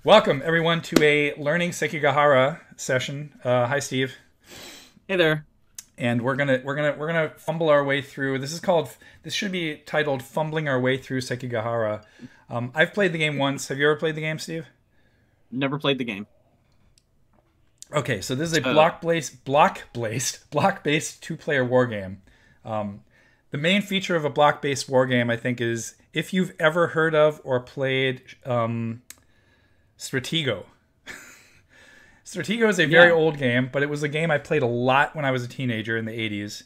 Welcome everyone to a learning Sekigahara session. Hi, Steve. Hey there. And we're gonna fumble our way through. This should be titled "Fumbling Our Way Through Sekigahara." I've played the game once. Have you ever played the game, Steve? Never played the game. Okay, so this is a So, block-based two-player war game. The main feature of a block-based war game, I think, is if you've ever heard of or played Stratego. Stratego is a very yeah. old game, but it was a game I played a lot when I was a teenager in the 80s.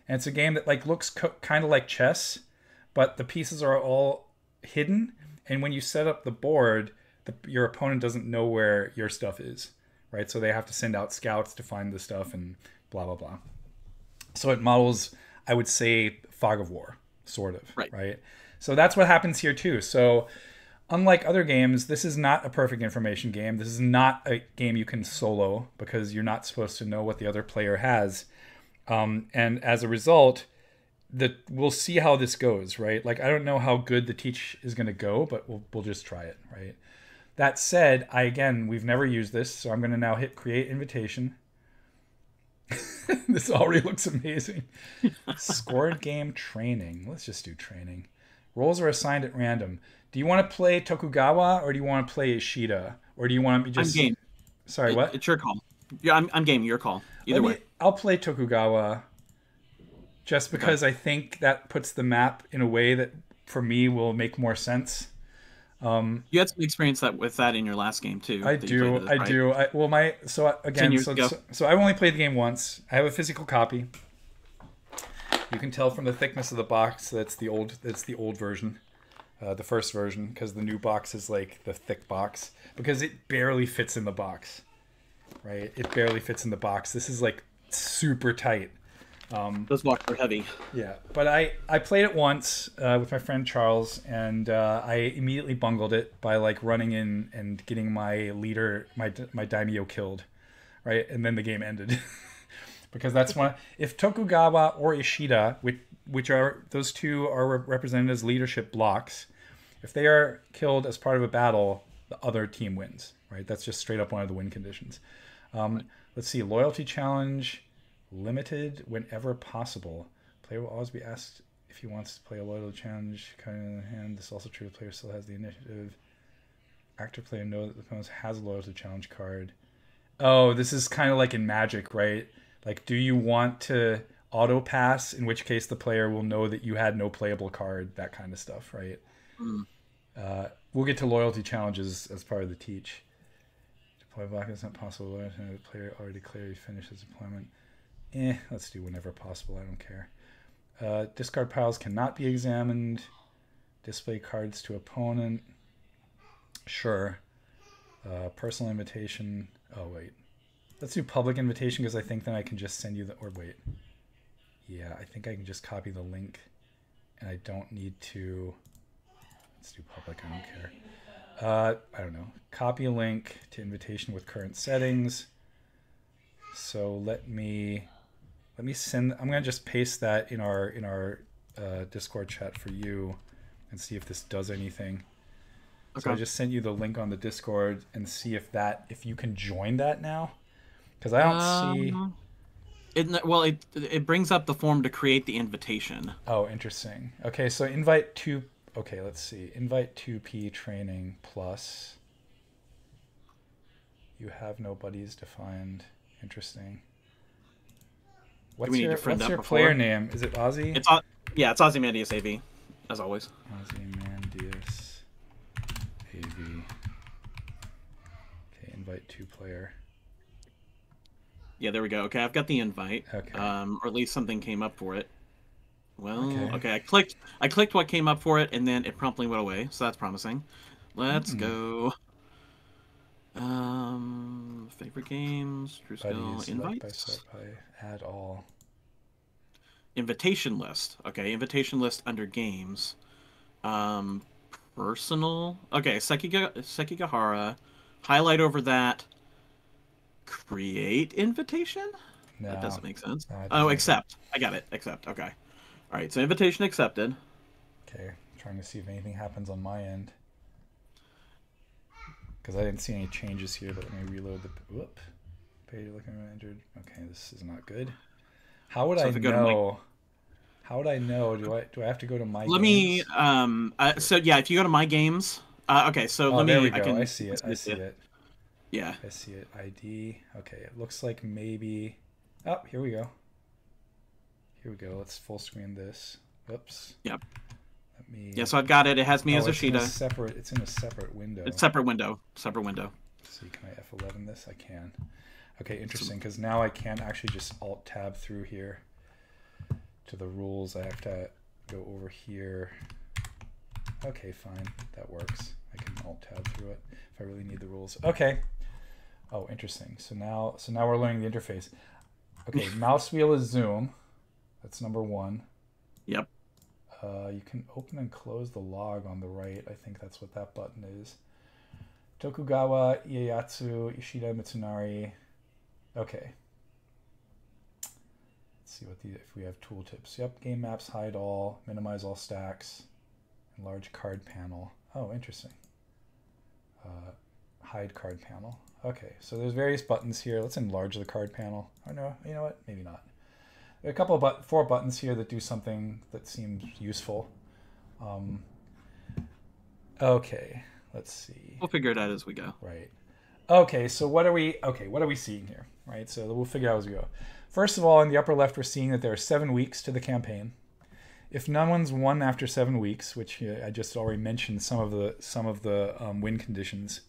And it's a game that looks kind of like chess, but the pieces are all hidden. And when you set up the board, your opponent doesn't know where your stuff is, right? So they have to send out scouts to find the stuff and blah, blah, blah. So it models, I would say, Fog of War, sort of, Right. right? So that's what happens here too. So unlike other games, this is not a perfect information game. This is not a game you can solo because you're not supposed to know what the other player has. And as a result, we'll see how this goes, right? Like, I don't know how good the teach is going to go, but we'll just try it, right? That said, we've never used this, so I'm going to now hit create invitation. This already looks amazing. Scored game training. Let's just do training. Roles are assigned at random. Do you want to play Tokugawa or do you want to play Ishida? Or do you want to be I'm just... game. Sorry, what? It's your call. Yeah, I'm game. Your call. Let Either me... way. I'll play Tokugawa just Okay. because I think that puts the map in a way that, for me, will make more sense. You had some experience with that in your last game too. I That you played do. with us, I right? do. Ten Again, years ago. so I've only played the game once. I have a physical copy. You can tell from the thickness of the box that's the old version. The first version, because the new box is like the thick box, because it barely fits in the box, right? It barely fits in the box. This is like super tight. Those blocks are heavy. Yeah, but I played it once with my friend Charles, and I immediately bungled it by like running in and getting my leader, my daimyo killed, right? And then the game ended. Because that's one. If Tokugawa or Ishida, which are those two are represented as leadership blocks, if they are killed as part of a battle, the other team wins. Right? That's just straight up one of the win conditions. Let's see. Loyalty challenge limited whenever possible. Player will always be asked if he wants to play a loyalty challenge. Kind of hand. This is also true. The player still has the initiative. Active player knows that the opponent has a loyalty challenge card. Oh, this is kind of like in Magic, right? Like, do you want to auto pass, in which case the player will know that you had no playable card, that kind of stuff, right? Mm. We'll get to loyalty challenges as part of the teach. Deploy block is not possible. The player already declared he finished his deployment. Let's do whenever possible. I don't care. Discard piles cannot be examined. Display cards to opponent. Sure. Personal invitation. Oh, wait. Let's do public invitation because I think then I can just send you the... Or wait. Yeah, I think I can just copy the link. And I don't need to... Let's do public. I don't care. I don't know. Copy a link to invitation with current settings. So let me send... I'm going to just paste that in our Discord chat for you and see if this does anything. So I Okay. just sent you the link on the Discord and see if you can join that now. Because I don't see... Um. It brings up the form to create the invitation. Oh, interesting. Okay, so invite two... Okay, let's see. Invite 2P training plus... You have no buddies defined. Interesting. Do we need to friend What's that your player before? name? Is it Ozzy? Yeah, it's Ozymandias AV, as always. Ozymandias AV. Okay, invite two player. Yeah, there we go. Okay, I've got the invite. Okay. Or at least something came up for it. Well, Okay. okay, I clicked what came up for it, and then it promptly went away, so that's promising. Let's go. Favorite games, True Skill, Buddies. invites, Add all. invitation list. Okay, invitation list under games. Um, Personal. Okay, Sekigahara. Highlight over that. Create invitation? That No. doesn't make sense. No, it Oh, doesn't. accept. I got it. Accept. Okay. All right. So invitation accepted. Okay, trying to see if anything happens on my end. because I didn't see any changes here. But let me reload the. Whoop. Page looking injured. Okay, this is not good. How would I know? How would I know? Do I have to go to my Let games? me so yeah, if you go to my games, okay, so Oh, let there me we go. I see it. I see it. Yeah. I see it. ID. Okay, it looks like maybe. Oh, here we go. Here we go. Let's full screen this. Oops. Yep. Let me. Yeah, so I've got it. It has me as it's in a Ashita. separate. It's in a separate window. It's separate window. Separate window. Let's see, can I F11 this? I can. Okay, interesting. Because now I can't actually just Alt Tab through here to the rules. I have to go over here. Okay, fine. That works. I can Alt Tab through it if I really need the rules. Okay. Oh, interesting. So now we're learning the interface. Okay, mouse wheel is zoom. That's number 1. Yep. You can open and close the log on the right. I think that's what that button is. Tokugawa, Ieyasu, Ishida, Mitsunari. Okay. Let's see if we have tooltips. Yep, game maps, hide all, minimize all stacks, enlarge card panel. Oh, interesting. Hide card panel. Okay, so there's various buttons here. Let's enlarge the card panel. Oh no, you know what? Maybe not. There are a couple of 4 buttons here that do something that seems useful. Okay, let's see. We'll figure it out as we go. Right. Okay, so what are we seeing here? Right, so we'll figure out as we go. First of all, in the upper left, we're seeing that there are 7 weeks to the campaign. If no one's won after 7 weeks, which I just already mentioned some of the win conditions.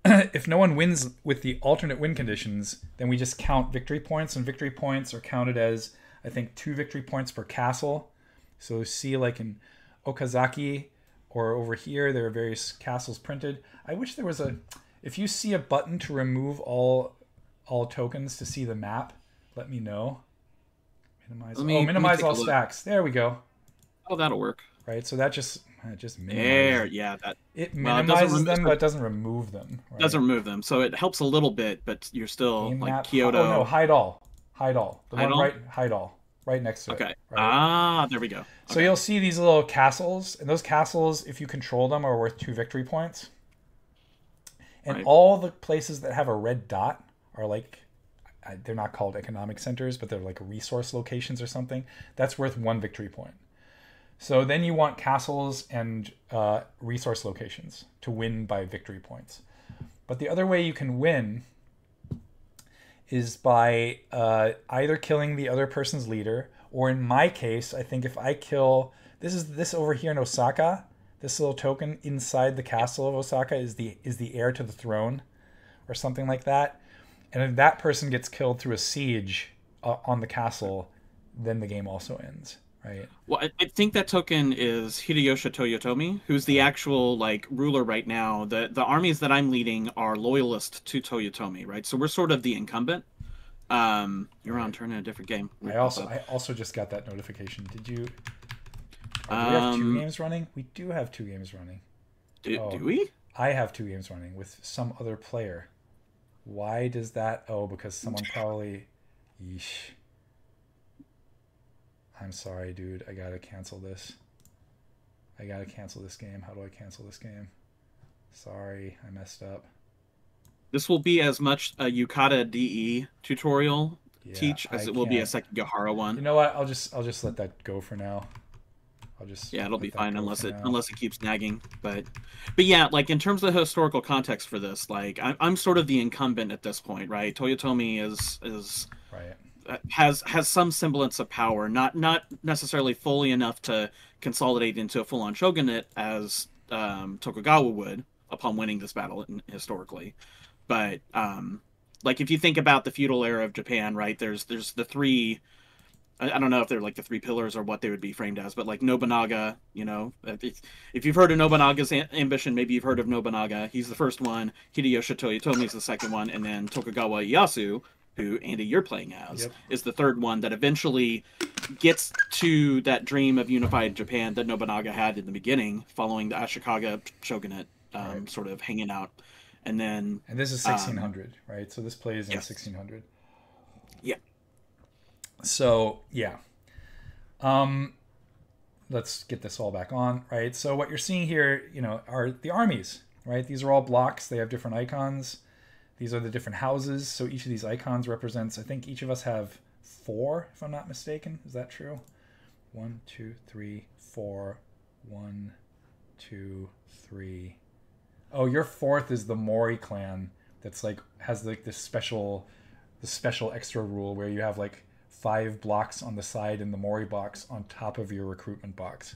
If no one wins with the alternate win conditions, then we just count victory points, and victory points are counted as, I think, 2 victory points per castle. So see, like in Okazaki or over here, there are various castles printed. I wish there was if you see a button to remove all tokens to see the map, let me know. Minimize all stacks. There we go. Oh, that'll work. Right, so that just minimizes. There, yeah, that it minimizes them, but doesn't remove them. Right? Doesn't remove them, so it helps a little bit, but you're still Game like map. Kyoto. Oh no, hide all. The hide one all? right, hide all, right next to it. Okay. Right? There we go. Okay. So you'll see these little castles, and those castles, if you control them, are worth 2 victory points. And all the places that have a red dot are like, they're not called economic centers, but they're like resource locations or something. That's worth 1 victory point. So then you want castles and resource locations to win by victory points. But the other way you can win is by either killing the other person's leader, or in my case, I think if I kill this over here in Osaka, this little token inside the castle of Osaka is the heir to the throne, or something like that. And if that person gets killed through a siege on the castle, then the game also ends. Right. Well, I think that token is Hideyoshi Toyotomi, who's the actual ruler right now. The armies that I'm leading are loyalist to Toyotomi, right? So we're sort of the incumbent. You're on turn in a different game. I also just got that notification. Did you? Do we have 2 games running? We do have 2 games running. Do we? I have 2 games running with some other player. Why does that? Oh, because someone probably. Yeesh. I'm sorry, dude. I gotta cancel this. I gotta cancel this game. How do I cancel this game? Sorry, I messed up. This will be as much a Yukata DE tutorial teach as it will be a Sekigahara one. You know what? I'll just let that go for now. It'll be fine unless it keeps nagging. But yeah, in terms of the historical context for this, I'm sort of the incumbent at this point, right? Toyotomi is right. Has some semblance of power, not necessarily fully enough to consolidate into a full-on shogunate as Tokugawa would upon winning this battle historically. But if you think about the feudal era of Japan, right? There's the 3. I don't know if they're the 3 pillars or what they would be framed as, but Nobunaga, if you've heard of Nobunaga's ambition, maybe you've heard of Nobunaga. He's the first one. Hideyoshi Toyotomi is the second one, and then Tokugawa Ieyasu, who, Andy, you're playing as, is the third one that eventually gets to that dream of unified Japan that Nobunaga had in the beginning, following the Ashikaga shogunate sort of hanging out. And then... And this is 1600, right? So this plays in 1600. Yeah. So, yeah. Let's get this all back on, right? So what you're seeing here, are the armies, right? These are all blocks. They have different icons. These are the different houses. So each of these icons represents, I think each of us have 4, if I'm not mistaken. Is that true? 1, 2, 3, 4. 1, 2, 3. Oh, your 4th is the Mori clan. That's like has like the special extra rule where you have like 5 blocks on the side in the Mori box on top of your recruitment box.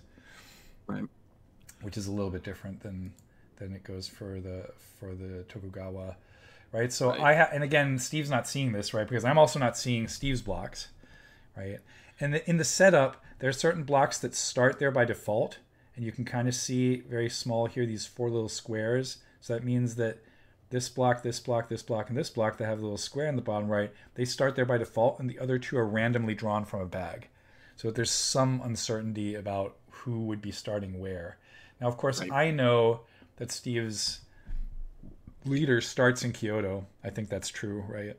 Right. Which is a little bit different than it goes for the Tokugawa, right? So right. and again, Steve's not seeing this, right? Because I'm also not seeing Steve's blocks, right? And in the setup, there are certain blocks that start there by default, and you can kind of see very small here these 4 little squares. So that means that this block, this block, this block, and this block that have a little square in the bottom right, they start there by default, and the other 2 are randomly drawn from a bag. So there's some uncertainty about who would be starting where. Now, of course, Right. I know that Steve's leader starts in Kyoto. I think that's true, right?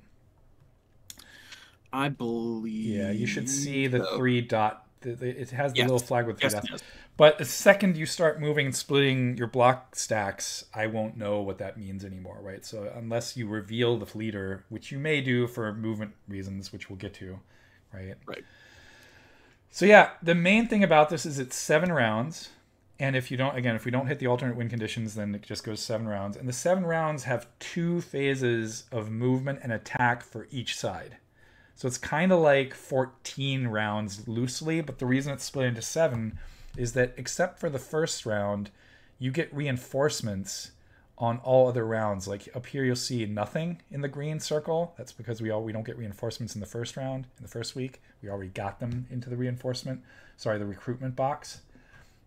I believe. Yeah, you should see the so. 3 dot. It has the Yes. little flag with 3 Yes. dots. Yes. But the second you start moving and splitting your block stacks, I won't know what that means anymore, right? So unless you reveal the leader, which you may do for movement reasons, which we'll get to, right? Right. So yeah, the main thing about this is it's 7 rounds. And if we don't hit the alternate win conditions, then it just goes 7 rounds. And the 7 rounds have 2 phases of movement and attack for each side. So it's kind of like 14 rounds loosely, but the reason it's split into 7 is that except for the first round, you get reinforcements on all other rounds. Like up here, you'll see nothing in the green circle. That's because we don't get reinforcements in the first round, in the first week. We already got them into the the recruitment box.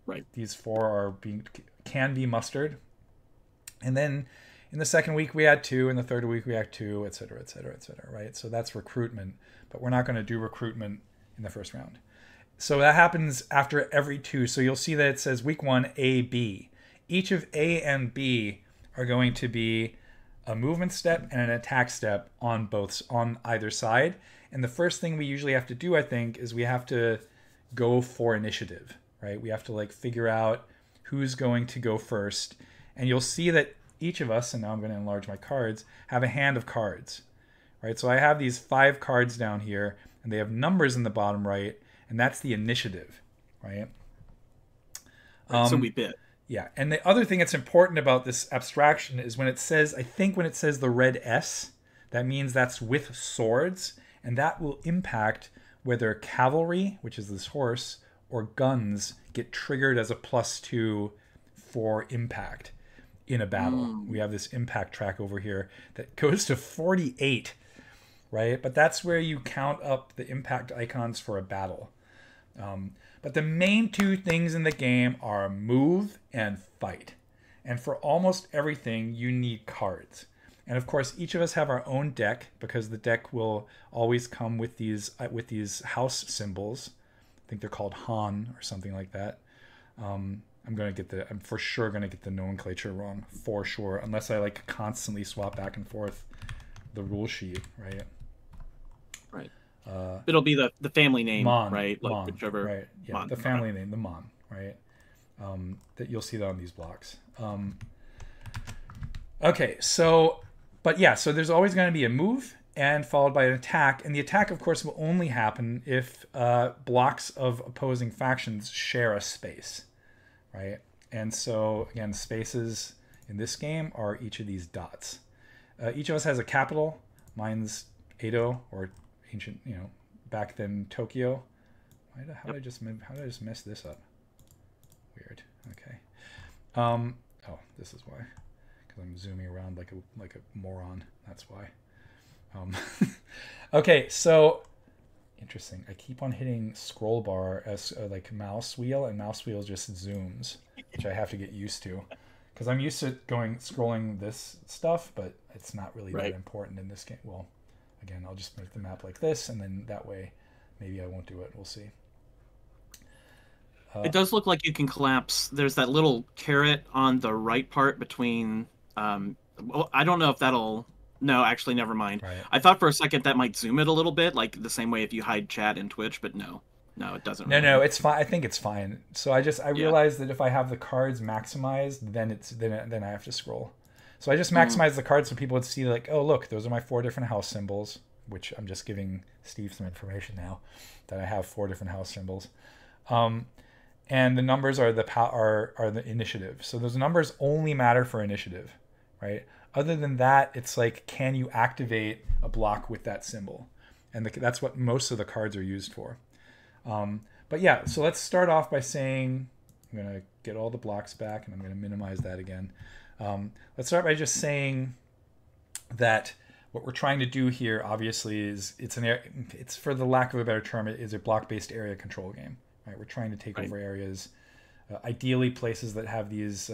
Right. These 4 can be mustered. And then in the second week we add 2, in the third week we add 2, et cetera, et cetera, et cetera, right? So that's recruitment, but we're not going to do recruitment in the first round. So that happens after every 2. So you'll see that it says week 1, A, B. Each of A and B are going to be a movement step and an attack step on either side. And the first thing we usually have to do, I think, is we have to go for initiative, right? We have to like figure out who's going to go first. And you'll see that each of us, and now I'm going to enlarge my cards, have a hand of cards, right? So I have these 5 cards down here, and they have numbers in the bottom right, and that's the initiative, right? So we bid. Yeah, and the other thing that's important about this abstraction is when it says the red S, that means that's with swords, and that will impact whether cavalry, which is this horse, or guns get triggered as a +2 for impact in a battle. We have this impact track over here that goes to 48, right? But that's where you count up the impact icons for a battle. But the main 2 things in the game are move and fight. And for almost everything, you need cards. And of course, each of us have our own deck because the deck will always come with these house symbols. I think they're called Han or something like that. I'm for sure gonna get the nomenclature wrong, for sure, unless I like constantly swap back and forth the rule sheet, right? Right. It'll be the family name, Mon, right? Like Mon, whichever. right? Yeah, Mon. the family name, the Mon, right? That you'll see that on these blocks. Okay, so there's always going to be a move and followed by an attack, and the attack, of course, will only happen if blocks of opposing factions share a space, right? And so again, spaces in this game are each of these dots. Each of us has a capital. Mine's Edo, or ancient, back then Tokyo. How did I just mess this up? Weird. Okay. Oh, this is why. Because I'm zooming around like a moron. That's why. Okay, so interesting. I keep on hitting scroll bar as like mouse wheel, and mouse wheel just zooms, which I have to get used to. Because I'm used to scrolling this stuff, but it's not really that important in this game. Well, again, I'll just make the map like this, and then that way, maybe I won't do it. We'll see. It does look like you can collapse. There's that little caret on the right part between. Well, I don't know if that'll. No, actually, never mind. Right. I thought for a second that might zoom it a little bit, like the same way if you hide chat in Twitch, but no. No, it doesn't No, really no, help. it's fine. I think it's fine. So I Yeah. realized that if I have the cards maximized, then I have to scroll. So I just Mm. maximized the cards so people would see like, oh look, those are my 4 different house symbols. Which I'm just giving Steve some information now that I have 4 different house symbols. Um, and the numbers are are the initiative. So those numbers only matter for initiative, right? Other than that, it's like, can you activate a block with that symbol? And that's what most of the cards are used for. But yeah, so let's start off by saying, I'm going to get all the blocks back and I'm going to minimize that again. Let's start by just saying that what we're trying to do here, obviously, is it's for the lack of a better term, it is a block-based area control game. Right? We're trying to take Right. over areas, ideally places that have these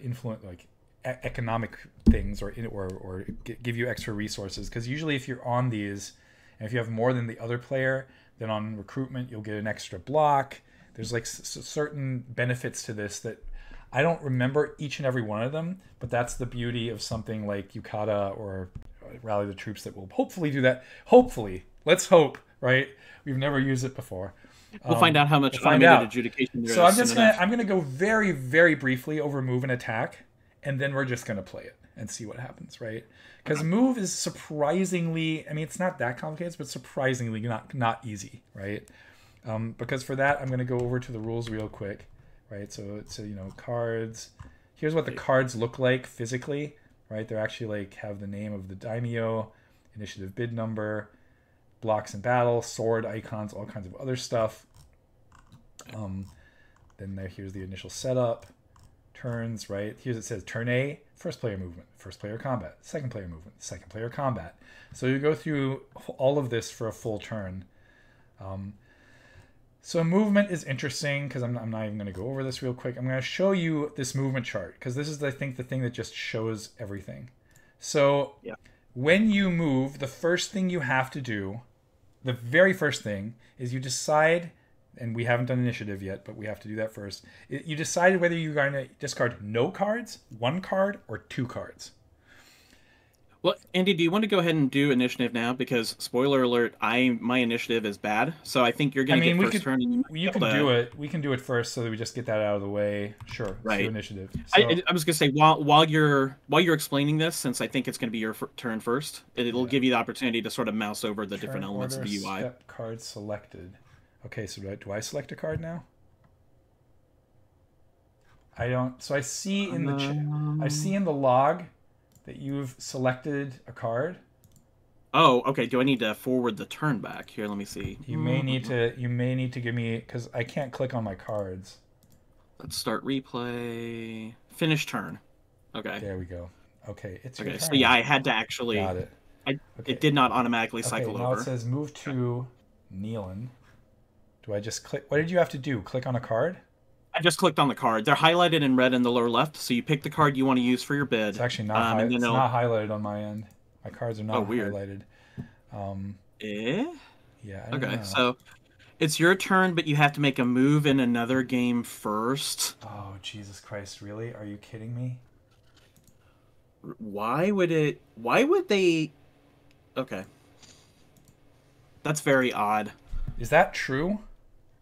influence like economic things or give you extra resources. Because usually, if you're on these, and if you have more than the other player, then on recruitment you'll get an extra block. There's like certain benefits to this that I don't remember each and every one of them, but that's the beauty of something like Yukata or Rally the Troops that will hopefully do that. Hopefully, let's hope, right? We've never used it before. We'll find out how much We'll find automated out. adjudication there So is soon enough. I'm gonna go very very briefly over move and attack, and then we're just gonna play it and see what happens, right? Because move is surprisingly, I mean, it's not that complicated, but surprisingly not easy, right? Because for that, I'm gonna go over to the rules real quick, right? So it's cards. Here's what the cards look like physically, right? They're actually like have the name of the daimyo, initiative bid number, blocks in battle, sword icons, all kinds of other stuff. Here's the initial setup, turns, right? Here's it says turn A, first player movement, first player combat, second player movement, second player combat. So you go through all of this for a full turn. So movement is interesting because I'm not even going to go over this real quick. I'm going to show you this movement chart because this is, I think, the thing that just shows everything. So Yeah. when you move, the first thing you have to do, the very first thing, is you decide, and we haven't done initiative yet, but we have to do that first. You decide whether you're going to discard no cards, 1 card, or 2 cards. Well, Andy, do you want to go ahead and do initiative now? Because spoiler alert, my initiative is bad, so I think you're I going to mean, get first turn. And you can do it. We can do it first so that we just get that out of the way. Sure, let's do Right. initiative. So, I was going to say while you're explaining this, since I think it's going to be your turn first, it'll give you the opportunity to sort of mouse over the different turn elements of order, the UI. step card selected. Okay, so do I select a card now? I don't. So I see in I see in the log that you've selected a card. Oh, okay. Do I need to forward the turn back? Here, let me see. You may need to. You may need to give me because I can't click on my cards. Let's start replay. Finish turn. Okay. There we go. Okay, it's your Okay. turn. So yeah, I had to actually. Got it. Okay. It did not automatically cycle now over. it says move to Nealon. Do I just click? What did you have to do? Click on a card? I just clicked on the card. They're highlighted in red in the lower left, so you pick the card you want to use for your bid. It's actually not. And then it's not highlighted on my end. My cards are not weird. highlighted. Yeah. I don't Okay, know. so it's your turn, but you have to make a move in another game first. Oh Jesus Christ! Really? Are you kidding me? Why would it? Why would they? Okay, that's very odd. Is that true?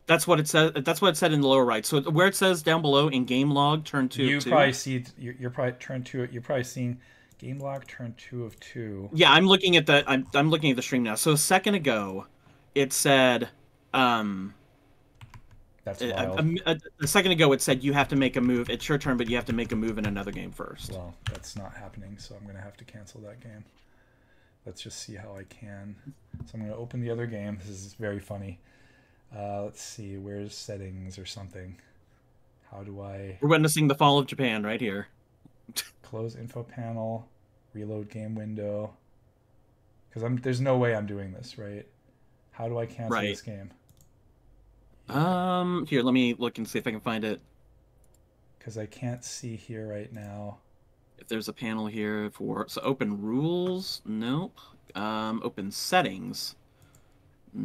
That's what it says. That's what it said in the lower right. So where it says down below in game log, turn 2 You of 2. probably see. You're probably turn 2. You're probably seeing game log turn 2 of 2. Yeah, I'm looking at the. I'm looking at the stream now. So a second ago, it said. That's wild. A second ago, it said you have to make a move. It's your turn, but you have to make a move in another game first. Well, that's not happening, so I'm gonna have to cancel that game. Let's just see how I can. So I'm gonna open the other game. This is very funny. Let's see. Where's settings or something? How do I We're witnessing the fall of Japan right here. close info panel, reload game window? Because there's no way I'm doing this, right? How do I cancel Right. this game? Here, let me look and see if I can find it. Because I can't see here right now. If there's a panel here for open rules, nope. Open settings. This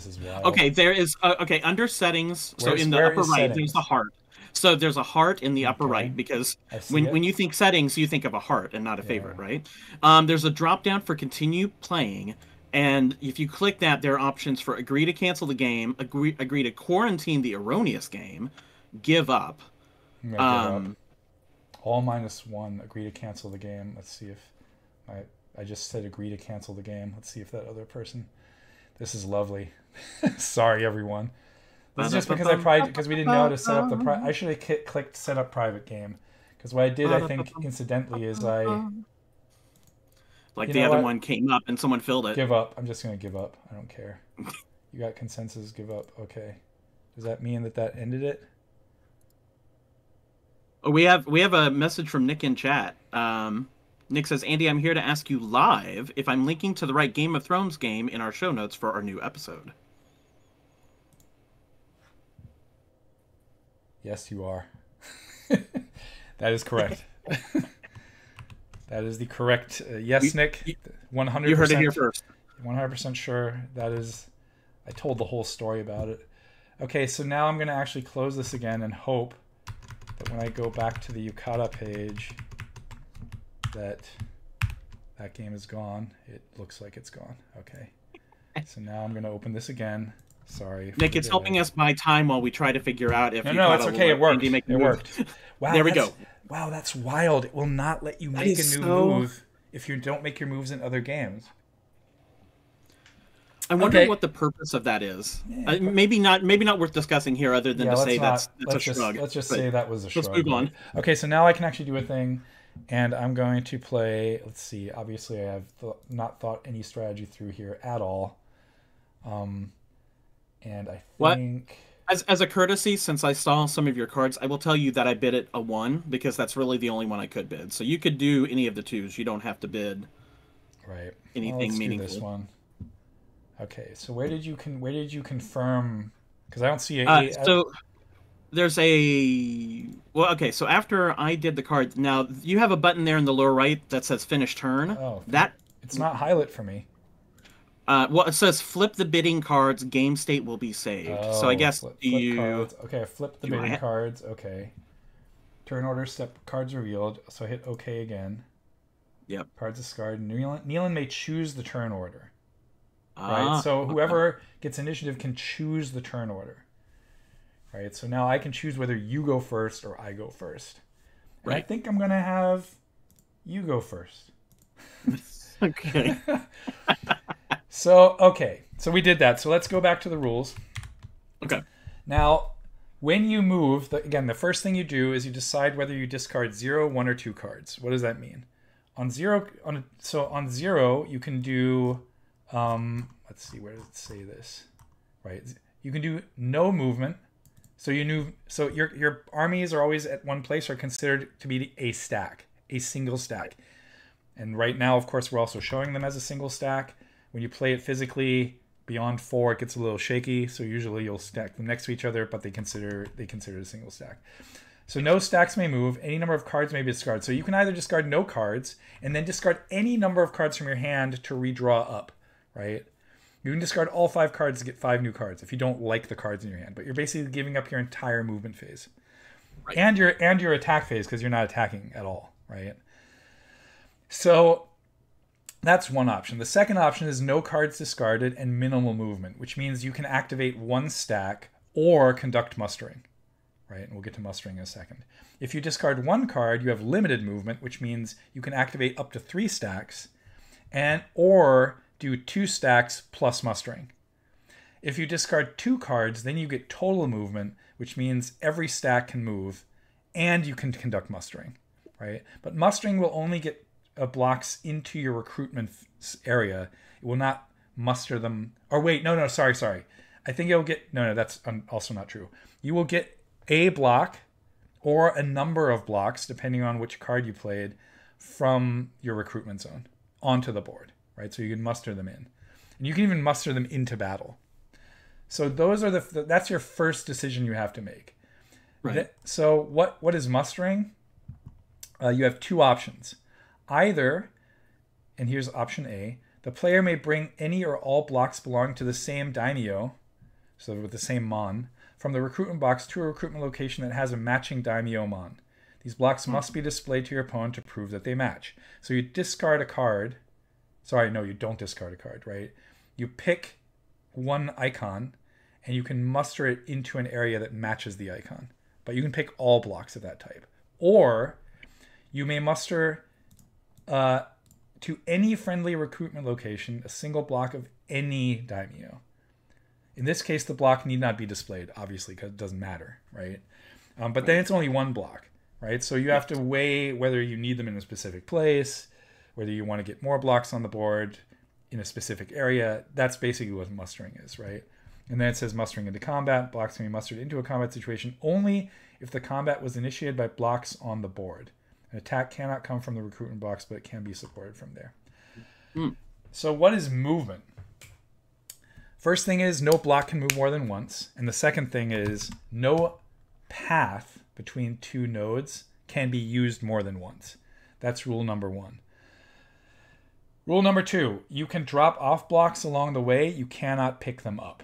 is wild. Okay, there is okay under settings. So in the where upper is right, settings? there's the heart. So there's a heart in the upper Okay. right because I see when it. when you think settings, you think of a heart and not a favorite, right? There's a drop down for continue playing, And if you click that, there are options for agree to cancel the game, agree to quarantine the erroneous game, give up. I'm gonna give up. All -1. Agree to cancel the game. Let's see if I just said agree to cancel the game. Let's see if that other person. This is lovely. Sorry, everyone. This is just because we didn't know to set up the. I should have clicked set up private game, because what I did, I think, incidentally, is like the other one came up and someone filled it. Give up. I'm just gonna give up. I don't care. You got consensus. Give up. Okay. Does that mean that ended it? Oh, we have a message from Nick in chat. Nick says, Andy, I'm here to ask you live if I'm linking to the right Game of Thrones game in our show notes for our new episode. Yes, you are. That is correct. That is the correct. Yes, Nick. 100%. You heard it here first. 100% sure. That is. I told the whole story about it. Okay, so now I'm going to actually close this again and hope that when I go back to the Yukata page, that game is gone. It looks like it's gone. Okay. So now I'm going to open this again. Sorry. Nick, it's helping us buy time while we try to figure out if No, it's okay. It worked. It worked. Wow, there we go. Wow, that's wild. It will not let you make a new move if you don't make your moves in other games. I wonder what the purpose of that is. Yeah, maybe not worth discussing here, other than to say that's a shrug. Let's just say that was a shrug. Let's move on. Okay, so now I can actually do a thing, and I'm going to play. Let's see. Obviously, I have not thought any strategy through here at all. And I think as a courtesy, since I saw some of your cards, I will tell you that I bid it a 1 because that's really the only one I could bid. So you could do any of the 2s. You don't have to bid anything meaningful. Do this one. Okay, so where did you confirm? Because I don't see a. So there's a. Well, okay. So after I did the card, now you have a button there in the lower right that says "Finish Turn." Oh, it's not highlight for me. Well, it says flip the bidding cards. Game state will be saved. So I guess flip cards. Okay, flip the bidding cards. Okay. Turn order step cards revealed. So I hit OK again. Yep. Cards discarded. Nealon may choose the turn order. Right. So whoever gets initiative can choose the turn order. Right. So now I can choose whether you go first or I go first. And I think I'm gonna have you go first. Okay. So we did that. So let's go back to the rules. Okay. Now, when you move, again, the first thing you do is you decide whether you discard 0, 1, or 2 cards. What does that mean? On 0, you can do. Let's see, where does it say this? Right. You can do no movement. So your armies are always at one place, are considered to be a single stack. And right now, of course, we're also showing them as a single stack. When you play it physically, beyond 4, it gets a little shaky. So usually you'll stack them next to each other, but they consider it a single stack. So no stacks may move. Any number of cards may be discarded. So you can either discard no cards and then discard any number of cards from your hand to redraw up, right? You can discard all 5 cards to get 5 new cards if you don't like the cards in your hand. But you're basically giving up your entire movement phase, right? And your attack phase, because you're not attacking at all, right? So that's one option. The second option is no cards discarded and minimal movement, which means you can activate 1 stack or conduct mustering, right? And we'll get to mustering in a second. If you discard 1 card, you have limited movement, which means you can activate up to 3 stacks or do 2 stacks plus mustering. If you discard 2 cards, then you get total movement, which means every stack can move and you can conduct mustering, right? But mustering will only get blocks into your recruitment area. It will not muster them. Or wait, no, sorry. I think it'll get, no, that's also not true. You will get a block or a number of blocks, depending on which card you played, from your recruitment zone onto the board, right? So you can muster them in. And you can even muster them into battle. So those are that's your first decision you have to make. Right. So what is mustering? You have 2 options. Either, and here's option A, the player may bring any or all blocks belonging to the same daimyo, so with the same mon, from the recruitment box to a recruitment location that has a matching daimyo mon. These blocks must be displayed to your opponent to prove that they match. So you discard a card. Sorry, no, you don't discard a card, right? You pick one icon and you can muster it into an area that matches the icon. But you can pick all blocks of that type. Or you may muster to any friendly recruitment location a single block of any daimyo. In this case, the block need not be displayed, obviously, because it doesn't matter, right? But then it's only one block, right? So you have to weigh whether you need them in a specific place, whether you want to get more blocks on the board in a specific area. That's basically what mustering is, right? And then it says mustering into combat. Blocks can be mustered into a combat situation only if the combat was initiated by blocks on the board. An attack cannot come from the recruitment box, but it can be supported from there. So what is movement? First thing is no block can move more than once. And the second thing is no path between two nodes can be used more than once. That's rule number 1. Rule number 2, you can drop off blocks along the way. You cannot pick them up.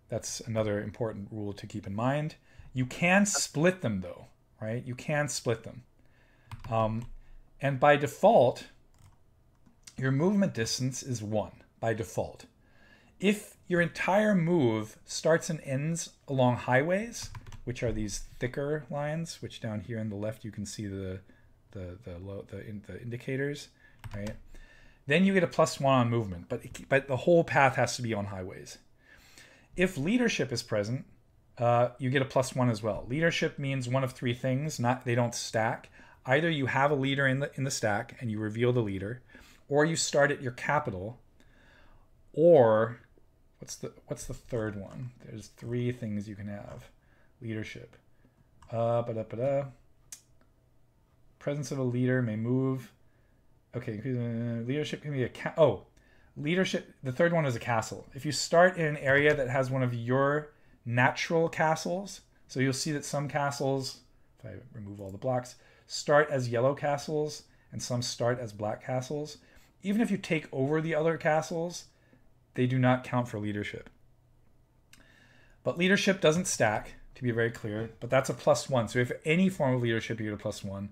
That's another important rule to keep in mind. You can split them though, right? You can split them. And by default, your movement distance is 1 by default. If your entire move starts and ends along highways, which are these thicker lines, which down here on the left you can see the indicators, right? Then you get a +1 on movement, but the whole path has to be on highways. If leadership is present, you get a +1 as well. Leadership means one of 3 things. They don't stack. Either you have a leader in the stack and you reveal the leader, or you start at your capital, or what's the third one? There's 3 things you can have. Leadership. Presence of a leader may move. Okay, leadership can be a leadership. The third one is a castle. If you start in an area that has one of your natural castles, so you'll see that some castles, if I remove all the blocks, start as yellow castles and some start as black castles. Even if you take over the other castles, they do not count for leadership. But leadership doesn't stack, to be very clear, but that's a +1. So if any form of leadership, you get a +1.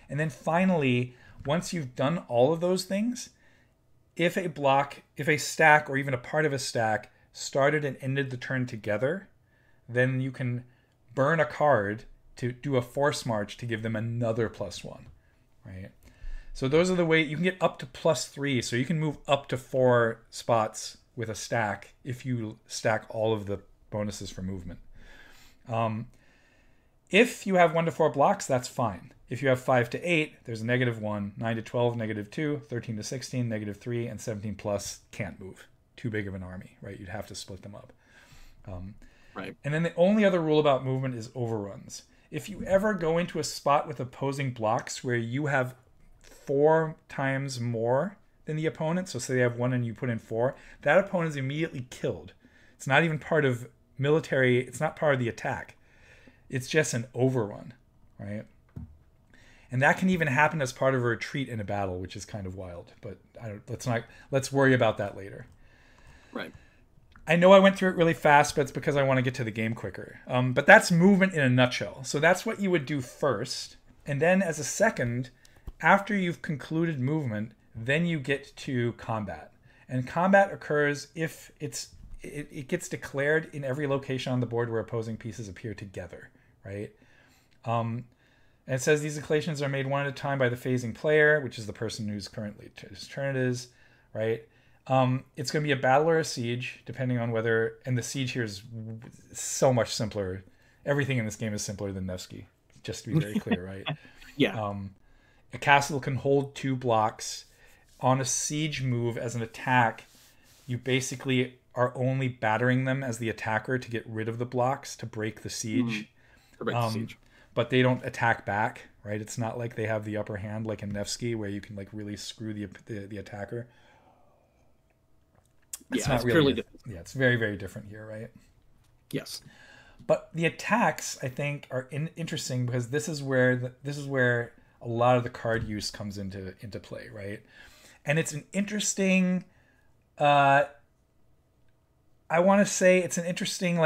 And then finally, once you've done all of those things, if a stack or even a part of a stack started and ended the turn together, then you can burn a card to do a force march to give them another +1, right? So those are the way you can get up to +3. So you can move up to 4 spots with a stack if you stack all of the bonuses for movement. If you have 1 to 4 blocks, that's fine. If you have 5 to 8, there's a -1, 9 to 12, -2, 13 to 16, -3, and 17 plus can't move. Too big of an army, right? You'd have to split them up. Right. And then the only other rule about movement is overruns. If you ever go into a spot with opposing blocks where you have 4 times more than the opponent, so say they have 1 and you put in 4, that opponent is immediately killed. It's not even part of military, it's not part of the attack. It's just an overrun, right? And that can even happen as part of a retreat in a battle, which is kind of wild. But let's worry about that later. Right. I know I went through it really fast, but it's because I want to get to the game quicker. But that's movement in a nutshell. So that's what you would do first. And then as a second, after you've concluded movement, then you get to combat. And combat occurs if it gets declared in every location on the board where opposing pieces appear together, right? And it says these declarations are made one at a time by the phasing player, which is the person whose whose turn it is, right? It's going to be a battle or a siege, depending on whether... And the siege here is so much simpler. Everything in this game is simpler than Nevsky, just to be very clear, right? Yeah. A castle can hold 2 blocks. On a siege move as an attack, you basically are only battering them as the attacker to get rid of the blocks to break the siege. To break the siege. But they don't attack back, right? It's not like they have the upper hand like in Nevsky where you can like really screw the attacker. It's purely different. Yeah, it's very, very different here, right? Yes. But the attacks, I think, are interesting because this is where a lot of the card use comes into play, right? And it's an interesting... I want to say it's an interesting,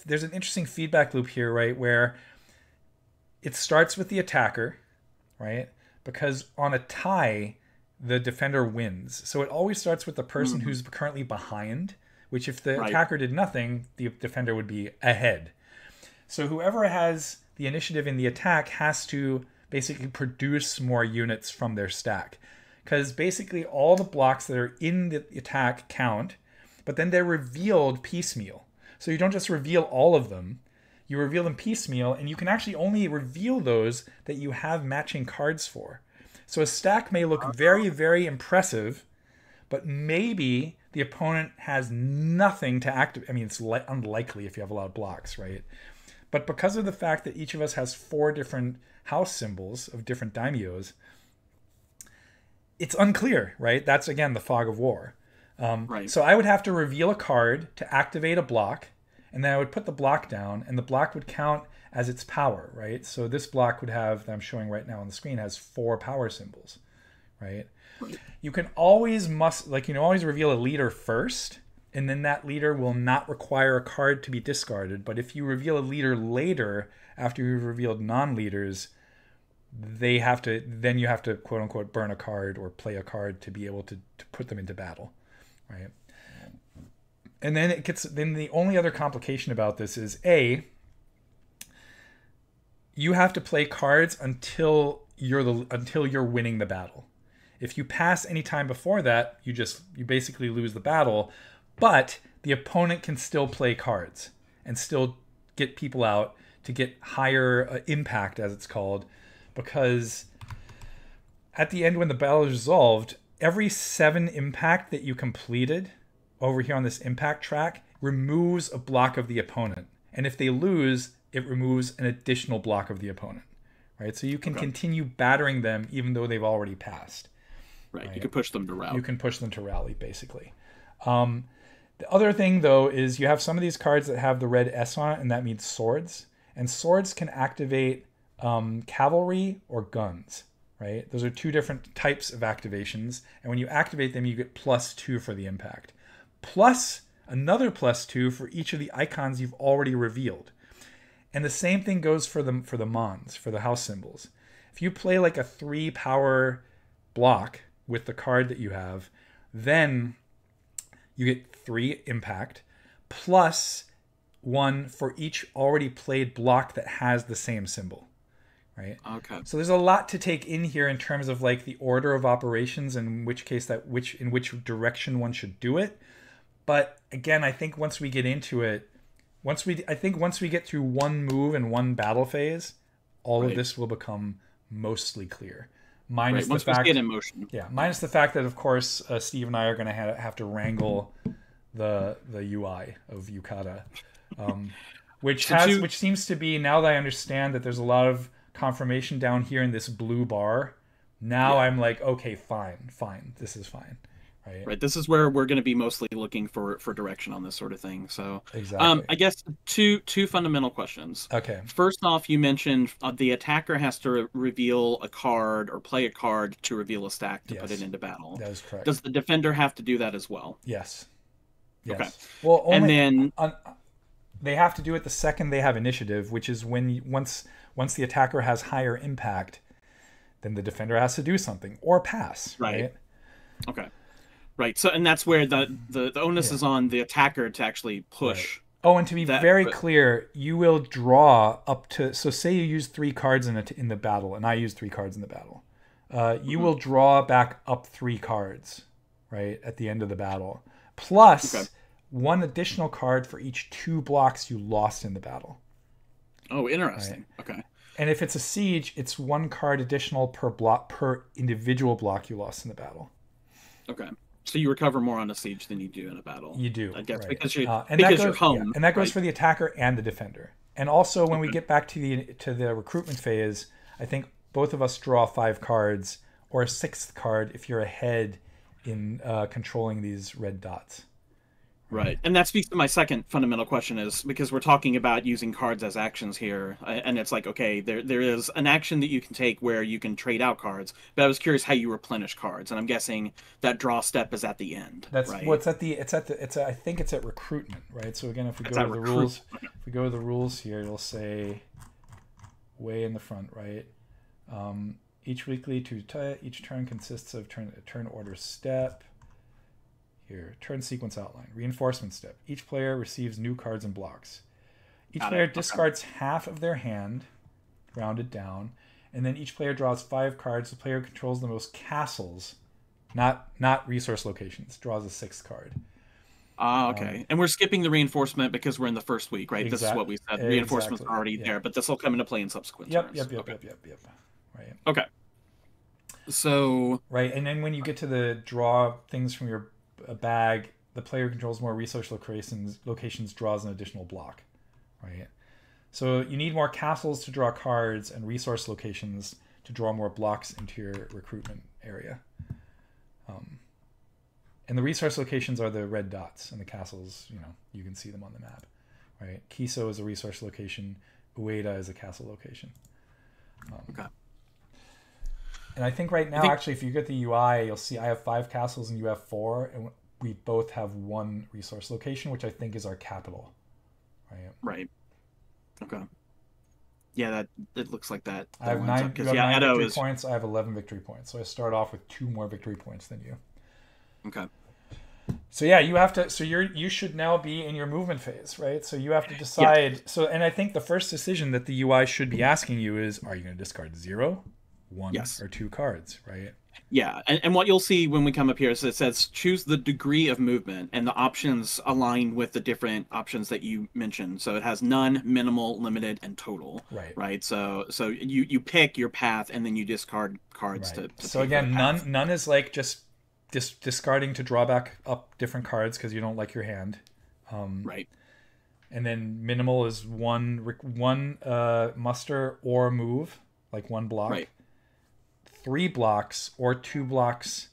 there's an interesting feedback loop here, right? Where it starts with the attacker, right? Because on a tie, the defender wins. So it always starts with the person Mm-hmm. who's currently behind, which if the Right. attacker did nothing, the defender would be ahead. So whoever has the initiative in the attack has to basically produce more units from their stack. Because basically all the blocks that are in the attack count, but then they're revealed piecemeal. So you don't just reveal all of them, you reveal them piecemeal, and you can actually only reveal those that you have matching cards for. So a stack may look very, very impressive, but maybe the opponent has nothing to activate. I mean, it's unlikely if you have a lot of blocks, right? But because of the fact that each of us has 4 different house symbols of different daimyos, it's unclear, right? That's, again, the fog of war. Right. So I would have to reveal a card to activate a block, and then I would put the block down, and the block would count as its power, right? So this block would have, that I'm showing right now on the screen, has 4 power symbols, right? Right. You can always always reveal a leader first, and then that leader will not require a card to be discarded. But if you reveal a leader later, after you've revealed non-leaders, you have to quote unquote burn a card or play a card to be able to put them into battle, right? And then then the only other complication about this is you have to play cards until you're winning the battle. If you pass any time before that, you basically lose the battle, but the opponent can still play cards and still get people out to get higher impact, as it's called, because at the end when the battle is resolved, every 7 impact that you completed over here on this impact track removes a block of the opponent. And if they lose, it removes an additional block of the opponent, right? So you can continue battering them even though they've already passed. Right. You can push them to rally. You can push them to rally, basically. The other thing, though, is you have some of these cards that have the red S on it, and that means swords. And swords can activate cavalry or guns, right? Those are 2 different types of activations. And when you activate them, you get +2 for the impact. Plus another +2 for each of the icons you've already revealed. And the same thing goes for the mons, for the house symbols. If you play like a 3 power block with the card that you have, then you get 3 impact plus 1 for each already played block that has the same symbol, right? Okay. So there's a lot to take in here in terms of like the order of operations and in which case in which direction one should do it. But again, I think once we get into it, once we get through one move and one battle phase, all of this will become mostly clear. Minus once the fact, we get in motion. Yeah, minus the fact that, of course, Steve and I are going to have to wrangle the UI of Yukata, which seems to be, now that I understand that there's a lot of confirmation down here in this blue bar. Now I'm like, okay, fine, this is fine. Right. This is where we're going to be mostly looking for direction on this sort of thing. So, exactly. I guess two fundamental questions. Okay. First off, you mentioned the attacker has to reveal a card or play a card to reveal a stack to put it into battle. That is correct. Does the defender have to do that as well? Yes. Okay. Well, only they have to do it the second they have initiative, which is when once the attacker has higher impact, then the defender has to do something or pass. Right. Okay. Right. So, and that's where the onus is on the attacker to actually push. Right. Oh, and to be very clear, you will draw up to. So, say you use 3 cards in the battle, and I use 3 cards in the battle. You will draw back up 3 cards, right, at the end of the battle, plus 1 additional card for each 2 blocks you lost in the battle. Oh, interesting. Right? Okay. And if it's a siege, it's 1 card additional per individual block you lost in the battle. Okay. So you recover more on a siege than you do in a battle. You do, I guess, right. because you're home. Yeah. And that goes for the attacker and the defender. And also, when we get back to the recruitment phase, I think both of us draw 5 cards or a 6th card if you're ahead in controlling these red dots. Right. And that speaks to my second fundamental question, is because we're talking about using cards as actions here, and it's like, okay, there is an action that you can take where you can trade out cards, but I was curious how you replenish cards, and I'm guessing that draw step is at the end. That's right? Well, I think it's at recruitment, right? So again, if we go to the rules, if we go to the rules here, it'll say way in the front, right? Each weekly each turn consists of turn order step. Here, turn sequence outline. Reinforcement step. Each player receives new cards and blocks. Each player discards half of their hand, rounded down, and then each player draws 5 cards. The player controls the most castles, not resource locations. Draws a 6th card. Okay. And we're skipping the reinforcement because we're in the first week, right? This is what we said. Reinforcement's already there, but this will come into play in subsequent turns. Yep. Right. Okay. So... Right, and then when you get to the draw things from your bag, the player controls more resource locations draws an additional block. Right? So you need more castles to draw cards and resource locations to draw more blocks into your recruitment area. And the resource locations are the red dots, and the castles, you can see them on the map. Right? Kiso is a resource location. Ueda is a castle location. Okay. And I think right now, actually, if you get the UI, you'll see I have 5 castles and you have 4, and we both have 1 resource location, which I think is our capital. Right. Okay. Yeah, it looks like that. I have 9 victory points. I have 11 victory points. So I start off with 2 more victory points than you. Okay. So yeah, you have to. So you should now be in your movement phase, right? So you have to decide. Yeah. So, and I think the first decision that the UI should be asking you is: are you going to discard 0, 1, or 2 cards, right? Yeah, and what you'll see when we come up here is it says choose the degree of movement, and the options align with the different options that you mentioned. So it has none, minimal, limited, and total. Right. So you pick your path, and then you discard cards to so again, none is like just discarding to draw back up different cards because you don't like your hand. Right. And then minimal is one muster or move, like 1 block. Right. 3 blocks or 2 blocks,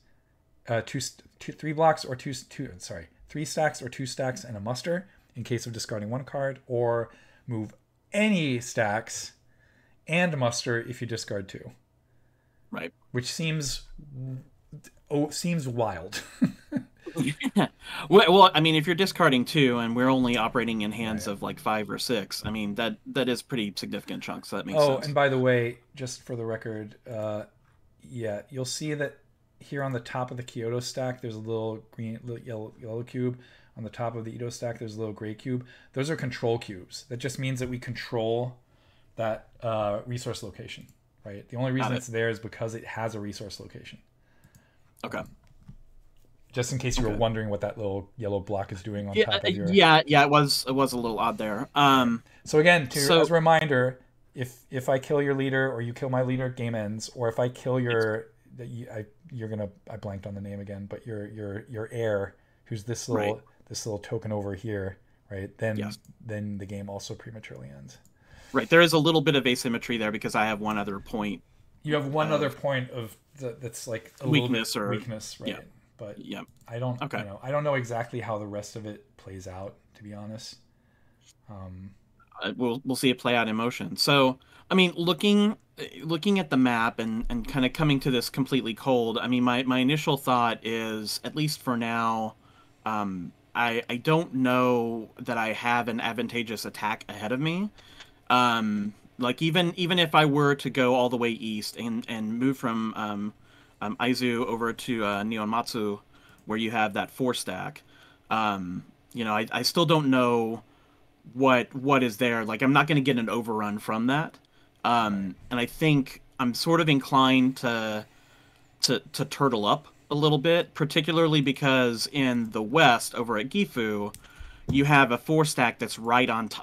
3 blocks or 3 stacks or 2 stacks and a muster in case of discarding 1 card, or move any stacks and muster if you discard 2. Right. Which seems wild. Well, I mean, if you're discarding 2 and we're only operating in hands of like 5 or 6, I mean that is pretty significant chunks. So that makes sense. Oh, and by the way, just for the record, you'll see that here on the top of the Kyoto stack, there's a little yellow cube. On the top of the Ito stack, there's a little gray cube. Those are control cubes. That just means that we control that resource location, right? The only reason it's there is because it has a resource location. Okay. Just in case you were wondering what that little yellow block is doing on top of your... Yeah, it was a little odd there. So again, as a reminder, if I kill your leader or you kill my leader, game ends. Or if I kill I blanked on the name again, but your heir, who's this little token over here, right? Then the game also prematurely ends. Right. There is a little bit of asymmetry there because I have one other point. You have one other point of that's like a weakness, right? Yeah. But I don't. Okay. I don't know exactly how the rest of it plays out, to be honest. We'll see it play out in motion. So, I mean, looking at the map and kind of coming to this completely cold. I mean, my initial thought is, at least for now, I don't know that I have an advantageous attack ahead of me. Like even if I were to go all the way east and move from Aizu over to Nihonmatsu, where you have that 4 stack, I still don't know what is there. Like, I'm not going to get an overrun from that, and I think I'm sort of inclined to turtle up a little bit, particularly because in the west over at Gifu, you have a 4 stack that's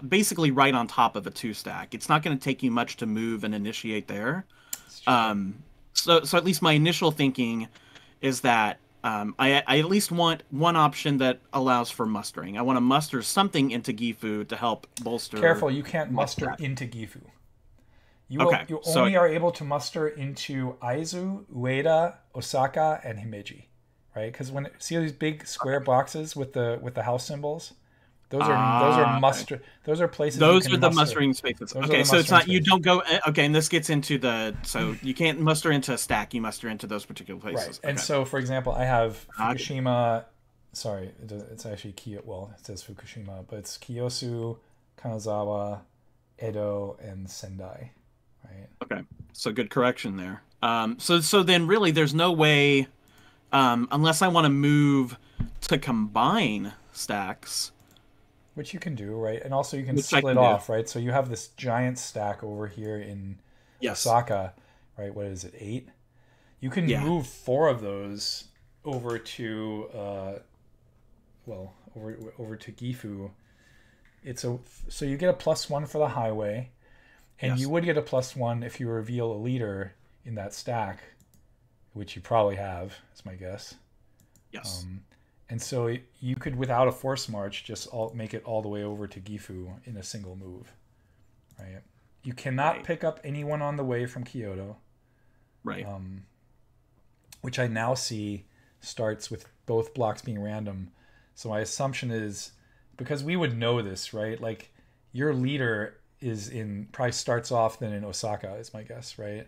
basically right on top of a 2 stack. It's not going to take you much to move and initiate there. So at least my initial thinking is that I at least want one option that allows for mustering. I want to muster something into Gifu to help bolster... Careful, you can't muster into Gifu. You only are able to muster into Aizu, Ueda, Osaka, and Himeji, right? Because see these big square boxes with the house symbols? Those are muster. Those are places. Those are the mustering spaces. Okay, so it's not you don't go. Okay, and this gets into so you can't muster into a stack. You muster into those particular places. Right. And so, for example, I have Fukushima. Sorry, it's actually Kiyo. Well, it says Fukushima, but it's Kiyosu, Kanazawa, Edo, and Sendai. Right. Okay, so good correction there. So then really there's no way, unless I want to move to combine stacks, Which you can do, right? And also you can which I split can do. off, right? So you have this giant stack over here in Yes. Osaka, right? What is it, 8? You can Yeah. move 4 of those over to, over to Gifu. So you get a +1 for the highway, and you Yes. would get a +1 if you reveal a leader in that stack, which you probably have, is my guess. Yes. And so you could, without a force march, just make it all the way over to Gifu in a single move, right? You cannot Right. pick up anyone on the way from Kyoto, Right. which I now see starts with both blocks being random. So my assumption is, because we would know this, right? Like your leader probably starts off then in Osaka, is my guess, right?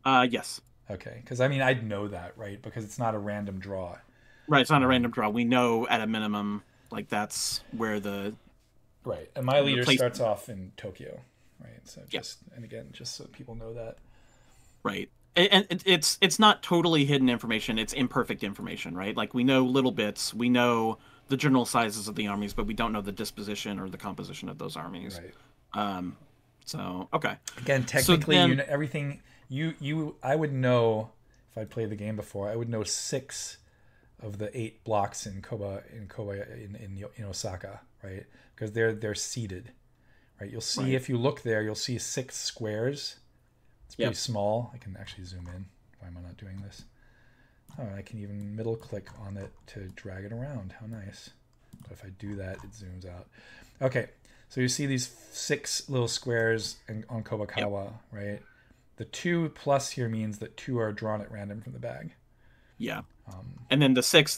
Yes. Okay, because I mean I'd know that, right? Because it's not a random draw. Right. It's not a Um, random draw. We know at a minimum, like that's where right, and my the leader place. starts off in Tokyo, right? So Yeah. just so people know that. Right. And it's not totally hidden information. It's imperfect information, right? Like we know little bits. We know the general sizes of the armies, but we don't know the disposition or the composition of those armies. Right. Um. So okay. Again, So technically, then, everything I would know if I'd played the game before. I would know 6 of the 8 blocks in Osaka, right? Because they're seated, right? You'll see, right. if you look there, you'll see 6 squares. It's pretty Yep. small. I can actually zoom in. Why am I not doing this? Oh, I can even middle click on it to drag it around. How nice. But if I do that, it zooms out. Okay, so you see these 6 little squares on Yep. Kobakawa, right? The 2 plus here means that 2 are drawn at random from the bag. Yeah. Um, And then the six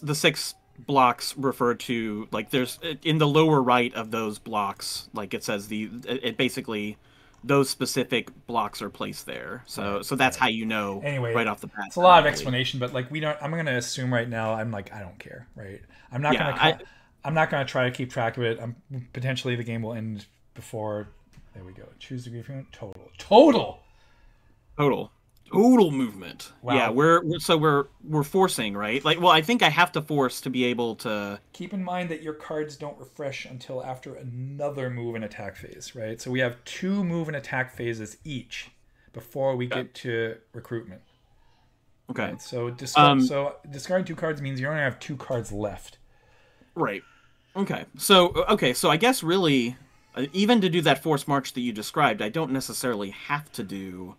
blocks refer to, like, there's in the lower right of those blocks, like it says it basically those specific blocks are placed there. right, So that's right. how you know Anyway, right off the bat it's a lot of immediately. explanation, but like we don't. I'm gonna assume right now. I'm like I don't care, right? I'm not Yeah, gonna. I'm not gonna try to keep track of it. I'm potentially the game will end before. There we go. Choose the grief unit. Total. total total movement. Yeah, Wow. we're forcing, right? Like, well, I think I have to force to be able to. Keep in mind that your cards don't refresh until after another move and attack phase, right? So we have 2 move and attack phases each before we Okay. get to recruitment, Okay. right? So Um. discarding 2 cards means you only have 2 cards left. Right. Okay. So I guess really, even to do that force march that you described, I don't necessarily have to do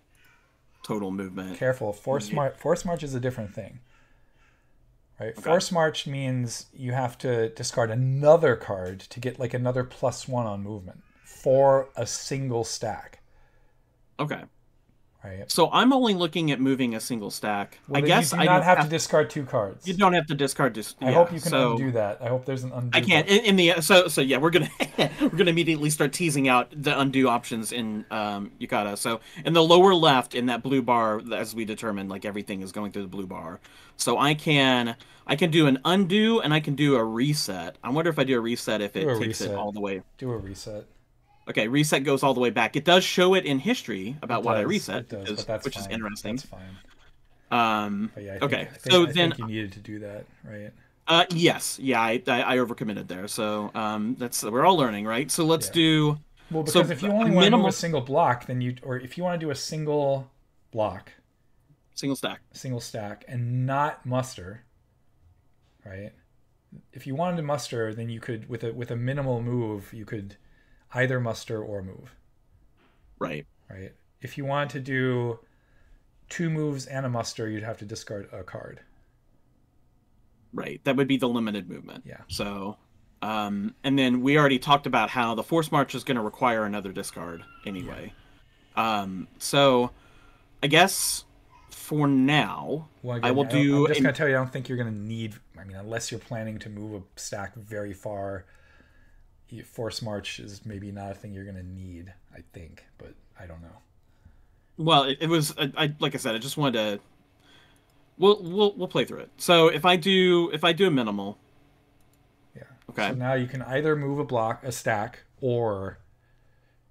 total movement. Careful, Yeah. force march is a different thing, right? Okay. Force march means you have to discard another card to get like another +1 on movement for a single stack, Okay. right? So I'm only looking at moving a single stack. I Well, then you guess do I not don't have to have. discard 2 You cards. don't have to discard this. I hope Yeah. you can So undo that. I hope there's an I undo can't. button. In the so yeah, we're gonna we're gonna immediately start teasing out the undo options in Yukata. So in the lower left, in that blue bar, as we determined, like everything is going through the blue bar. So I can do an undo and I can do a reset. I wonder if I do a reset if Do it a takes it reset. all the way. Do a reset. Okay, reset goes all the way back. It does show it in history It about what I does. reset, It does, but that's which is fine. That's interesting. fine. Um, But yeah, okay, so I then think you needed to do that, right? yes, yeah, I overcommitted there. So that's we're all learning, right? So let's Yeah. do Well, so because if you a only want to move a minimal single block, then or if you want to do a single block, single stack. a single stack, and not muster, right? If you wanted to muster, then you could, with a minimal move, you could either muster or move, Right, right? If you wanted to do 2 moves and a muster, you'd have to discard a card. right. That would be the limited movement. Yeah. So, and then we already talked about how the force march is going to require another discard anyway. So I guess for now, Well, I again, will I'm do just an going to tell you, I don't think you're going to need. I mean, unless you're planning to move a stack very far, force march is maybe not a thing you're going to need. I think, but I don't know. well, it was I like I said, I just wanted to. We'll play through it. So if I do a minimal, Yeah. So okay, now you can either move a stack, or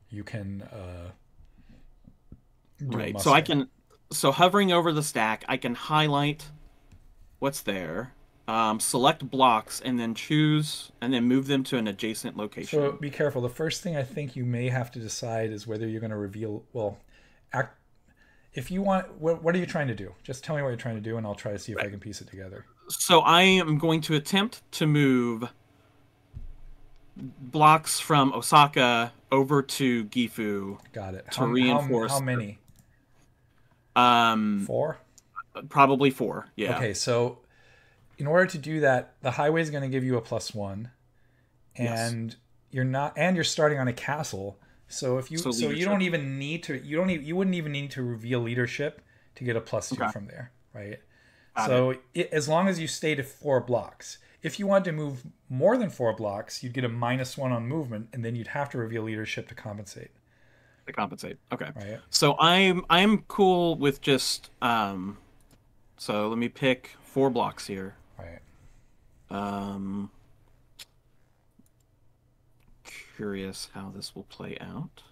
you can Do a Right. So I muster. can, so hovering over the stack, I can highlight what's there, select blocks, and then choose, and then move them to an adjacent So location. be careful. The first thing I think you may have to decide is whether you're going to reveal. Well, act, if you want, what are you trying to do? Just tell me what you're trying to do, and I'll try to see if I Right. can piece it together. So I am going to attempt to move blocks from Osaka over to Gifu Got it. to How reinforce. many? Um, Four. Probably four. Yeah. Okay, so in order to do that, the highway is going to give you a +1, Yes. and you're starting on a castle. So So you don't leadership. even need to you don't even, you wouldn't even need to reveal leadership to get a +2 Okay. from there, right? Got it. So as long as you stay to 4 blocks. If you want to move more than 4 blocks, you'd get a -1 on movement, and then you'd have to reveal leadership to compensate, To compensate. Okay. right? So I'm cool with just so let me pick 4 blocks here. Right. Um Curious how this will play out.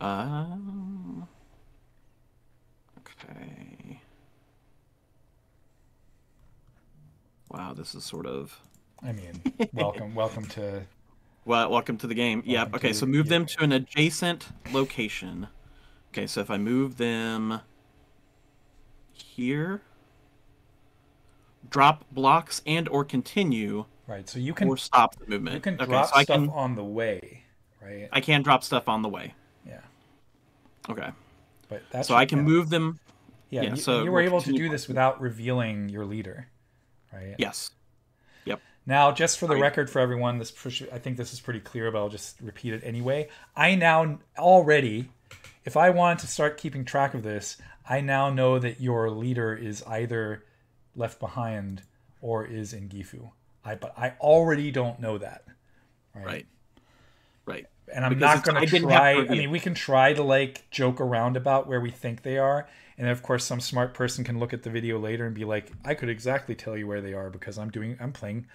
Um okay. Wow, this is sort of I mean, welcome to well, welcome to the game. Yep. welcome Okay, to so move yeah. them to an adjacent location. Okay, so if I move them here, drop blocks and or continue Right. So or stop the you movement. can Okay, so drop stuff on the way, right? I can drop stuff on the way. Yeah. Okay. But that So I should can move them. yeah, Yeah, and so you were we'll able to continue do this playing. without revealing your leader, right? Yes. Yep. Now, just for the All right. record for everyone, I think this is pretty clear, but I'll just repeat it anyway. I now already, if I wanted to start keeping track of this, I now know that your leader is either left behind or is in Gifu. But I already don't know that, right? Right. Right. And I'm Because not it's going to I didn't have to try. I reveal. mean, we can try to like joke around about where we think they are, and of course, some smart person can look at the video later and be like, "I could exactly tell you where they are because I'm playing."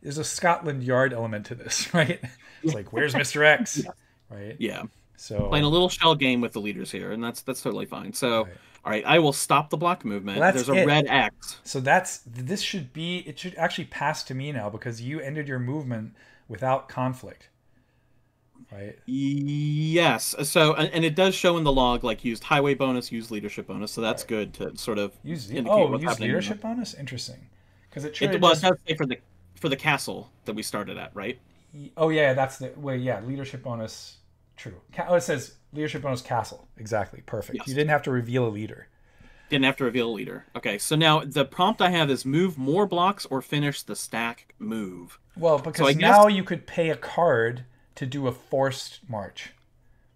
There's a Scotland Yard element to this, right? It's like, "Where's Mr. X?" Yeah. Right? Yeah. Playing a So, little shell game with the leaders here, and that's totally fine. So, right. all right, I will stop the block Well, movement. that's There's a it. red X. So this should be. It should actually pass to me now because you ended your movement without conflict, right? Yes. So, and it does show in the log like used highway bonus, used leadership bonus. So that's Right. good to sort of Use indicate what's use happening now. leadership bonus. Interesting, because it should It have well, it just does say for the castle that we started at, right? Oh yeah, that's the way. Yeah, leadership bonus. True. Oh, it says leadership bonus castle. Exactly. Perfect. You Yes. didn't have to reveal a leader. Didn't have to reveal a leader. Okay. So now the prompt I have is move more blocks or finish the stack move. Well, So I because guess now you could pay a card to do a forced march,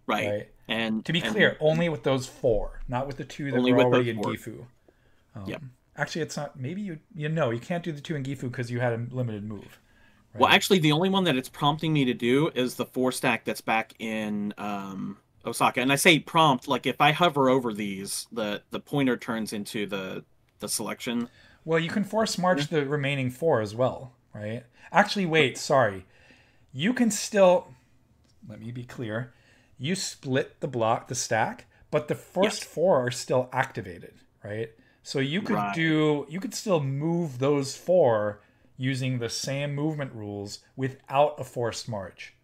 right. right? And To be clear, only with those four, not with the two that only were with those already in four. Gifu. Yep. Actually, it's not. Maybe you know you can't do the two in Gifu because you had a limited move, Well, right? actually, the only one that it's prompting me to do is the 4 stack that's back in Osaka. And I say prompt, like if I hover over these, the pointer turns into the selection. Well, you can force Yeah. march the remaining four as well, right? Actually, wait. Sorry. You can still. Let me be clear. You split the stack, but the first Yes. four are still activated, right? So Right. you could still move those four using the same movement rules without a forced march.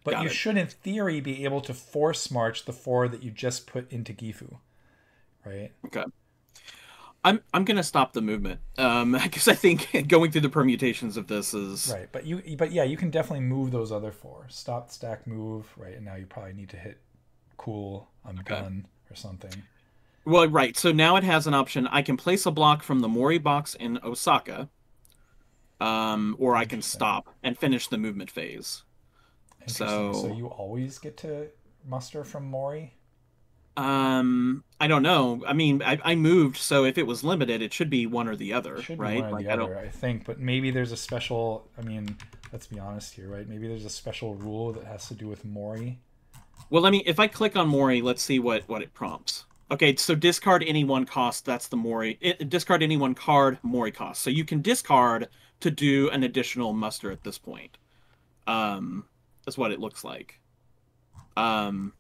But Got you it. should, in theory, be able to force march the four that you just put into Gifu, right? Okay. I'm gonna stop the movement. Because I think going through the permutations of this is Right. But yeah, you can definitely move those other four. Stop, stack, move, right? And now you probably need to hit cool, I'm okay. done, or something. Well, right. So now it has an option. I can place a block from the Mori box in Osaka, or I can Interesting. stop and finish the movement phase. Interesting. So So you always get to muster from Mori? I don't know. I mean, I moved, so if it was limited, it should be one or the It other, should be one right? or Like the I don't. other, I think, but maybe there's a special. I mean, let's be honest here, right? Maybe there's a special rule that has to do with Mori. Well, let me. If I click on Mori, let's see what it prompts. Okay, so discard any one cost. That's the Mori. Discard any one card. Mori cost. So you can discard to do an additional muster at this point. That's what it looks like. Um,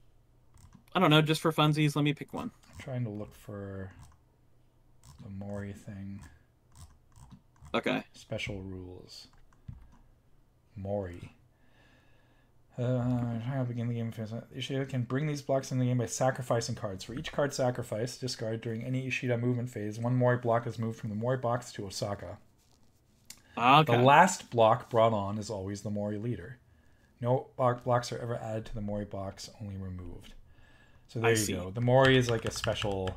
I don't know, just for funsies, let me pick one. I'm trying to look for the Mori thing. Okay. Special rules. Mori. Trying to begin the game. Ishida can bring these blocks in the game by sacrificing cards. For each card sacrificed, discard during any Ishida movement phase, one Mori block is moved from the Mori box to Osaka. Okay. The last block brought on is always the Mori leader. No blocks are ever added to the Mori box, only removed. So there you go. The Mori is like a special.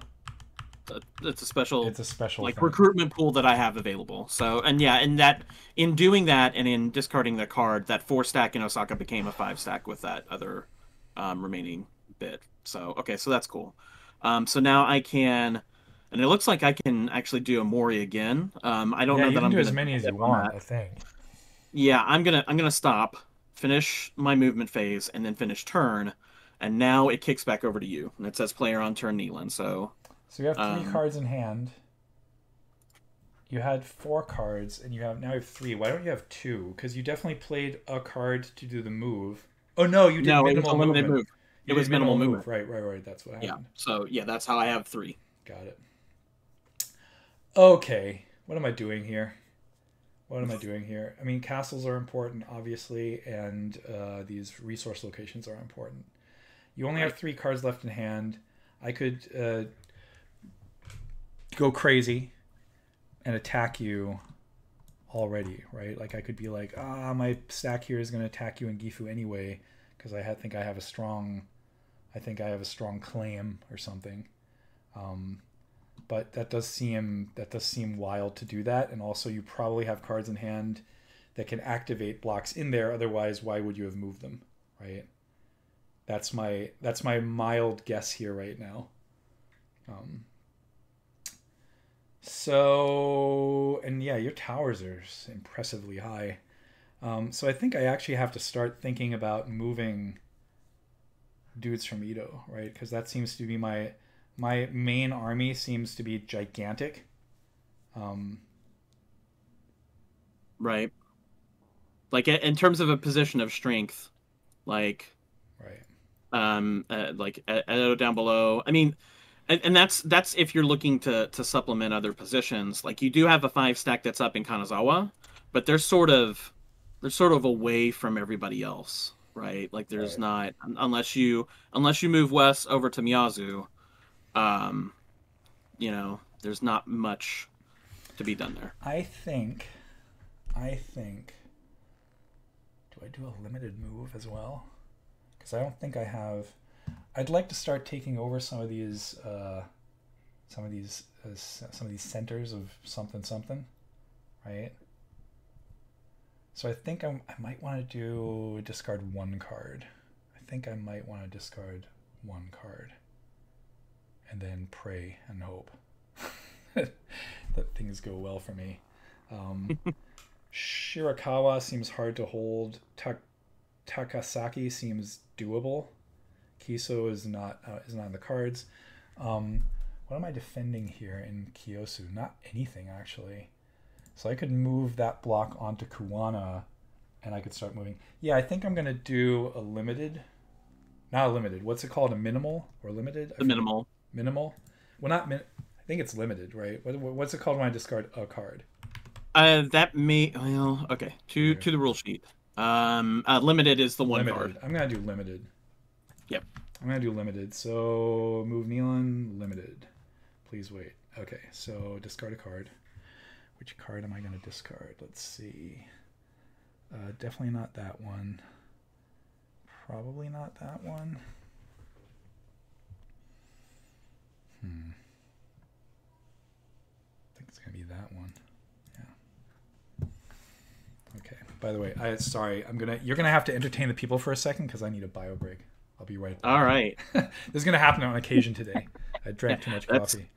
It's a special. It's a special like thing. recruitment pool that I have available. So and yeah, and that in doing that and in discarding the card, that 4-stack in Osaka became a 5-stack with that other remaining bit. So okay, so that's cool. So now I can, and it looks like I can actually do a Mori again. I don't know you that can I'm do gonna as many as you want. I think. Yeah, I'm gonna stop, finish my movement phase, and then finish turn, and now it kicks back over to you, and it says player on turn Neelan. So you have 3 cards in hand. You had 4 cards, and now you have 3. Why don't you have 2? Because you definitely played a card to do the move. Oh no, you did minimal movement. Move. It was minimal move. Right. That's what happened. Yeah. So yeah, that's how I have 3. Got it. Okay, what am I doing here? I mean, castles are important, obviously, and these resource locations are important. You only have 3 cards left in hand. I could go crazy and attack you already, right? Like I could be like, my stack here is going to attack you in Gifu anyway, because I think I have a strong claim or something. But that does seem wild to do that, and also you probably have cards in hand that can activate blocks in there. Otherwise, why would you have moved them, right? That's my mild guess here right now. So, and yeah, your towers are impressively high. So I think I actually have to start thinking about moving dudes from Edo, right? Because that seems to be my main army seems to be gigantic. Right. Like in terms of a position of strength, like right. like Edo down below. I mean, and that's if you're looking to supplement other positions. Like you do have a 5-stack that's up in Kanazawa, but they're sort of away from everybody else, right? Like there's not, unless you move west over to Miyazu, there's not much to be done there. I think do I do a limited move as well? Because I don't think I have. I'd like to start taking over some of these centers of something, right? So I think I might want to discard 1 card. I think I might want to discard 1 card, and then pray and hope that things go well for me. Shirakawa seems hard to hold. Takasaki seems doable. Kiso is not on the cards. What am I defending here in Kiyosu? Not anything, actually. So I could move that block onto Kuwana, and I could start moving. Yeah, I think I'm going to do a limited. Not a limited. What's it called? A minimal or limited? The minimal. Minimal? Well, not I think it's limited, right? What's it called when I discard a card? That may... Well, okay. To the rule sheet. Limited is the 1 card. I'm going to do limited. Yep. I'm going to do limited. So move Neelan, limited. Please wait. Okay, so discard a card. Which card am I going to discard? Let's see. Definitely not that one. Probably not that one. I think it's going to be that one. Yeah. Okay. By the way, you're gonna have to entertain the people for a second because I need a bio break. I'll be right back. All right. This is gonna happen on occasion today. I drank too much coffee.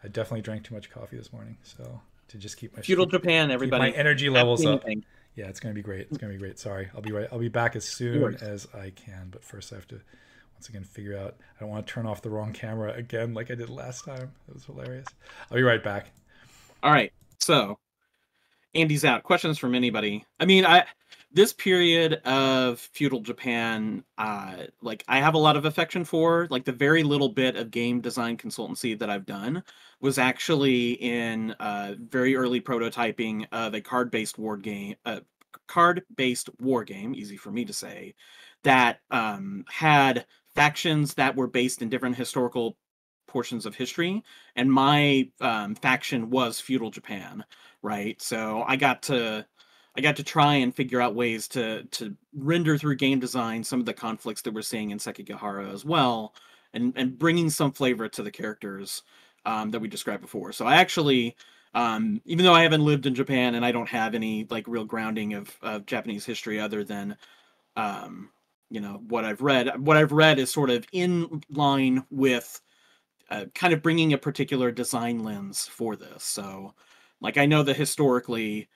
I definitely drank too much coffee this morning, so to just keep my feudal Japan, everybody, keep my energy levels up. Yeah, it's gonna be great. It's gonna be great. Sorry, I'll be right. I'll be back as soon as I can. But first, I have to once again figure out. I don't want to turn off the wrong camera again, like I did last time. That was hilarious. I'll be right back. All right. So Andy's out. Questions from anybody? I mean, This period of feudal Japan, like I have a lot of affection for. Like the very little bit of game design consultancy that I've done was actually in very early prototyping of a card-based war game, easy for me to say, that had factions that were based in different historical portions of history, and my faction was feudal Japan, right? So I got to try and figure out ways to render through game design some of the conflicts that we're seeing in Sekigahara as well, and bringing some flavor to the characters that we described before. So I actually, even though I haven't lived in Japan and I don't have any like real grounding of Japanese history other than um, what I've read. What I've read is sort of in line with kind of bringing a particular design lens for this. So, like I know that historically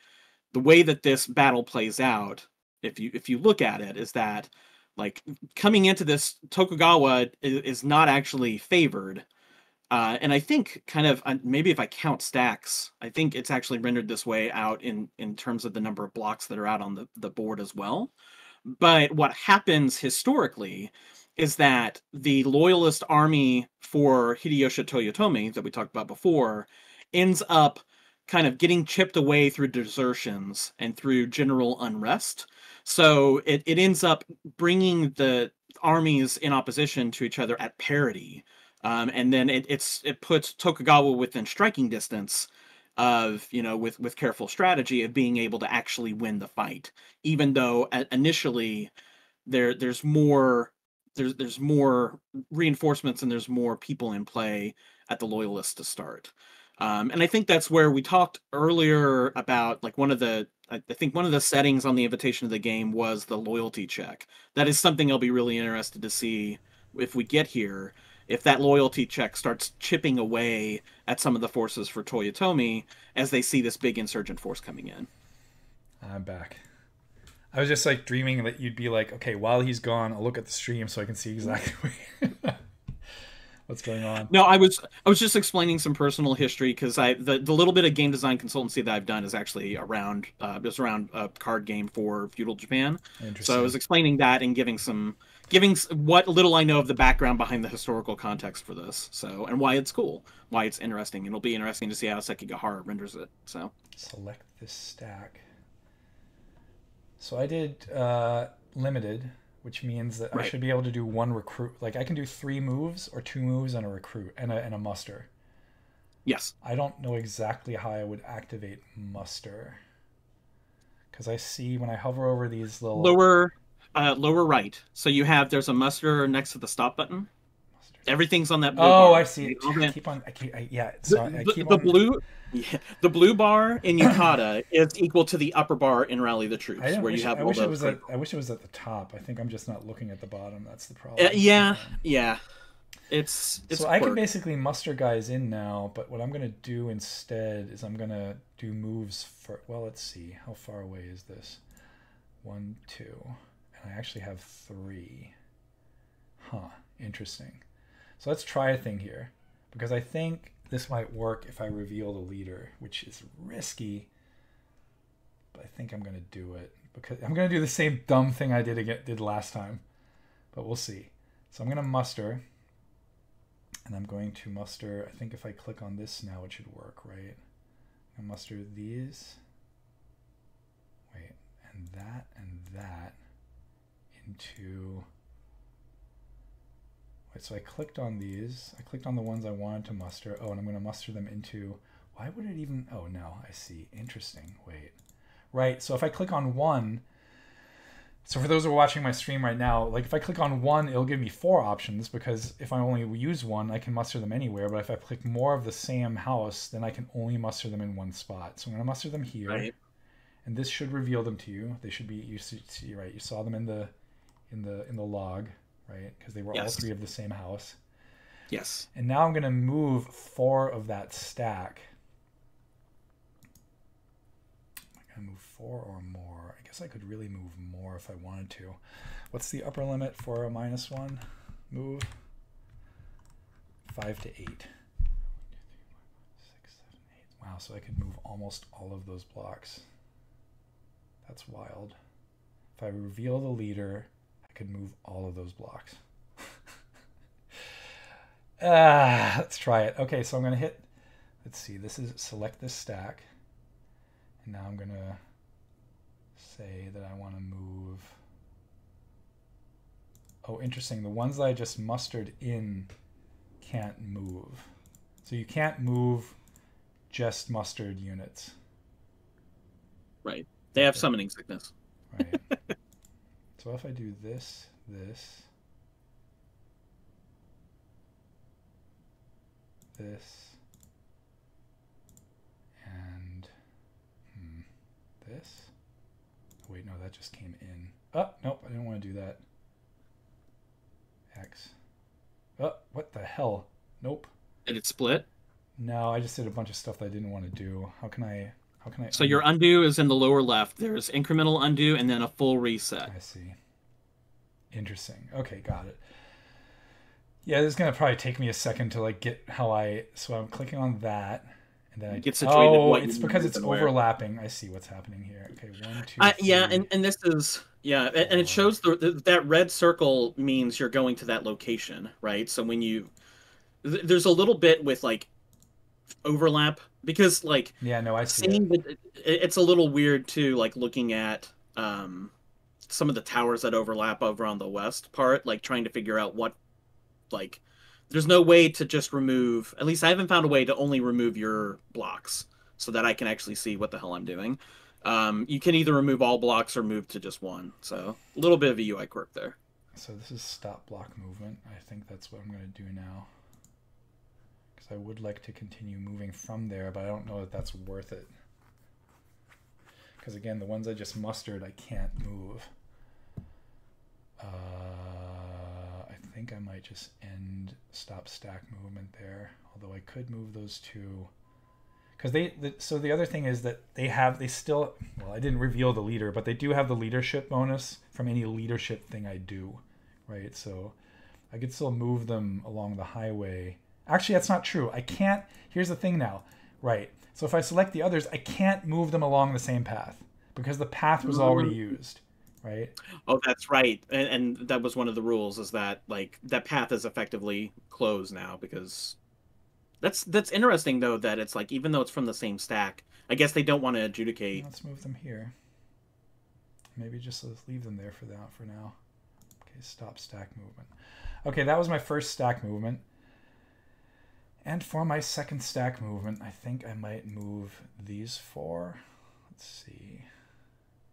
the way that this battle plays out, if you look at it, is that like coming into this, Tokugawa is not actually favored. And I think kind of maybe if I count stacks, I think it's actually rendered this way out in terms of the number of blocks that are out on the board as well. But what happens historically is that the loyalist army for Hideyoshi Toyotomi that we talked about before ends up kind of getting chipped away through desertions and through general unrest. So it ends up bringing the armies in opposition to each other at parity. And then it puts Tokugawa within striking distance of, with careful strategy of being able to actually win the fight, even though initially there's more there's more reinforcements and there's more people in play at the loyalists to start. And I think that's where we talked earlier about like I think one of the settings on the invitation of the game was the loyalty check. That is something I'll be really interested to see if we get here, if that loyalty check starts chipping away at some of the forces for Toyotomi as they see this big insurgent force coming in. I'm back. I was just like dreaming that you'd be like, okay, while he's gone, I'll look at the stream so I can see exactly what's going on. No, I was just explaining some personal history because the little bit of game design consultancy that I've done is actually around a card game for feudal Japan. So I was explaining that and giving what little I know of the background behind the historical context for this. So, and why it's cool, why it's interesting, and it'll be interesting to see how Sekigahara renders it. So select this stack. So I did limited, which means that I should be able to do one recruit. Like I can do 3 moves or 2 moves and a recruit and a muster. Yes. I don't know exactly how I would activate muster, because I see when I hover over these little lower right. So there's a muster next to the stop button. Everything's on that blue bar. I see. The blue bar in Yukata is equal to the upper bar in Rally the Troops, I wish it was at the top. I think I'm just not looking at the bottom. That's the problem. Yeah. It's so I can basically muster guys in now, but what I'm gonna do instead is I'm gonna do moves for. Well, let's see. How far away is this? 1, 2, and I actually have 3. Huh. Interesting. So let's try a thing here, because I think this might work if I reveal the leader, which is risky, but I think I'm going to do it because I'm going to do the same dumb thing I did last time, but we'll see. So I'm going to muster, and I'm going to muster, I think if I click on this now, it should work, right? I muster these, and that into... So I clicked on these. I clicked on the ones I wanted to muster. Oh, and I'm going to muster them into... Why would it even... Oh, no. I see. Interesting. Wait. Right. So if I click on one... So for those who are watching my stream right now, like if I click on one, it'll give me 4 options, because if I only use one, I can muster them anywhere. But if I click more of the same house, then I can only muster them in one spot. So I'm going to muster them here. Right. And this should reveal them to you. They should be... You see, right? You saw them in the log. Right, because they were all 3 of the same house. Yes. And now I'm going to move 4 of that stack. I'm going to move 4 or more. I guess I could really move more if I wanted to. What's the upper limit for a -1 move? 5 to 8. 1, 2, 3, 4, 5, 6, 7, 8. Wow, so I could move almost all of those blocks. That's wild. If I reveal the leader, I could move all of those blocks. Let's try it. Okay, so I'm going to hit, let's see, this is select this stack. And now I'm going to say that I want to move. Oh, interesting. The ones that I just mustered in can't move. So you can't move just mustered units. Right. They have summoning sickness. Right. So if I do this, this, and this. Oh, wait, no, that just came in. Oh, nope, I didn't want to do that. X. Oh, what the hell? Nope. Did it split? No, I just did a bunch of stuff that I didn't want to do. How can I So your undo is in the lower left. There's incremental undo and then a full reset. I see. Interesting. Okay, got it. Yeah, this is gonna probably take me a second to like get how so I'm clicking on that, and then I get situated. Oh, it's because it's overlapping. I see what's happening here. Okay, 1, 2, 3. Yeah, and this is and it shows that red circle means you're going to that location, right? So when there's a little bit with like overlap because like yeah, no, I see it. It's a little weird too, like looking at some of the towers that overlap over on the west part, like trying to figure out what. Like, there's no way to just remove, at least I haven't found a way to only remove your blocks so that I can actually see what the hell I'm doing. You can either remove all blocks or move to just one. So, a little bit of a UI quirk there. So this is stop block movement. I think that's what I'm going to do now. Because I would like to continue moving from there, but I don't know that that's worth it. Because again, the ones I just mustered, I can't move. I think I might just end stop stack movement there, although I could move those two because so the other thing is that they still, well, I didn't reveal the leader, but they do have the leadership bonus from any leadership thing I do, right? So I could still move them along the highway. Actually, that's not true. I can't. Here's the thing now, right? So if I select the others, I can't move them along the same path because the path was already used. Right? Oh, that's right. And that was one of the rules, is that like that path is effectively closed now, because that's interesting though, that it's like even though it's from the same stack, I guess they don't want to adjudicate. Let's move them here. Maybe just let's leave them there for now. Okay, stop stack movement. Okay, that was my first stack movement. And for my second stack movement, I think I might move these 4. Let's see.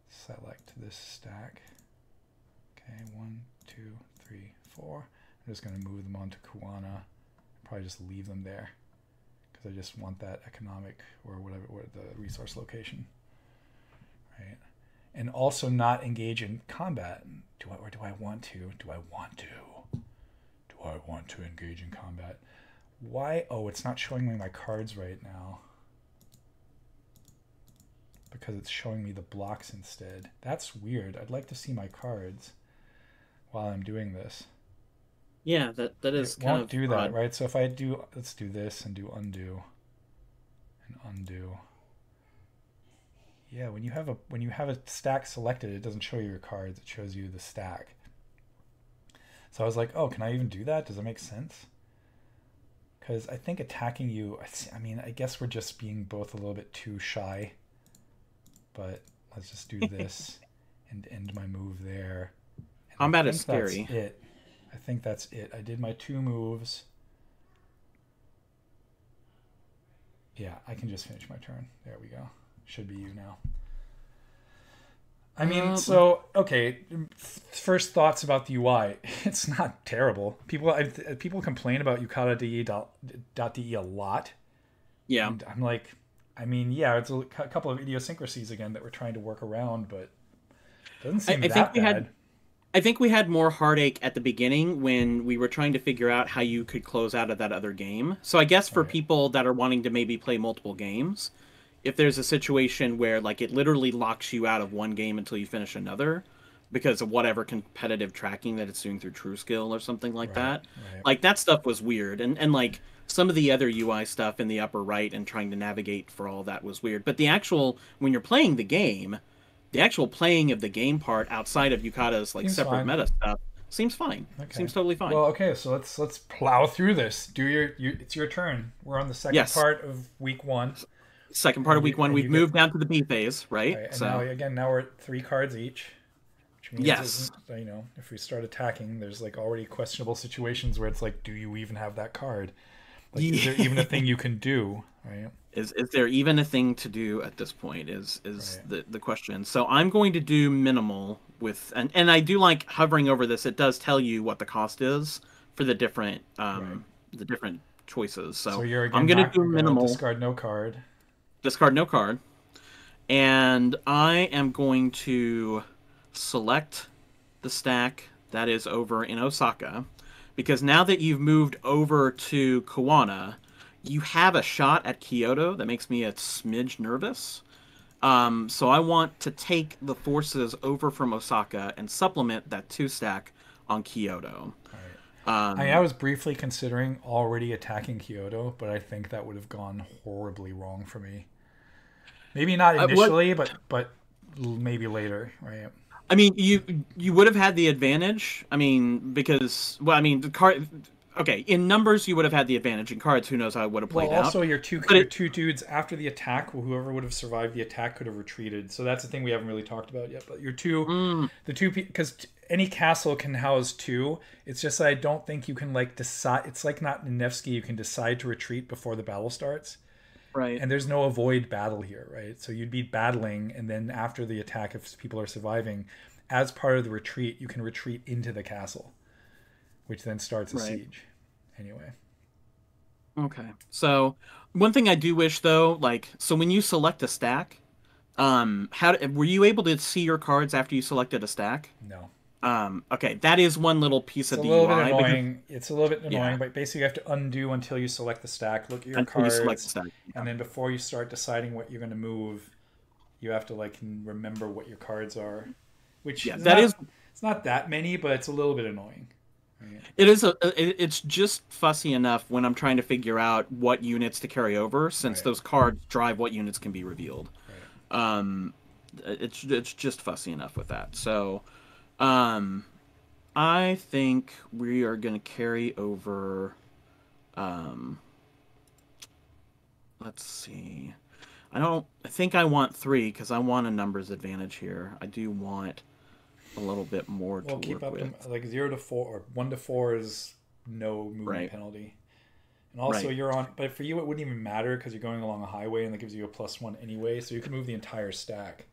Select this stack. Okay, 1, 2, 3, 4. I'm just going to move them onto Kuana. Probably just leave them there because I just want that economic or whatever, the resource location. Right, and also not engage in combat. Do I want to? Do I want to engage in combat? Why? Oh, it's not showing me my cards right now. Because it's showing me the blocks instead. That's weird. I'd like to see my cards while I'm doing this. Yeah, that is kind of won't do that, right? So if I do, let's do this and do undo and undo. Yeah, when you have a stack selected, it doesn't show you your cards. It shows you the stack. So I was like, oh, can I even do that? Does it make sense? Because I think attacking you, I mean, I guess we're just being both a little bit too shy. But let's just do this and end my move there. And combat is scary. That's it. I think that's it. I did my 2 moves. Yeah, I can just finish my turn. There we go. Should be you now. I mean, so, okay, first thoughts about the UI. It's not terrible. People complain about yukata.de a lot. Yeah. And I'm like, I mean, yeah, it's a couple of idiosyncrasies again that we're trying to work around, but it doesn't seem that bad. I think we had more heartache at the beginning when we were trying to figure out how you could close out of that other game. So I guess for people that are wanting to maybe play multiple games, if there's a situation where like it literally locks you out of one game until you finish another because of whatever competitive tracking that it's doing through TrueSkill or something like that, like that stuff was weird. And like some of the other UI stuff in the upper right and trying to navigate for all that was weird. But the actual, when you're playing the game, the actual playing of the game part outside of Yukata's like Seems separate fine. meta stuff seems fine. Okay. Seems totally fine. Well, okay, so let's plow through this. Do it's your turn. We're on the second Yes. part of week 1. Second part of week one, And you we've get moved down to the B phase, right? right, and now So again now we're at 3 cards each, which means yes, if we start attacking, there's like already questionable situations where it's like, do you even have that card? Like, is there even a thing you can do? Right? is there even a thing to do at this point? Is Right. the question. So I'm going to do minimal with, and I do like hovering over this. It does tell you what the cost is for Right. the different choices. So So you're I'm again gonna not do you're gonna minimal, discard no card. discard no card, and I am going to select the stack that is over in Osaka, because now that you've moved over to Kawana, you have a shot at Kyoto that makes me a smidge nervous. So I want to take the forces over from Osaka and supplement that 2 stack on Kyoto. Right. I Um, was briefly considering already attacking Kyoto, but I think that would have gone horribly wrong for me. Maybe not what initially, but maybe later, right? I mean, you would have had the advantage. I mean, because well, I mean, the card. Okay, in numbers you would have had the advantage. In cards, who knows how it would have Well, played out. also But your it, two dudes after the attack, whoever would have survived the attack could have retreated. So that's the thing we haven't really talked about yet. But mm, the two, because any castle can house 2. It's just that I don't think you can like decide. It's like not in Nevsky. You can decide to retreat before the battle starts, right. and there's no avoid battle here, right? So you'd be battling, and then after the attack, if people are surviving, as part of the retreat, you can retreat into the castle, which then starts a Right. siege. Anyway. Okay. So one thing I do wish though, like, so when you select a stack, were you able to see your cards after you selected a stack? No. Okay, that is one little piece It's of a the little bit UI because annoying. It's a little bit yeah, annoying, but basically you have to undo until you select the stack, look at your until you select the cards, stack. and Yeah. then before you start deciding what you're going to move, you have to like remember what your cards are, which Yeah, is that is not it's not that many, but it's a little bit annoying. Right? it is it's just fussy enough when I'm trying to figure out what units to carry over since Right. those cards drive what units can be revealed. Right. Um it's just fussy enough with that. So, um I think we are going to carry over. Um, let's see. I don't. I think I want 3 because I want a numbers advantage here. I do want a little bit more to Well, keep work up to with. like 0 to 4 or 1 to 4 is no movement Right. penalty. And also Right. you're on, but for you it wouldn't even matter because you're going along a highway and that gives you a +1 anyway, so you can move the entire stack.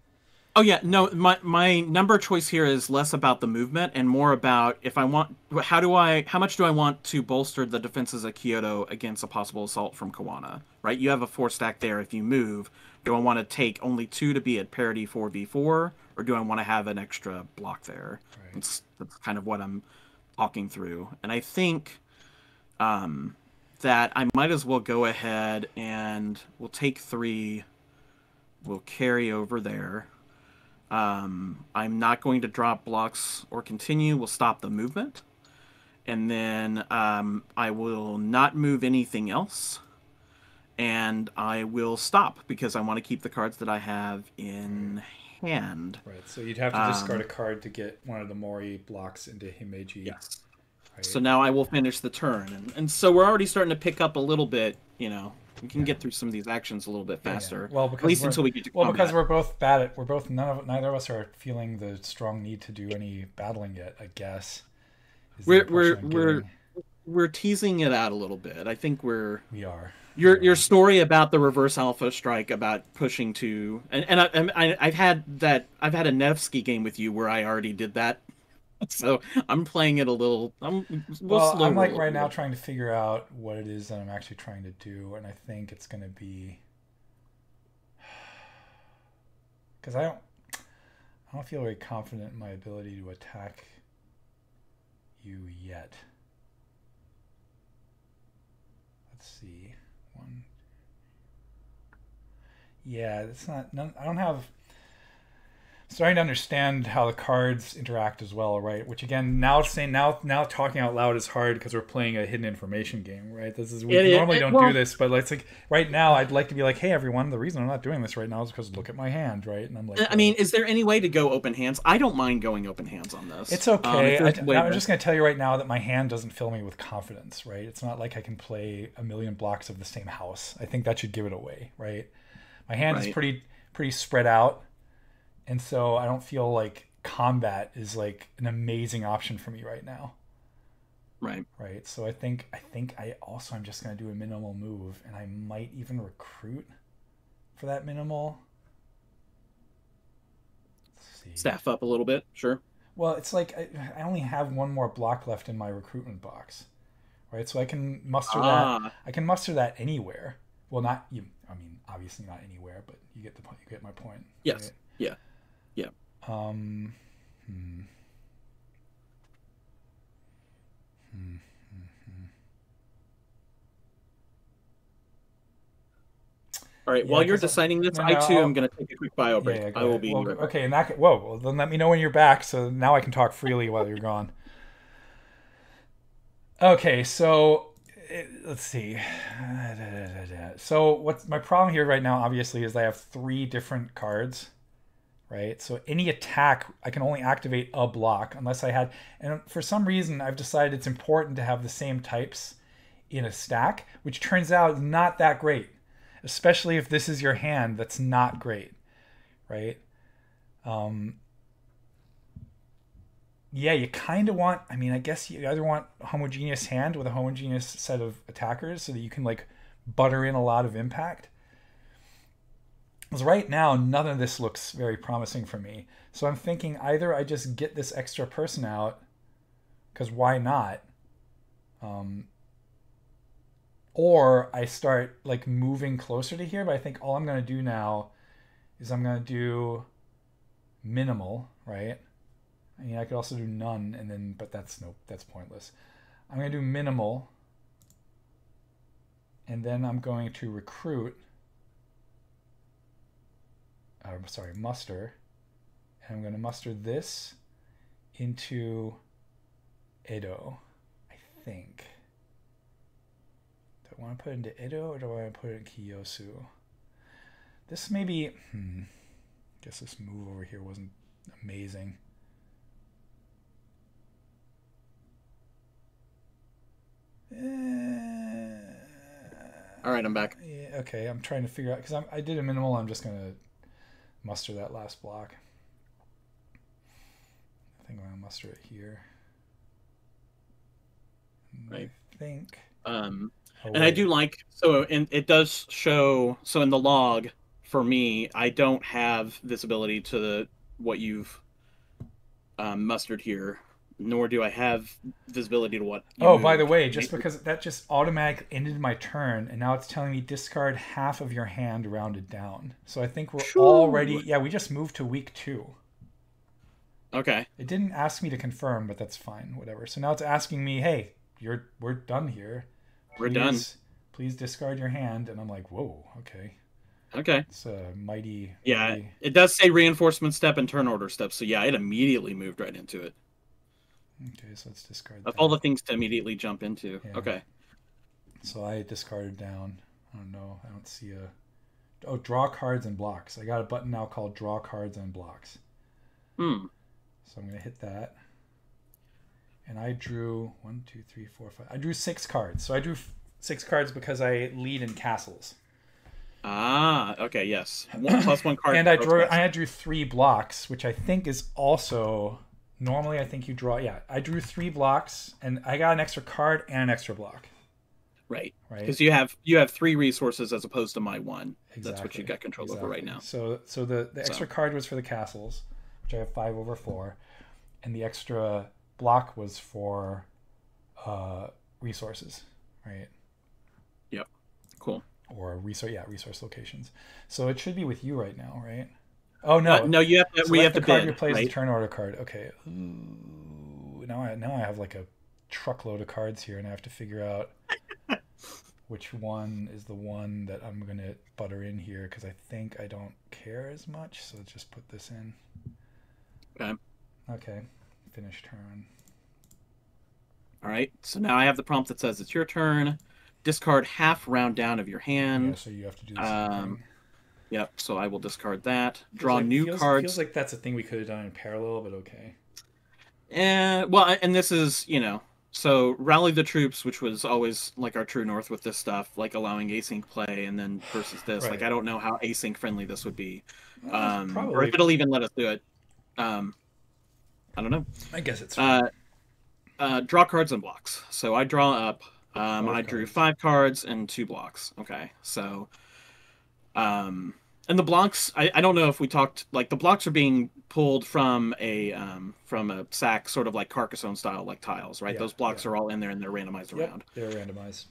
Oh yeah, no. My number choice here is less about the movement and more about if I want. How much do I want to bolster the defenses of Kyoto against a possible assault from Kawana? Right. You have a 4 stack there. If you move, do I want to take only 2 to be at parity 4v4, or do I want to have an extra block there? Right. That's kind of what I'm talking through, and I think that I might as well go ahead and we'll take 3. We'll carry over there. I'm not going to drop blocks or continue. We'll stop the movement. And then I will not move anything else. And I will stop because I want to keep the cards that I have in hand. Right. So you'd have to discard Um, a card to get one of the Mori blocks into Himeji. yes. So Right. now I will finish the turn. And so we're already starting to pick up a little bit, We can Yeah. get through some of these actions a little bit Yeah, yeah. faster. Well, At because least until we get to because combat. we're both bad at we're both neither of us are feeling the strong need to do any battling yet. I guess is the We're impression we're I'm we're getting. we're teasing it out a little bit. I think we're We are. We your are. story about the reverse alpha strike about pushing to I've had a Nevsky game with you where I already did that, so I'm playing it a little. We'll Well, slow I'm like roll it right a now little. trying to figure out what it is that I'm actually trying to do, and I think it's going to be because I don't feel very confident in my ability to attack you yet. Let's see. One. Yeah, it's not. None, I don't have. starting to understand how the cards interact as well, right? Which again, now talking out loud is hard because we're playing a hidden information game, right? This is we normally don't do this, but it's like right now I'd like to be like, hey everyone, the reason I'm not doing this right now is because look at my hand, right? And I'm like, I mean, is there any way to go open hands? I don't mind going open hands on this. it's okay. I'm To... just going to tell you right now that my hand doesn't fill me with confidence, right? It's not like I can play a million blocks of the same house. I think that should give it away, right? My hand is pretty spread out. And so I don't feel like combat is like an amazing option for me right now. Right. Right. So I think I'm just going to do a minimal move, and I might even recruit for that minimal. Let's see. Staff up a little bit, sure. Well, it's like I only have one more block left in my recruitment box. Right? So I can muster that. I can muster that anywhere. Well, not you. I mean, obviously not anywhere, but you get the point. You get my point. Yes. Right? Yeah. Yeah. Hmm. All right. While you're deciding this, I too am going to take a quick bio break. I will be. Well, okay. In that case, whoa. Well, then let me know when you're back, so now I can talk freely while you're gone. Okay. So let's see. So what's my problem here right now? Obviously, is I have 3 different cards. Right, so any attack, I can only activate a block unless I had, and for some reason I've decided it's important to have the same types in a stack, which turns out not that great, especially if this is your hand. That's not great, right? Yeah, you kind of want, I mean, I guess you either want a homogeneous hand with a homogeneous set of attackers so that you can like butter in a lot of impact. Because right now, none of this looks very promising for me. So I'm thinking either I just get this extra person out, because why not? Or I start like moving closer to here. But I think all I'm going to do now is I'm going to do minimal, right? I mean, I could also do none, and then, but that's pointless. I'm going to do minimal, and then I'm going to recruit. Muster. And I'm going to muster this into Edo, I think. Do I want to put it into Edo or do I want to put it in Kiyosu? This maybe... guess this move over here wasn't amazing. All right, I'm back. Yeah, okay, I'm trying to figure out... Because I did a minimal, I'm just going to muster that last block. I think I'm going to muster it here. Right. I think... and I do like... So, and it does show... So in the log, for me, I don't have visibility to what you've mustered here, nor do I have visibility to what you moved. By the way, just because that just automatically ended my turn, and now it's telling me discard half of your hand rounded down. So I think we're already... Yeah, we just moved to week 2. Okay. It didn't ask me to confirm, but that's fine, whatever. So now it's asking me, hey, we're done here. We're done. Please discard your hand. And I'm like, whoa, okay. Okay. It's a mighty... Yeah, it does say reinforcement step and turn order step. So yeah, it immediately moved right into it. Okay, so let's discard of all the things to immediately jump into. Yeah. Okay. So I discarded down. I don't know. I don't see a... Oh, draw cards and blocks. I got a button now called draw cards and blocks. So I'm going to hit that. And I drew 1, 2, 3, 4, 5. I drew 6 cards. So I drew 6 cards because I lead in castles. Ah, okay, yes. 1+1 card. And I drew 3 blocks, which I think is also... Normally, I think you draw... Yeah, I drew 3 blocks, and I got an extra card and an extra block. Right. Because you have 3 resources as opposed to my 1. Exactly. That's what you got control over right now. So the extra card was for the castles, which I have 5/4, and the extra block was for resources, right? Yep. Cool. Or resource locations. So it should be with you right now, right? Oh no! No, you have to. We have to card bid. Replace right? the turn order card. Okay. Ooh, now I have like a truckload of cards here, and I have to figure out which one is the one that I'm gonna butter in here because I think I don't care as much. So let's just put this in. Okay. Okay. Finish turn. All right. So now I have the prompt that says it's your turn. Discard half round down of your Yeah, hand. so you have to do the same Um, thing. yep. So I will discard that. Feels Draw like new feels cards. like that's a thing we could have done in parallel, but okay. And well, and this is, so rally the troops, which was always like our true north with this stuff, like allowing async play, and then versus this, like Right. I don't know how async friendly this would be, or if Probably. it'll even let us do it. Um, I don't know. I guess it's fine. Uh, draw cards and blocks. So I draw up. I Five drew cards. 5 cards and 2 blocks. Okay, so and the blocks, I don't know if we talked, like the blocks are being pulled from a sack, sort of like Carcassonne style, like tiles, right? Yeah, Those yeah. blocks are all in there and they're randomized Yep, around. they're randomized.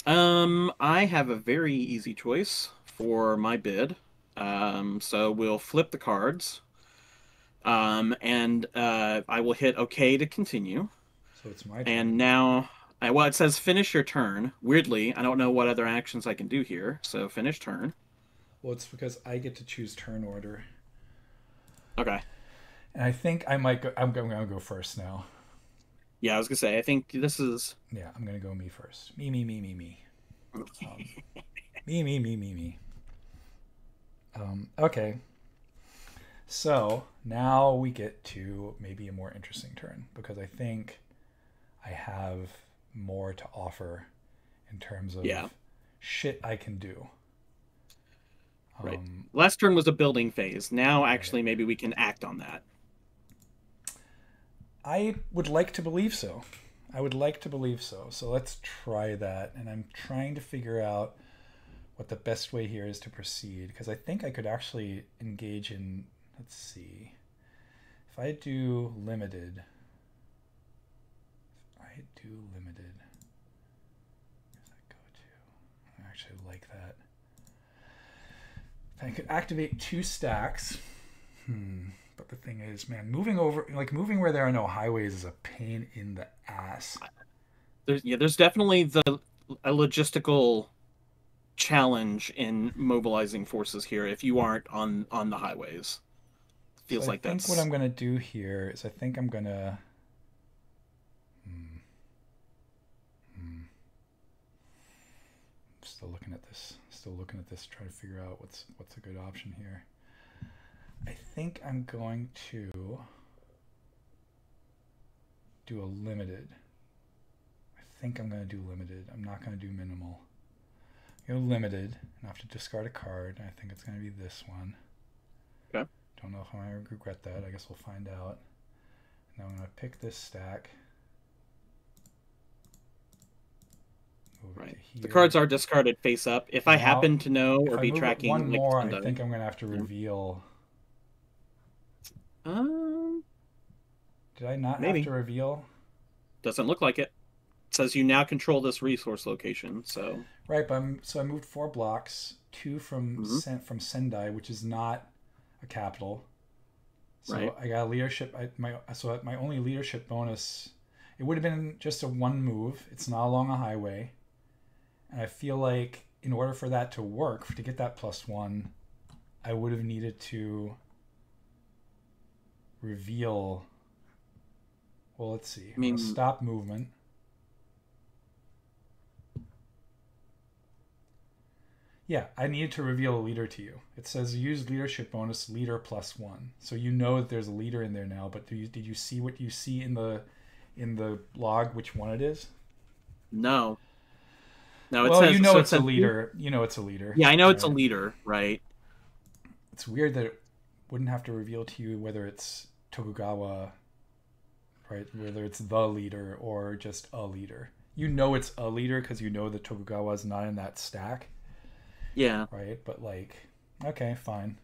I have a very easy choice for my bid. So we'll flip the cards. And I will hit OK to continue. So it's my turn. And now, well, it says finish your turn. Weirdly, I don't know what other actions I can do here. So finish turn. Well, it's because I get to choose turn order. Okay. And I think I might go. I'm going to go first now. Yeah, I was gonna say. I think this is. Yeah, I'm going to go me first. Me, me, me, me, me. Me, me, me, me, me. Okay. So now we get to maybe a more interesting turn because I think I have more to offer in terms of shit I can do. Right. Last turn was a building phase. Now, actually, right. maybe we can act on that. I would like to believe so. I would like to believe so. So let's try that. And I'm trying to figure out what the best way here is to proceed because I think I could actually engage in, let's see, if I do limited, where's that go to? I actually like that. I could activate 2 stacks. But the thing is, man, moving where there are no highways is a pain in the ass. There's definitely a logistical challenge in mobilizing forces here if you aren't on the highways. Feels so like I think that's what I'm gonna do here is I think I'm gonna. Still looking at this. Trying to figure out what's a good option here. I think I'm going to do a limited. I'm not going to do minimal. Go limited, and I have to discard a card. I think it's going to be this one. okay. Don't know if I regret that. I guess we'll find out. Now I'm going to pick this stack. Right. The cards are discarded face up. If I happen to know or be move tracking one like more, Sunday, I think I'm going to have to reveal. Did I not maybe. have to reveal? Doesn't look like it. It says you now control this resource location. So right, but I moved 4 blocks, 2 from from Sendai, which is not a capital. So right. I got a leadership. My only leadership bonus. It would have been just a 1 move. It's not along a highway, and I feel like in order for that to work, to get that +1, I would have needed to reveal. Well, let's see. I'm gonna stop movement. Yeah, I needed to reveal a leader to you. It says use leadership bonus leader +1. So you know that there's a leader in there now, but did you see what you see in the log which one it is? No. No, well, you know it's a leader. You know it's a leader. Yeah, I know it's a leader, right? It's weird that it wouldn't have to reveal to you whether it's Tokugawa, right? Whether it's the leader or just a leader. You know it's a leader because you know that Tokugawa is not in that stack. Yeah. Right, but okay, fine.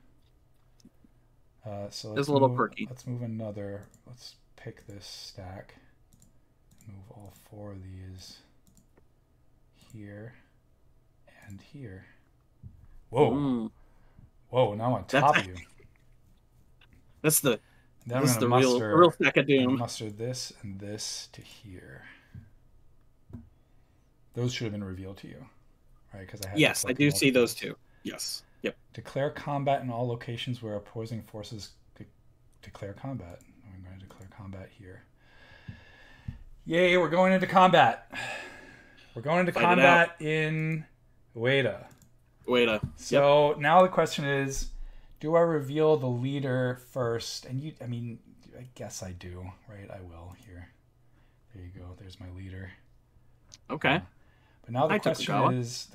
So it's a little quirky. Let's move another. Let's pick this stack. Move all 4 of these here and here. Whoa! Whoa! Now I'm on top of you. That's the Then this is the real stack of doom. Muster this and this to here. Those should have been revealed to you. Right, because I do see those 2. Yes. Yep. Declare combat in all locations where opposing forces declare combat. I'm going to declare combat here. Yay, we're going into combat. We're going into combat in Ueda. Ueda. So now the question is, do I reveal the leader first? And I mean, I guess I do, right? I will here. There you go. There's my leader. Okay. But now the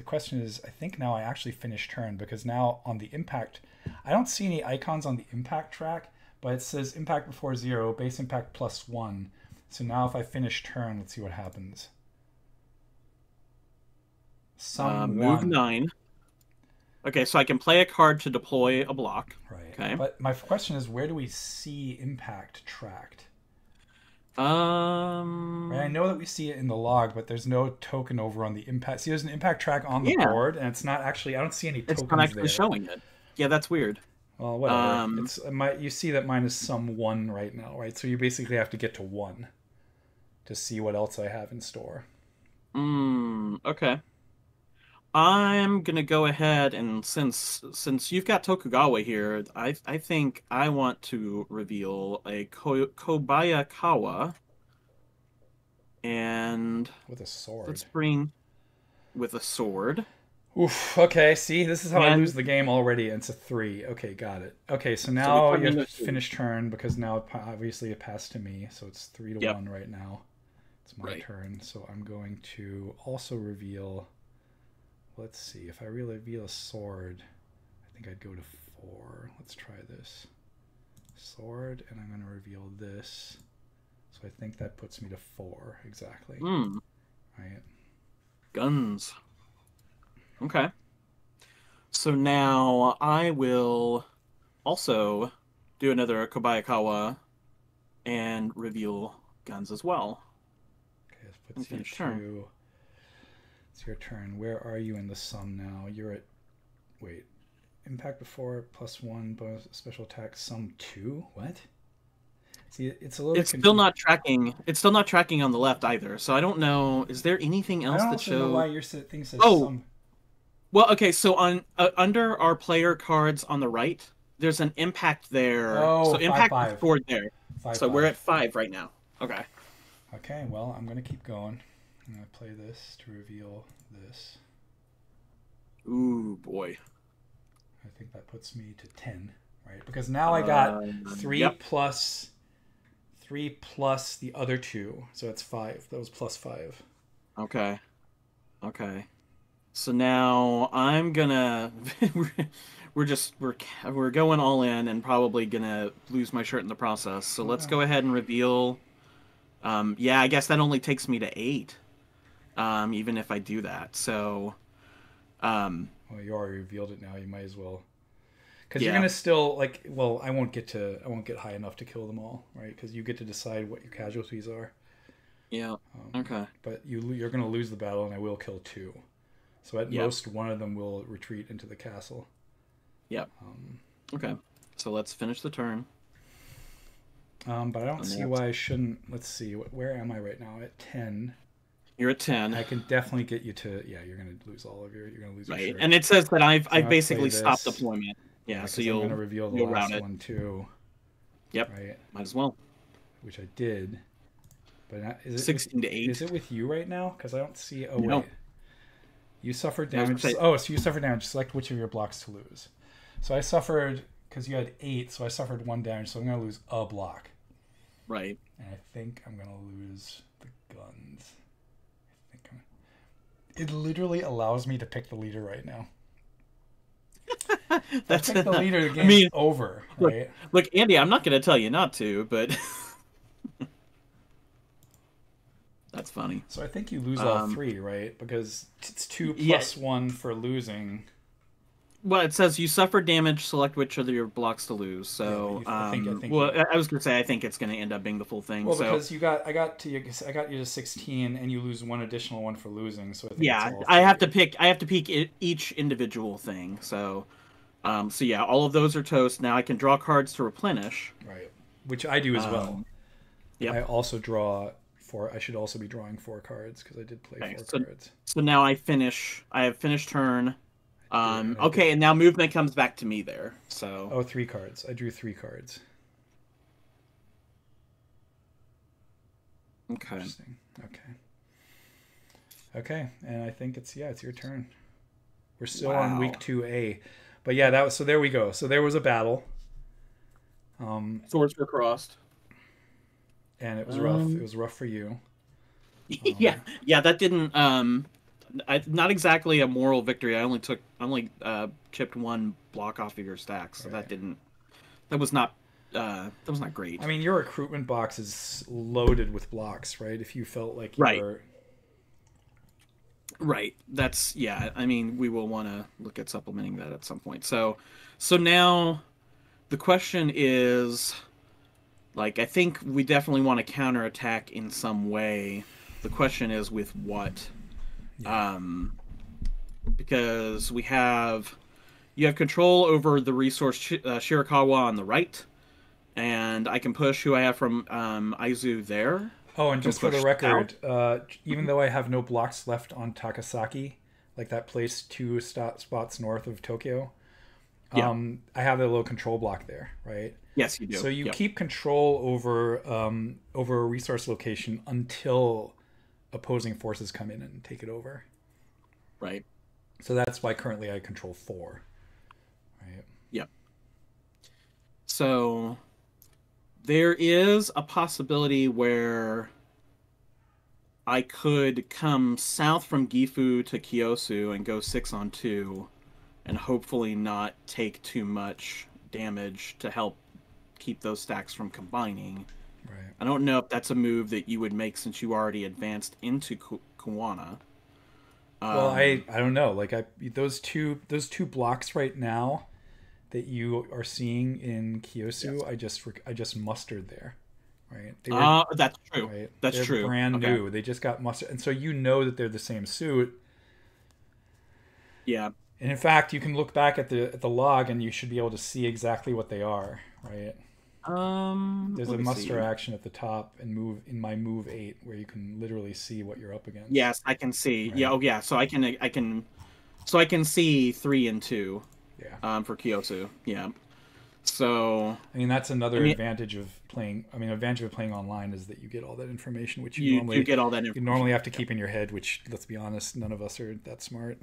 question is, I think now I actually finish turn, because now on the impact, I don't see any icons on the impact track, but it says impact before 0, base impact +1. So now if I finish turn, let's see what happens. Move 9. Okay, so I can play a card to deploy a block. Right. Okay. But my question is, where do we see impact tracked? Right, I know that we see it in the log, but there's no token over on the impact. See, there's an impact track on the board, and it's not actually. I don't see any tokens there. It's not actually showing it. Yeah, that's weird. Well, whatever. You see that mine is some 1 right now, right? So you basically have to get to 1 to see what else I have in store. Okay. I'm gonna go ahead, and since you've got Tokugawa here, I think I want to reveal a Kobayakawa, and with a sword. Let's bring with a sword. Oof. Okay. See, this is how I lose the game already. And it's a 3. Okay, got it. Okay, so now you have to finish turn, because now obviously it passed to me, so it's 3-1 right now. It's my turn, so I'm going to also reveal. Let's see, if I really reveal a sword, I think I'd go to 4. Let's try this. Sword, and I'm going to reveal this. So I think that puts me to 4, exactly. Right. Guns. Okay. So now I will also do another Kobayakawa and reveal guns as well. Okay, let's put turn. It's your turn. Where are you in the sum now? You're at, wait, impact before +1 bonus special attack sum 2. What? See, it's a little. It's still not tracking. It's still not tracking on the left either. So I don't know. Is there anything else that shows? I don't know why your thing says sum. Well, okay. So on under our player cards on the right, there's an impact there. Oh, so impact 5. is scored there. 5, so 5. We're at 5 right now. Okay. Okay. Well, I'm gonna keep going. I'm going to play this to reveal this. Ooh, boy. I think that puts me to 10, right? Because now I got 3 plus the other 2. So that's 5. That was +5. Okay. Okay. So now I'm going to... we're going all in and probably going to lose my shirt in the process. So let's go ahead and reveal... yeah, I guess that only takes me to 8. Even if I do that. So, well, you already revealed it now. You might as well, because you're gonna still well, I won't get high enough to kill them all, right? Because you get to decide what your casualties are. Yeah. Okay. But you're gonna lose the battle, and I will kill 2. So at most, one of them will retreat into the castle. Yep. Okay. So let's finish the turn. But I don't see why I shouldn't. Let's see. Where am I right now? At 10. You're at 10. I can definitely get you to. Yeah, you're gonna lose all of your. You're gonna lose. Right, your shirt. and it says that I've basically stopped deployment. Yeah, so I'm gonna reveal the last one too. Yep. Right. Might as well. Which I did. But not, is it 16 to 8? Is it with you right now? Because I don't see. Oh no. wait. You suffered damage. So you suffered damage. Select which of your blocks to lose. So I suffered because you had 8. So I suffered 1 damage. So I'm gonna lose a block. Right. And I think I'm gonna lose the guns. It literally allows me to pick the leader right now. That's the leader. The game's over, right? Look, Andy, I'm not going to tell you not to, but that's funny. So I think you lose all 3, right? Because it's 2 plus 1 for losing. Well, it says you suffer damage. Select which of your blocks to lose. So, I think well, I was going to say I think it's going to end up being the full thing. Well, because I got you to 16, and you lose 1 additional one for losing. So I think I have to pick. I have to pick each individual thing. So, yeah, all of those are toast. Now I can draw cards to replenish. Right, which I do as well. Yeah. I also draw 4. I should also be drawing 4 cards because I did play 4 cards. So now I have finished turn. Okay, and now movement comes back to me there. So 3 cards. I drew 3 cards. Okay. Interesting. Okay, and I think it's your turn. We're still on Wow. week 2A, but yeah, that was so. There we go. So there was a battle, Swords were crossed. and it was rough. It Um. was rough for you. Yeah. Yeah. That didn't. Not exactly a moral victory. I only chipped one block off of your stack, so Right. that was not. That was not great. I mean, your recruitment box is loaded with blocks, right? If you felt like you Right. were, Right. That's yeah. I mean, we will want to look at supplementing that at some point. So now the question is, like, I think we definitely want to counterattack in some way. The question is with what? yeah, Um, because you have control over the resource Shirakawa on the right, and I can push who I have from Aizu there. Oh, I and can just for the push south. record, even though I have no blocks left on Takasaki, like that place spots north of Tokyo, Yeah. I have a little control block there, right? Yes, you So do. you Yep. keep control over a resource location until opposing forces come in and take it over. Right. So that's why currently I control 4, right? Yep. So there is a possibility where I could come south from Gifu to Kyosu and go 6-on-2 and hopefully not take too much damage to help keep those stacks from combining. Right. I don't know if that's a move that you would make since you already advanced into Kuwana. Well, Um, I don't know. Like those two blocks right now that you are seeing in yes. Kyosu, I just mustered there, right? They were That's true. right. That's They're true. brand Okay. new. They just got mustered, and so you know that they're the same suit. Yeah. And in fact, you can look back at the log, and you should be able to see exactly what they are, right? There's Let a me muster see. action at the top and move in my move 8 where you can literally see what you're up against, Yes, I can see. Yeah. right? Oh, yeah. So I can see 3 and 2 Yeah. for Kyoto. Yeah. So I mean, that's I another mean, advantage of playing. I mean, advantage of playing online is that you get all that information, which you do get all that you normally information. have to Yep. keep in your head. Which, let's be honest, none of us are that smart.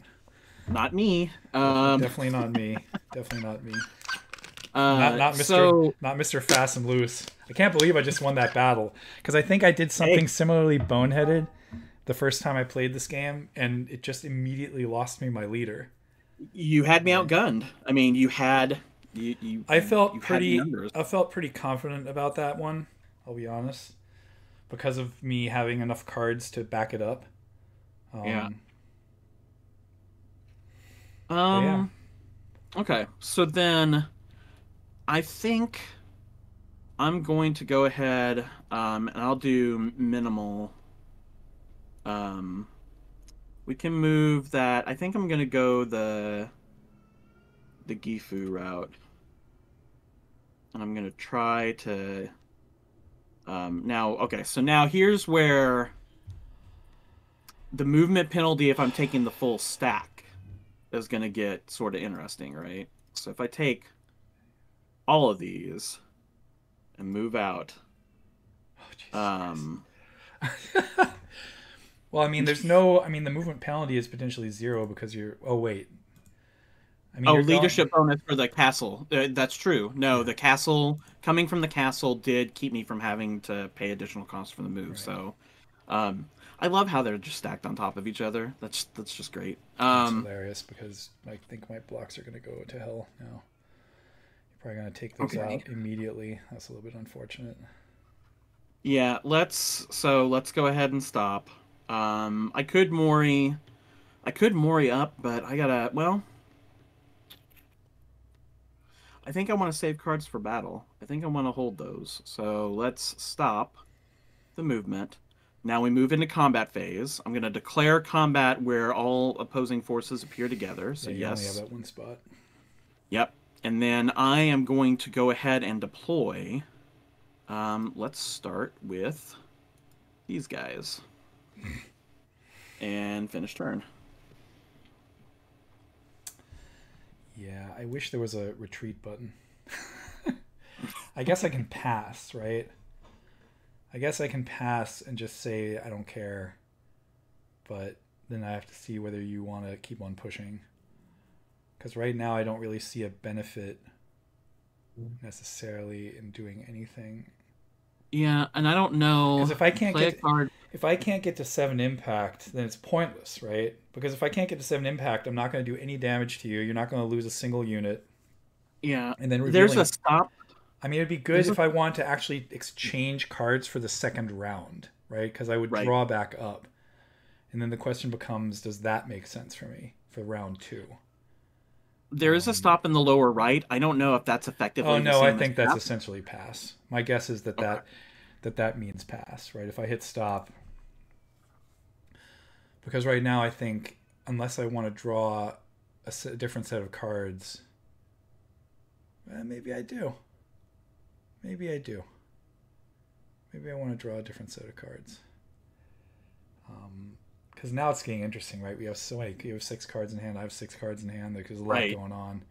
Not me. Definitely not me. Definitely not me. Not Mister So not Mister Fast and Loose. I can't believe I just won that battle because I think I did hey, something similarly boneheaded the first time I played this game, and it just immediately lost me my leader. you had me Right. outgunned. I mean, you had the numbers. I felt pretty confident about that one. I'll be honest, because of me having enough cards to back it up. Yeah. Um, but yeah, Um. Okay. So then I think I'm going to go ahead. And I'll do minimal. Um. We can move that. I think I'm gonna go the Gifu route, and I'm gonna try to. Now, okay. So now here's where the movement penalty, if I'm taking the full stack, is gonna get sort of interesting, right? So if I take all of these and move out, oh Jesus um, Christ. Well, I mean, there's no. I mean, the movement penalty is potentially 0 because you're. Oh wait. I mean, oh, you're going. leadership bonus for the castle. That's true. No, Yeah. the castle coming from the castle did keep me from having to pay additional costs for the move. Right. So, um, I love how they're just stacked on top of each other. That's just great. That's hilarious because I think my blocks are going to go to hell now. You're probably going to take those Okay. out immediately. That's a little bit unfortunate. Yeah, let's go ahead and stop. I could Mori up, but I gotta. Well, I think I want to save cards for battle. I think I want to hold those. So let's stop the movement. Now we move into combat phase. I'm gonna declare combat where all opposing forces appear together. So Yeah, you only have yes, that one spot. yep. And then I am going to go ahead and deploy. Let's start with these guys and finish turn. Yeah, I wish there was a retreat button. I guess I can pass, right? I guess I can pass and just say I don't care, but then I have to see whether you want to keep on pushing. Because right now I don't really see a benefit necessarily in doing anything. Yeah, and I don't Because know. Play a card. if I can't get to 7 impact, then it's pointless, right? Because if I can't get to 7 impact, I'm not going to do any damage to you. You're not going to lose a single unit. Yeah, And then there's a revealing. stop. I mean, it'd be good There's a if I want to actually exchange cards for the second round, right? Because I would right. draw back up. And then the question becomes, does that make sense for me for round 2? There is a stop in the lower right. I don't know if that's Oh effectively the no, I same as think that's stop. essentially pass. My guess is that Okay. that means pass, right? If I hit stop, because right now I think unless I want to draw a different set of cards, maybe I do. Maybe I do. Maybe I want to draw a different set of cards. Because now it's getting interesting, right? We have so many. You have 6 cards in hand. I have 6 cards in hand. There's a lot Right. going on.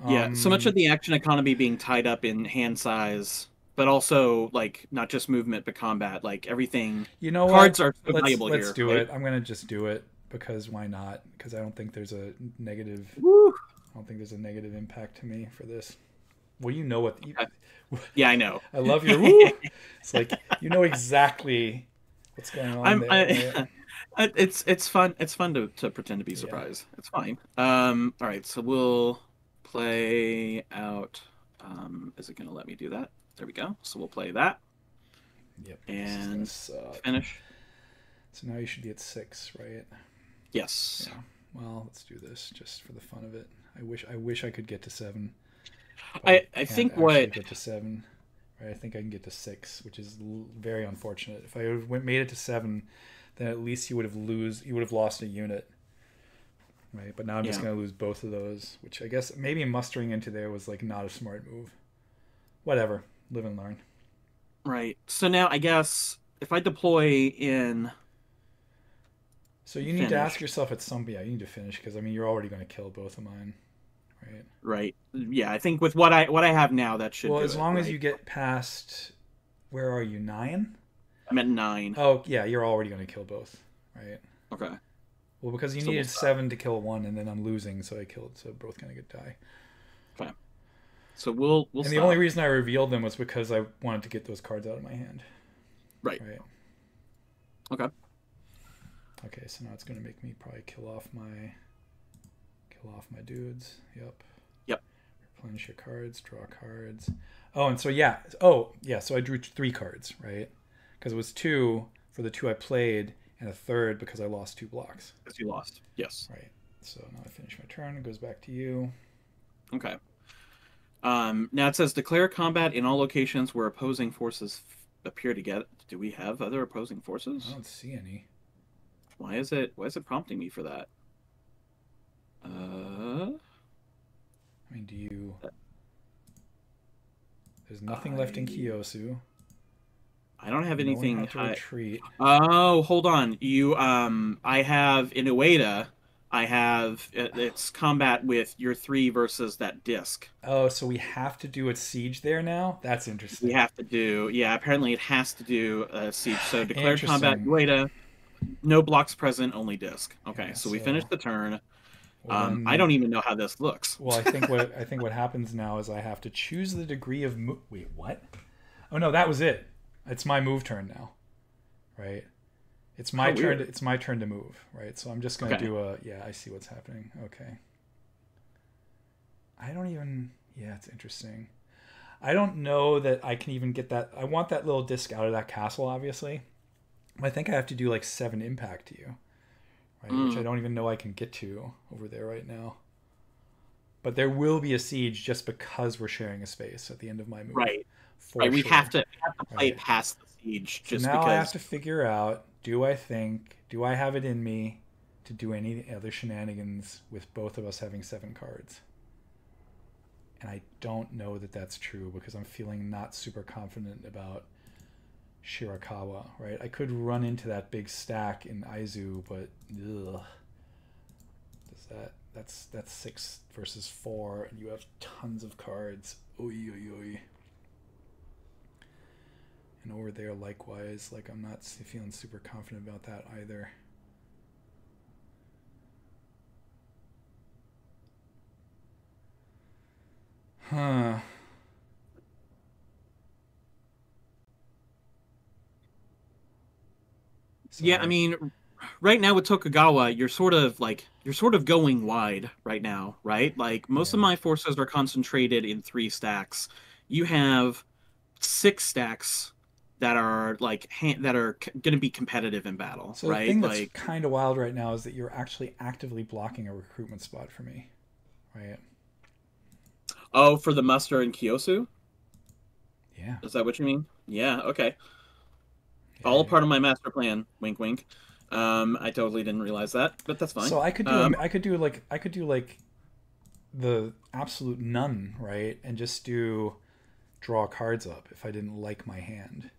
Yeah, so much of the action economy being tied up in hand size, but also like not just movement but combat. Like everything, You know cards what? are so Let's valuable let's here, do right? it. I'm gonna just do it because why not? Because I don't think there's a negative. Woo. I don't think there's a negative impact to me for this. Well, you know what? Yeah, I know. I love your woo. It's like you know exactly what's going on I'm there, right? I, it's fun. It's fun to pretend to be Yeah. surprised. It's fine. All right, so we'll play out. Is it gonna let me do that? There we go. So we'll play that Yep. This is gonna and suck. finish. So now you should be at 6, right? Yes. Yeah. Well, let's do this just for the fun of it. I wish I could get to 7, but I I can't think actually what get to 7. Right? I think I can get to 6, which is very unfortunate. If I made it to 7, then at least you would have lost a unit, right? But now I'm just yeah. gonna lose both of those, which I guess maybe mustering into there was like not a smart move. Whatever, live and learn. Right. So now I guess if I deploy in So you need to ask finish, yourself at some yeah you need to finish because I mean you're already gonna kill both of mine, right? right? Yeah, I think with what I have now, that should Well, do as it, long as right? you get past where are you 9? I'm at 9. Oh yeah, you're already gonna kill both, right? Okay. Well, because you So we'll needed stop. 7 to kill one, and then I'm losing, so I killed, so both gonna get die. Okay. So we'll And the only stop. reason I revealed them was because I wanted to get those cards out of my hand, Right. right? Okay. Okay, so now it's gonna make me probably kill off my dudes. Yep. Yep. Replenish your cards, draw cards. Oh, and so yeah. Oh, yeah. So I drew 3 cards, right? Because it was 2 for the 2 I played, and a third because I lost 2 blocks. Because you lost. Yes. Right. So now I finish my turn. It goes back to you. Okay. Now it says declare combat in all locations where opposing forces appear to get. Do we have other opposing I forces? don't see any. Why is it prompting me for that? I mean, do you? There's nothing left in Kiyosu. I don't have No one anything. had to retreat. Oh, hold on. I have in Ueda. I have it's combat with your 3 versus that disc. Oh, so we have to do a siege there now? That's We interesting. have to do. Yeah, apparently it has to do a siege. So declared combat Interesting. Ueda. No blocks present, only disc. Okay, Yeah, so we finished so the turn. well I then don't even know how this looks. well I think what happens now is I have to choose the degree of wait, what? Oh no, that was it. It's my move turn now. Right? How weird. It's my turn to move, right? So I'm just going to Okay. do a yeah, I see what's happening. Okay. I don't even yeah, it's interesting. I don't know that I can even get that. I want that little disc out of that castle obviously. I think I have to do like 7 impact to you, right? Which I Mm, don't even know I can get to over there right now. But there will be a siege just because we're sharing a space at the end of my move, right. for Right. sure. We have to play Right. past the siege So just now I have because. to figure out: do I have it in me to do any other shenanigans with both of us having 7 cards? And I don't know that that's true because I'm feeling not super confident about Shirakawa, right? I could run into that big stack in Aizu, but ugh, does that's 6 versus 4, and you have tons of cards. Oy oy oy. And over there, likewise, like I'm not feeling super confident about that either. Huh. Yeah, I So, mean, right now with Tokugawa, you're sort of going wide right now, right? Like most of yeah. my forces are concentrated in 3 stacks. You have 6 stacks that are like going to be competitive in battle, So the right? thing that's Like, kind of wild right now is that you're actually actively blocking a recruitment spot for me, right? oh, for the muster and Kyosu? Yeah. Is that what you mean? Yeah, okay. Yeah, All yeah. part of my master plan. Wink, wink. I totally didn't realize that, but that's fine. So I could do like the absolute none, right? And just do draw cards up if I didn't like my hand,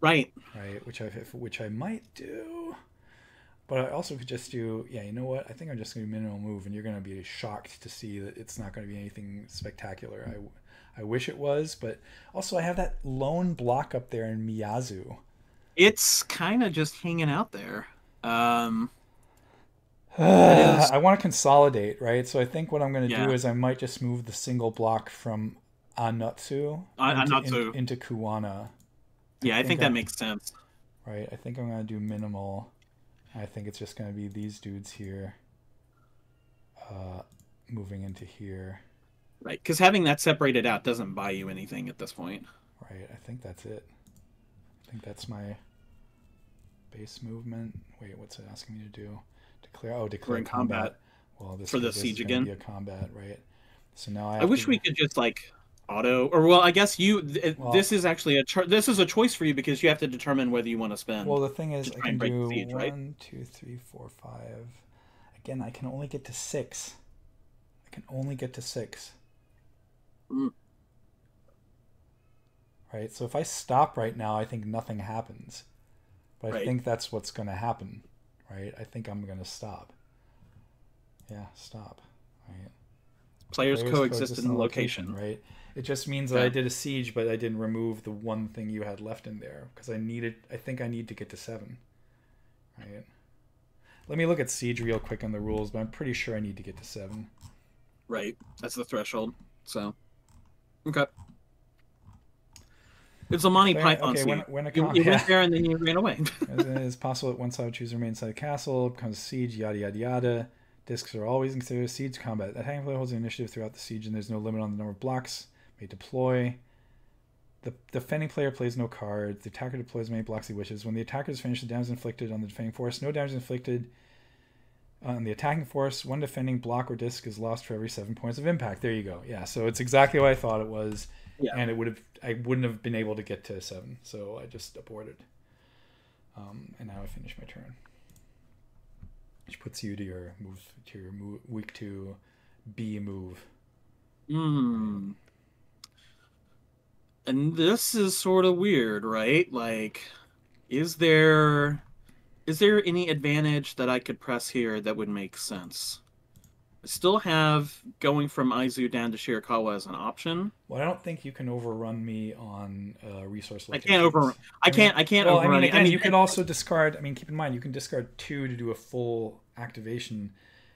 Right. right? Which I might do. But I also could just do, yeah, you know what? I think I'm just going to do minimal move, and you're going to be shocked to see that it's not going to be anything spectacular. I wish it was, but also I have that lone block up there in Miyazu. It's kind of just hanging out there. Um, that is, I want to consolidate, right? So I think what I'm going to do yeah. is I might just move the single block from Anatsu I'm into not so. into Kuwana. I Yeah, I think think that I'm makes sense. right. I think I'm going to do minimal. I think it's just going to be these dudes here, uh, moving into here. Right, because having that separated out doesn't buy you anything at this point. Right. I think that's it. I think that's my base movement. Wait, what's it asking me to do? Declare. Oh, We're declare in combat combat. Well, this for the because this siege is going to again. be a combat, right? So now I I have wish to. we could just like auto, or well, I guess Well, this is actually this is a choice for you because you have to determine whether you want to well, spend the thing to is, I try can and break the do siege, right? 1, 2, 3, 4, 5. Again, I can only get to 6. I can only get to 6. Mm, Right. So if I stop right now, I think nothing happens. But I right. think that's what's going to happen. Right. I think I'm going to stop. Yeah, stop. Right. Players Players coexist coexist in in the the location. location. Right. It just means that I Okay. did a siege, but I didn't remove the one thing you had left in there because I needed. I think I need to get to 7. Right. Let me look at siege real quick on the rules, but I'm pretty sure I need to get to 7. Right. That's the threshold. So, okay. It's a Monty Declare. Python Okay. When scene. when a You yeah. went there and then you ran away. As it is possible that one side would choose to remain inside the castle, becomes a siege, yada yada yada. Discs are always considered siege combat. The attacking player holds the initiative throughout the siege, and there's no limit on the number of blocks may deploy. The defending player plays no cards. The attacker deploys as many blocks he wishes. When the attacker is finished, the damage is inflicted on the defending force. No damage is inflicted on the attacking force. One defending block or disc is lost for every 7 points of impact. There you go. Yeah, so it's exactly what I thought it was, Yeah. and I wouldn't have been able to get to 7, so I just aborted. And now I finish my turn, which puts you to your week 2 B move. Hmm. And this is sort of weird, right? Like, is there is there any advantage that I could press here that would make sense? I still have going from Aizu down to Shirakawa as an option. Well, I don't think you can overrun me on resource I can't over locations. I mean, I can't well, I mean, overrun it. I again, mean, you could also discard. I mean, keep in mind, you can discard 2 to do a full activation,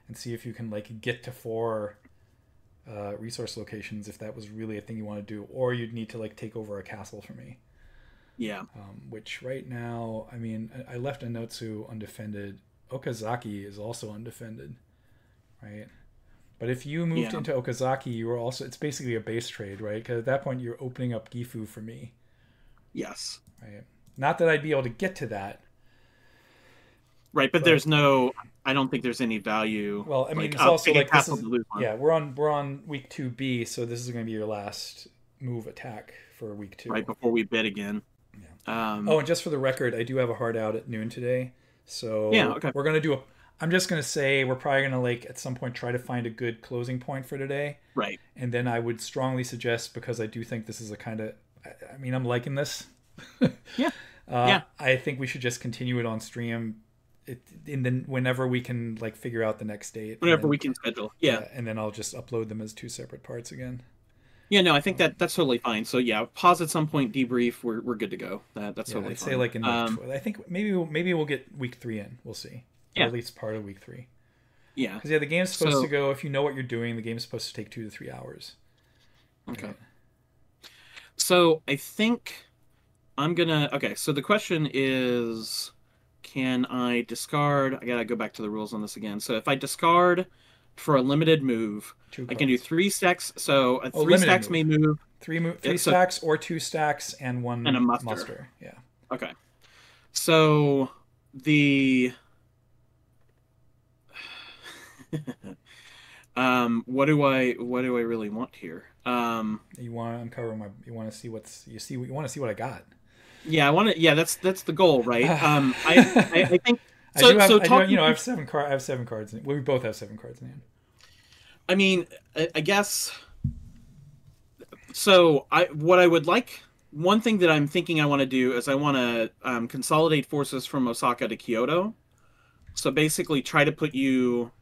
and see if you can like get to 4 resource locations if that was really a thing you want to do, or you'd need to like take over a castle for me. yeah, Which right now, I mean, I left Anotsu undefended. Okazaki is also undefended, right? But if you moved yeah, into Okazaki, you were also, it's basically a base trade, right? Because at that point, you're opening up Gifu for me, yes, right? Not that I'd be able to get to that, right. But but there's no. I don't think there's any value. well, I mean, Like it's also take a like this castle is, to lose one, yeah, we're on week 2B, so this is going to be your last move attack for week 2. right before we bid again. Yeah. Oh, and just for the record, I do have a hard out at noon today, Yeah. so Okay. we're gonna do a. I'm just gonna say we're probably gonna like at some point try to find a good closing point for today, Right. and then I would strongly suggest, because I do think this is a kind of. I mean, I'm liking this. Yeah. Yeah. I think we should just continue it on stream, whenever we can like figure out the next date. And Whenever then, we can schedule. Yeah. yeah, and then I'll just upload them as 2 separate parts again. Yeah, no, I think that's totally fine. So yeah, pause at some point, debrief. We're good to go. That's Yeah, totally I'd say fine. like in like I think maybe we'll get week 3 in. We'll see, or Yeah, at least part of week 3. yeah. Because yeah, the game's supposed to So go. If you know what you're doing, the game's supposed to take 2 to 3 hours. okay. Right. So I think I'm gonna. Okay, so the question is, can I discard? I gotta go back to the rules on this again. So if I discard for a limited move, Two I can do cards. 3 stacks. So Oh, three limited stacks may move. move. Three So stacks or 2 stacks and and a one muster. muster. Yeah. Okay. So the what do I really want here? You want to uncover my. You want to see what's. You see. You want to see what I got. Yeah, I want to. Yeah, that's the goal, right? I think I do so. have. So I do. talking. You know, I have 7 cards. I have 7 cards. Well, we both have 7 cards in hand. I mean, I guess. So what I would like. One thing that I'm thinking I want to do is I want to consolidate forces from Osaka to Kyoto. So basically, try to put you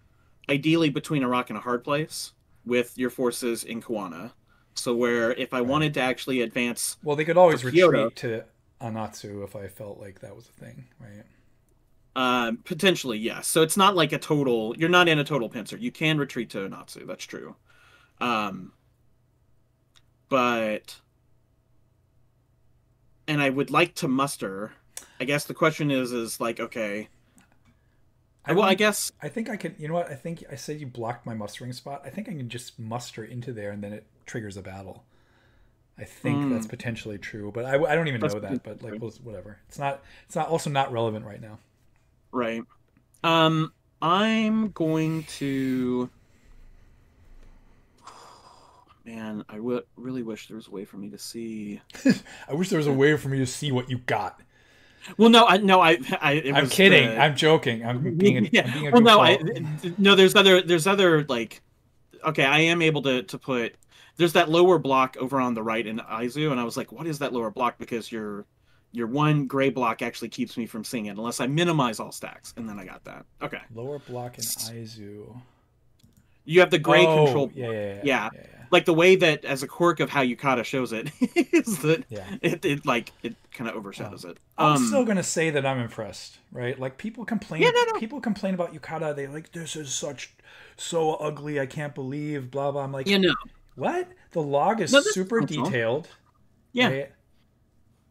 ideally between a rock and a hard place with your forces in Kuwana. So where if I Right. wanted to actually advance Well, they could for always Kyoto, retreat to Anatsu if I felt like that was a thing, right? potentially yes. So it's not like a total. You're not in a total pincer. You can retreat to Anatsu. That's true. Um, but and I would like to muster. I guess the question is like okay. I Well, I wouldn't. guess I think I could. You know what? I think I said you blocked my mustering spot. I think I can just muster into there and then it triggers a battle. I think that's mm, potentially true, but I don't even that's know that. But like, whatever. It's not. It's not also not relevant right now. right. Um, I'm going to. Man, really wish there was a way for me to see. I wish there was a way for me to see what you got. Well, no, it I'm was kidding. the I'm joking. I'm yeah. being a Well, no, goofball. no. There's other like okay. I am able to put. There's that lower block over on the right in Aizu, and I was like, what is that lower block? Because your one gray block actually keeps me from seeing it unless I minimize all stacks, and then I got that. Okay. Lower block in Aizu. You have the gray Oh, control. yeah, yeah, yeah, Yeah. yeah, yeah. Like the way that as a quirk of how Yukata shows it is that Yeah. it kind of overshadows it. I'm still gonna say that I'm impressed, right? Like Yeah, no, no. people complain about Yukata. They like this is so ugly. I can't believe blah blah. I'm like, Yeah, no. what? The log is No, this is super functional. detailed, Yeah. right?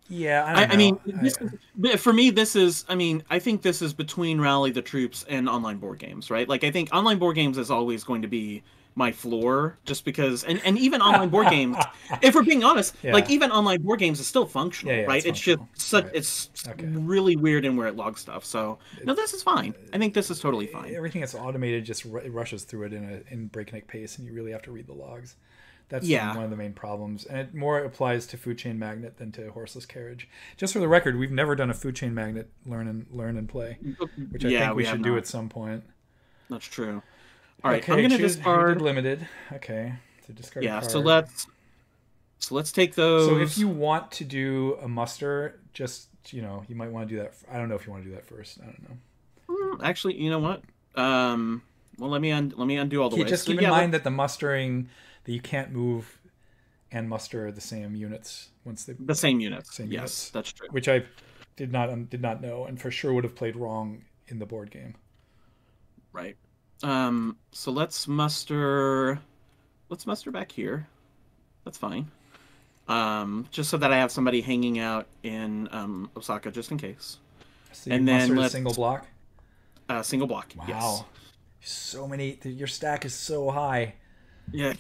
Yeah, I don't I mean, know. but for me, this is, I mean, I think this is between Rally the Troops and online board games, right? Like, I think online board games is always going to be my floor just because, and even online board games, if we're being honest, like, Yeah, even online board games is still yeah, functional, yeah. right? It's It's just functional, such, right? it's Okay. really weird in where it logs stuff. So, no, It, this is fine. I think this is totally fine. everything that's automated just rushes through it in breakneck pace, and you really have to read the logs. That's Yeah. one of the main problems, and it more applies to food chain magnet than to horseless carriage. Just for the record, we've never done a food chain magnet learn and play, which I Yeah, think we we have should do not. at some point. That's true. All right, I'm Okay, gonna choose. You did discard. limited. Okay, so discard a Yeah, card. so let's take So if those. you want to do a muster, just you might want to do that. I don't know if you want to do that first. I don't know. Actually, you know what? Well, let me undo all the way. Just So keep in yeah, mind that the mustering that you can't move and muster the same units once they the same units. same Yes, units, that's true. which I did not know, and for sure would have played wrong in the board game. Right. So let's muster. Let's muster back here. That's fine. Just so that I have somebody hanging out in Osaka just in case. So you And then mustered a let's single block. single block. Yes. Wow, so many. Your stack is so high. Yeah.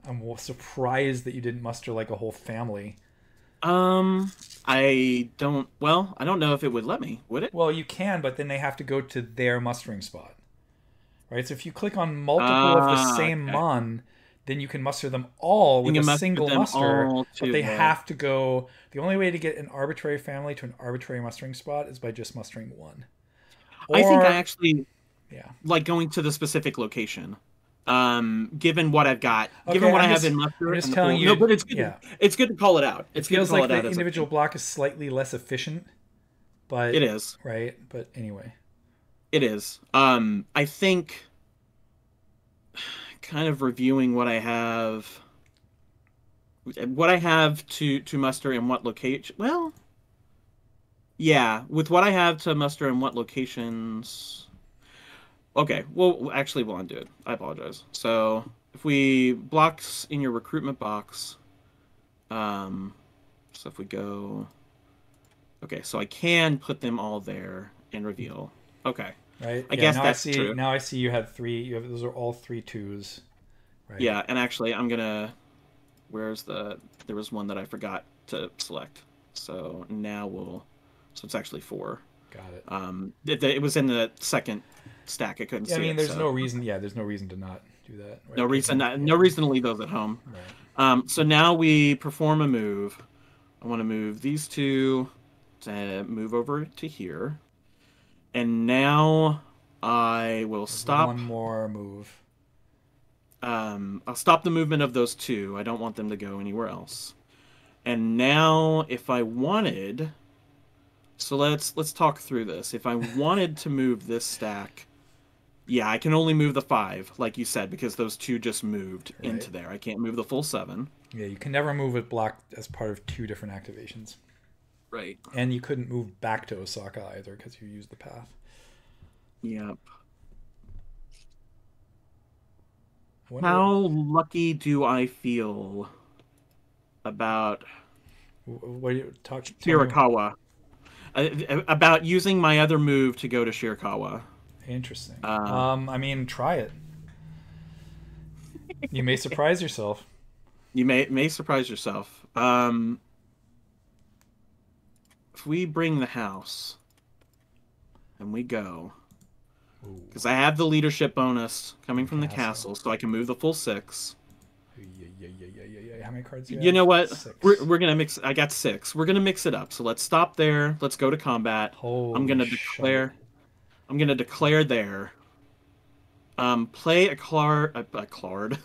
I'm surprised that you didn't muster like a whole family. I don't. Well, I don't know if it would let me. Would it? Well, you can, but then they have to go to their mustering spot, right? So if you click on multiple of the Ah, same okay. mon, then you can muster them all You with a can muster single them muster, all but to they the. have to go. The only way to get an arbitrary family to an arbitrary mustering spot is by just mustering one. I think I Or, actually yeah. like going to the specific location. Given what I've got, given Okay, what I have in I'm muster just and the telling pool. No, you, but yeah. it's good to call it out. It It's good to feels call like it out the as a individual thing. block is slightly less efficient, It but is. right. But anyway, It is. I think kind of reviewing what I have. what I have to muster in what location. Well, yeah, with what I have to muster in what locations. Okay, well, actually, we'll undo it. I apologize. So if we blocks in your recruitment box, um, so if we go, okay, so I can put them all there and reveal. Okay, Right? I Yeah. guess Now I that's see. true. Now I see you had three. You have those are all three twos. Right. Yeah, and actually, I'm gonna. Where's the? There was one that I forgot to select. So now we'll. So it's actually four. Got it. It was in the second stack. I couldn't Yeah. I see mean, it, there's so no reason. Yeah. There's no reason to not do that. Right. no Because reason. you. No Yeah. reason to leave those at home. Right. So now we perform a move. I want to move these two to move over to here, and now I will There's stop. one more move. I'll stop the movement of those two. I don't want them to go anywhere else. And now, if I wanted, so let's talk through this. If I wanted to move this stack, yeah, I can only move the five, like you said, because those two just moved Right. into there. I can't move the full seven. Yeah. You can never move it blocked as part of two different activations. Right. And you couldn't move back to Osaka either because you used the path. Yep. I wonder How lucky do I feel about what you talk. Tell me. Shirakawa? About using my other move to go to Shirakawa. Interesting. Uh, I mean, try it. You may surprise yourself. you may surprise yourself. If we bring the house and we go, Ooh, because I have the leadership bonus coming from the castle. castle, so I can move the full six. Yeah. How many cards do you You have? know what? 6. We're gonna mix. I got six. We're gonna mix it up. So let's stop there. Let's go to combat. I'm Holy gonna shite. declare. I'm gonna declare there. Play a Clart. A Clart.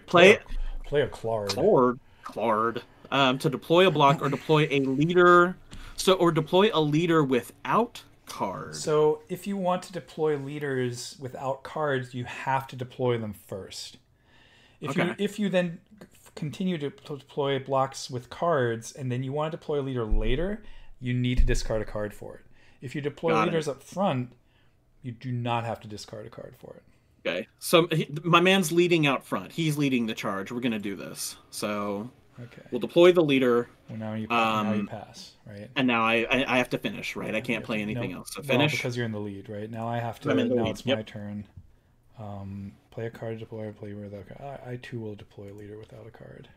play Play a Claude. Clart. To deploy a block or deploy a leader. So or deploy a leader without card. So if you want to deploy leaders without cards, you have to deploy them first. Okay. If you then continue to deploy blocks with cards and then you want to deploy a leader later, you need to discard a card for it. If you deploy Got leaders it. up front, you do not have to discard a card for it. Okay. So my man's leading out front. He's leading the charge. We're gonna do this. So Okay. we'll deploy the leader. Well, now you Um, pass, right? and now I have to finish, right? I Yeah, you can't have play to, anything no, else. So well, finish. because you're in the lead, right? Now I have I'm to. in the Now lead. it's my Yep. turn. Play a card to deploy. Play without a card. I too will deploy a leader without a card.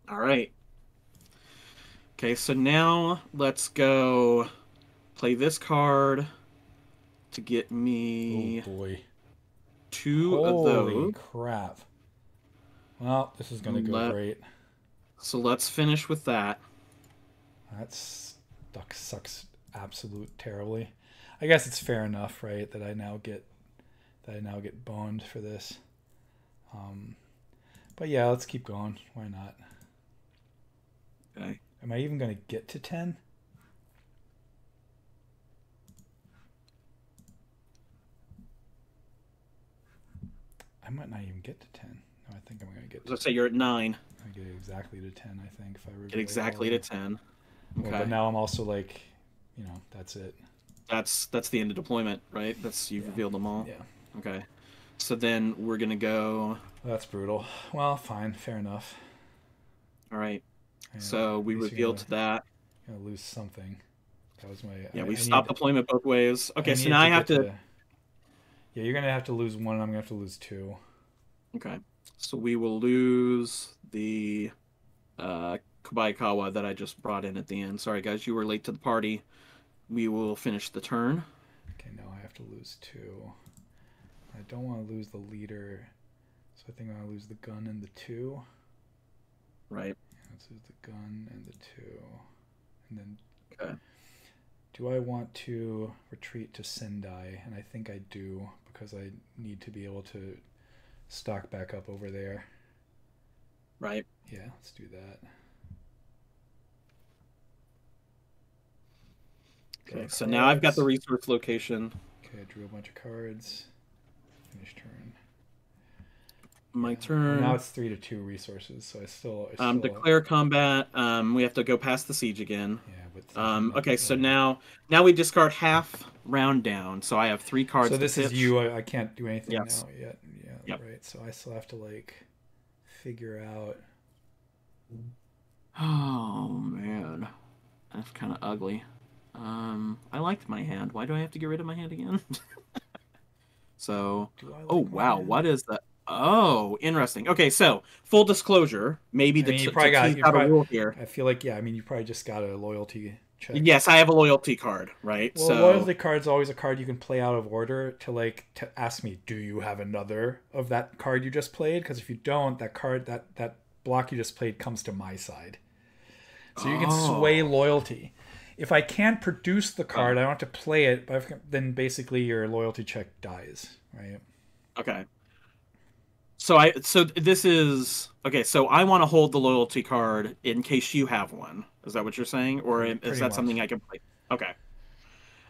All right. Okay, so now let's go play this card to get Oh me boy! two of Holy those. crap! Well, this is gonna go Let great. so let's finish with that. That sucks absolute terribly. I guess it's fair enough, right? That I now get boned for this. Um, but yeah, let's keep going. Why not? Okay. Am I even gonna get to 10? I might not even get to 10. No, I think I'm gonna get to Let's 10. say you're at 9. I get exactly to 10. I think if I Get reveal exactly all to of 10. Well, Okay. but now I'm also like, that's it. That's the end of deployment, right? That's you've Yeah, revealed them all. yeah. Okay. So then we're gonna go. Well, that's brutal. Well, fine, fair enough. All right. Yeah, So at we least you're revealed that. gonna lose something. That was my. Yeah, I we need. stopped deployment both ways. I Okay, so needed now to I have get to. to. Yeah, you're gonna have to lose one, and I'm gonna have to lose two. Okay. So we will lose the Kobayakawa that I just brought in at the end. Sorry, guys, you were late to the party. We will finish the turn. Okay, now I have to lose two. I don't want to lose the leader, so I think I want to lose the gun and the two. Right. Yeah, let's lose the gun and the two, and then. Okay. Do I want to retreat to Sendai? And I think I do because I need to be able to stock back up over there. Right. Yeah, let's do that. Okay. So now I've got the resource location. Okay, I drew a bunch of cards. Finish turn. My Well, now turn. it's 3 to 2 resources, so I still Declare combat. We have to go past the siege again. yeah, but something Okay, so whatever. now we discard half round down. So I have 3 So cards to this is pitch. you. I can't do anything Yes. now yet. Yeah, Yep. right. So I still have to like figure out. Oh man, that's kind of ugly. I liked my hand. Why do I have to get rid of my hand again? So, Do I oh like my wow, hand? what is that? Oh, interesting. Okay, so full disclosure, maybe I mean, you to probably got tease you out a probably. rule here. I feel like yeah. I mean, you probably just got a loyalty check. Yes, I have a loyalty card, right? Well, a So, loyalty card's always a card you can play out of order to ask me, do you have another of that card you just played? Because if you don't, that card that block you just played comes to my side. So you can sway oh, loyalty. If I can't produce the okay, card, I don't have to play it. But then basically your loyalty check dies, right? okay. So this is okay. So I want to hold the loyalty card in case you have one. Is that what you're saying, or is Pretty that something much. I can play? Okay,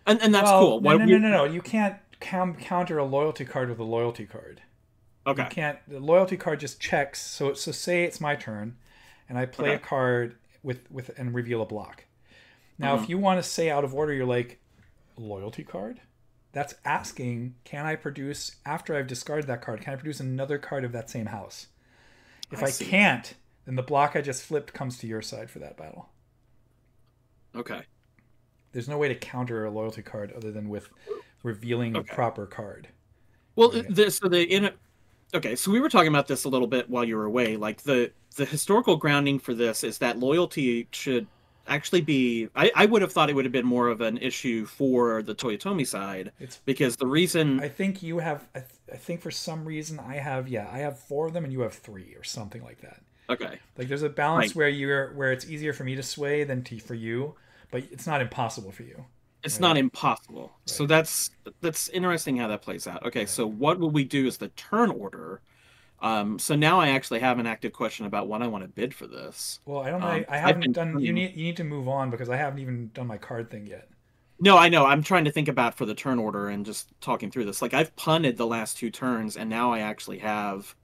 and that's Well, cool. no, What no, no, we no, no. You can't counter a loyalty card with a loyalty card. You okay. can't. The loyalty card just checks. So say it's my turn, and I play a Okay. card with and reveal a block. Now, Hmm. if you want to say out of order, you're like loyalty card. That's asking, can I produce after I've discarded that card? Can I produce another card of that same house? If I I see. can't, then the block I just flipped comes to your side for that battle. Okay. There's no way to counter a loyalty card other than with revealing the Okay. proper card. Well, Right? this so the in okay. So we were talking about this a little bit while you were away. Like the historical grounding for this is that loyalty should actually be. I would have thought it would have been more of an issue for the Toyotomi side It's. because the reason. I think you have. I think for some reason I have. Yeah, I have 4 of them and you have 3 or something like that. Okay. Like there's a balance Right. where it's easier for me to sway than for you, but it's not impossible for you. It's Right. not impossible. So Right. that's interesting how that plays out. Okay, Right. so what will we do is the turn order. So now I actually have an active question about what I want to bid for this. Well, I don't know. I I've haven't been done. turning. You need to move on because I haven't even done my card thing yet. No, I know. I'm trying to think about for the turn order and just talking through this. Like I've punted the last 2 turns, and now I actually have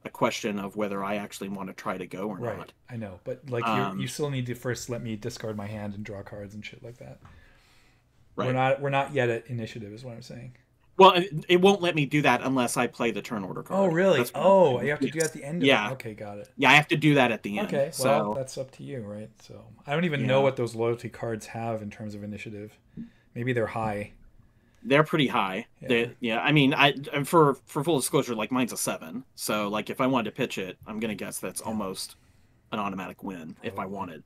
a question of whether I actually want to try to go or Right. not. I know, but like you Um, still need to first let me discard my hand and draw cards and shit like that. right. We're not yet at initiative, is what I'm saying. Well, it won't let me do that unless I play the turn order Oh, card. really? That's what I'm Oh, saying. you have to do that Yes. at the end of it. Yeah. Okay, got it. Yeah, I have to do that at the end. Okay, well, So, that's up to you, right? So I don't even know yeah, what those loyalty cards have in terms of initiative. Maybe they're high. they're pretty high. Yeah. Yeah, I mean, I for full disclosure, like mine's a 7. So, like if I wanted to pitch it, I'm gonna guess that's Yeah. almost an automatic win if I Probably. wanted.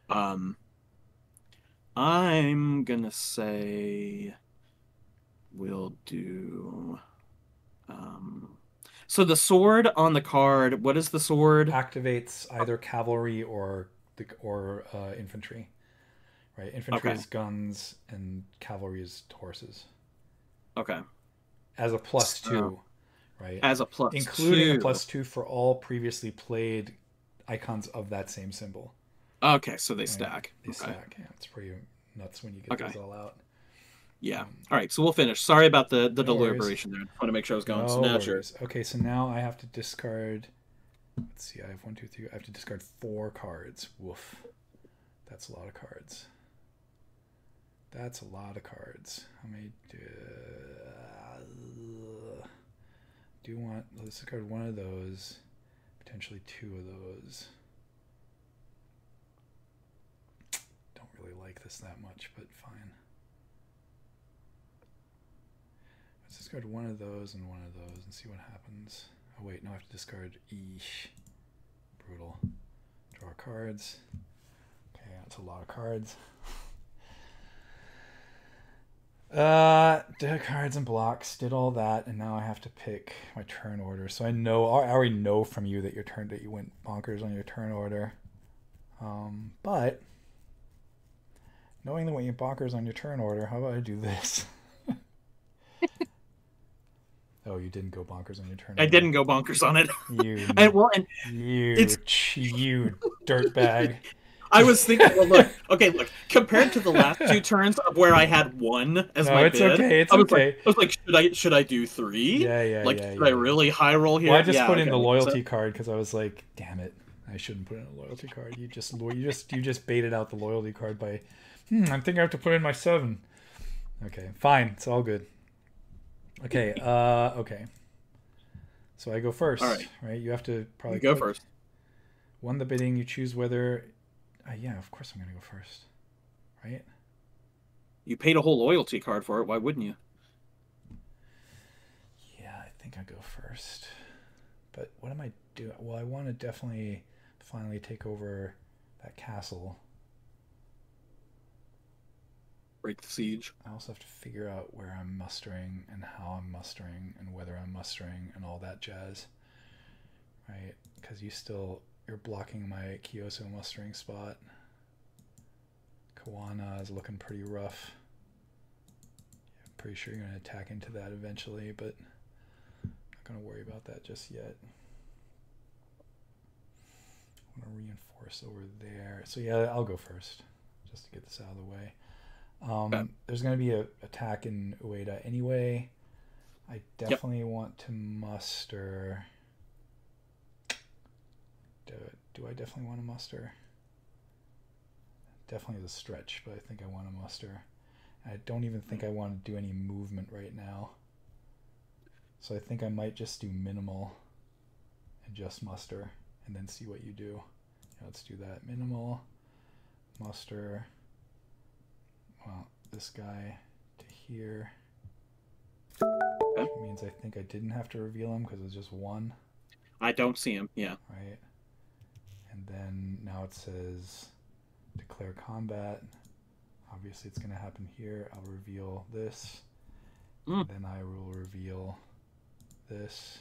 Um, I'm gonna say we'll do. Um, so the sword on the card. What is the sword? Activates either cavalry or infantry. Right. Infantry Okay. is guns and cavalry is horses. Okay. As a plus So two, right? as a plus Including a two. plus 2 for all previously played icons of that same symbol. Okay, so they Right? stack. They Okay. stack. Yeah, it's pretty nuts when you get Okay. those all out. Yeah. All right. So we'll finish. Sorry about the No worries. deliberation there. I want to make sure I was going. So No now sure. worries. Okay, so now I have to discard. Let's see. I have 1, 2, 3. I have to discard 4 cards. Woof. That's a lot of cards. That's a lot of cards. How many do want? Let's discard 1 of those. Potentially 2 of those. Don't really like this that much, but fine. Let's discard 1 of those and 1 of those and see what happens. Oh wait, no, I have to discard eesh. Brutal. Draw cards. Okay, that's a lot of cards. Did cards and blocks, did all that, and now I have to pick my turn order. So I already know from you that you went bonkers on your turn order. But knowing that when you bonkers on your turn order, how about I do this? Oh, you didn't go bonkers on your turn I order. didn't go bonkers on it. You And well, and you it's you dirtbag. I was thinking, well, look. Compared to the last two turns of where I had one as No, my it's bid, okay. It's I was like, okay. should I do three? Yeah, yeah, Like, yeah, should I yeah, yeah. really high roll Well, I here? just Yeah, put in okay. the So, loyalty card because I was like, damn it, I shouldn't put in a loyalty card. You just baited out the loyalty card by, I'm thinking I have to put in my 7. Okay, fine. It's all good. Okay, okay. So I go all first, right, right? You have to you probably go click first. won the bidding. You choose whether. Yeah, of course I'm gonna go first, right? You paid a whole loyalty card for it. Why wouldn't you? Yeah, I think I go first. But what am I doing? Well, I want to definitely finally take over that castle. Break the siege. I also have to figure out where I'm mustering and how I'm mustering and whether I'm mustering and all that jazz, right? Because you're blocking my Kyoto mustering spot. Kawana is looking pretty rough. I'm pretty sure you're going to attack into that eventually, but I'm not going to worry about that just yet. I'm going to reinforce over there. So yeah, I'll go first just to get this out of the way. Okay. There's going to be an attack in Ueda anyway. I definitely want to muster. Do I definitely want to muster? Definitely is a stretch, but I think I want to muster. I don't even think I want to do any movement right now. So I think I might just do minimal and just muster and then see what you do. Let's do that. Minimal, muster. Well, this guy to here. Which means I think I didn't have to reveal him because it's just 1. I don't see him. Yeah. Right. And then now it says declare combat. Obviously it's going to happen here. I'll reveal this. Then I will reveal this,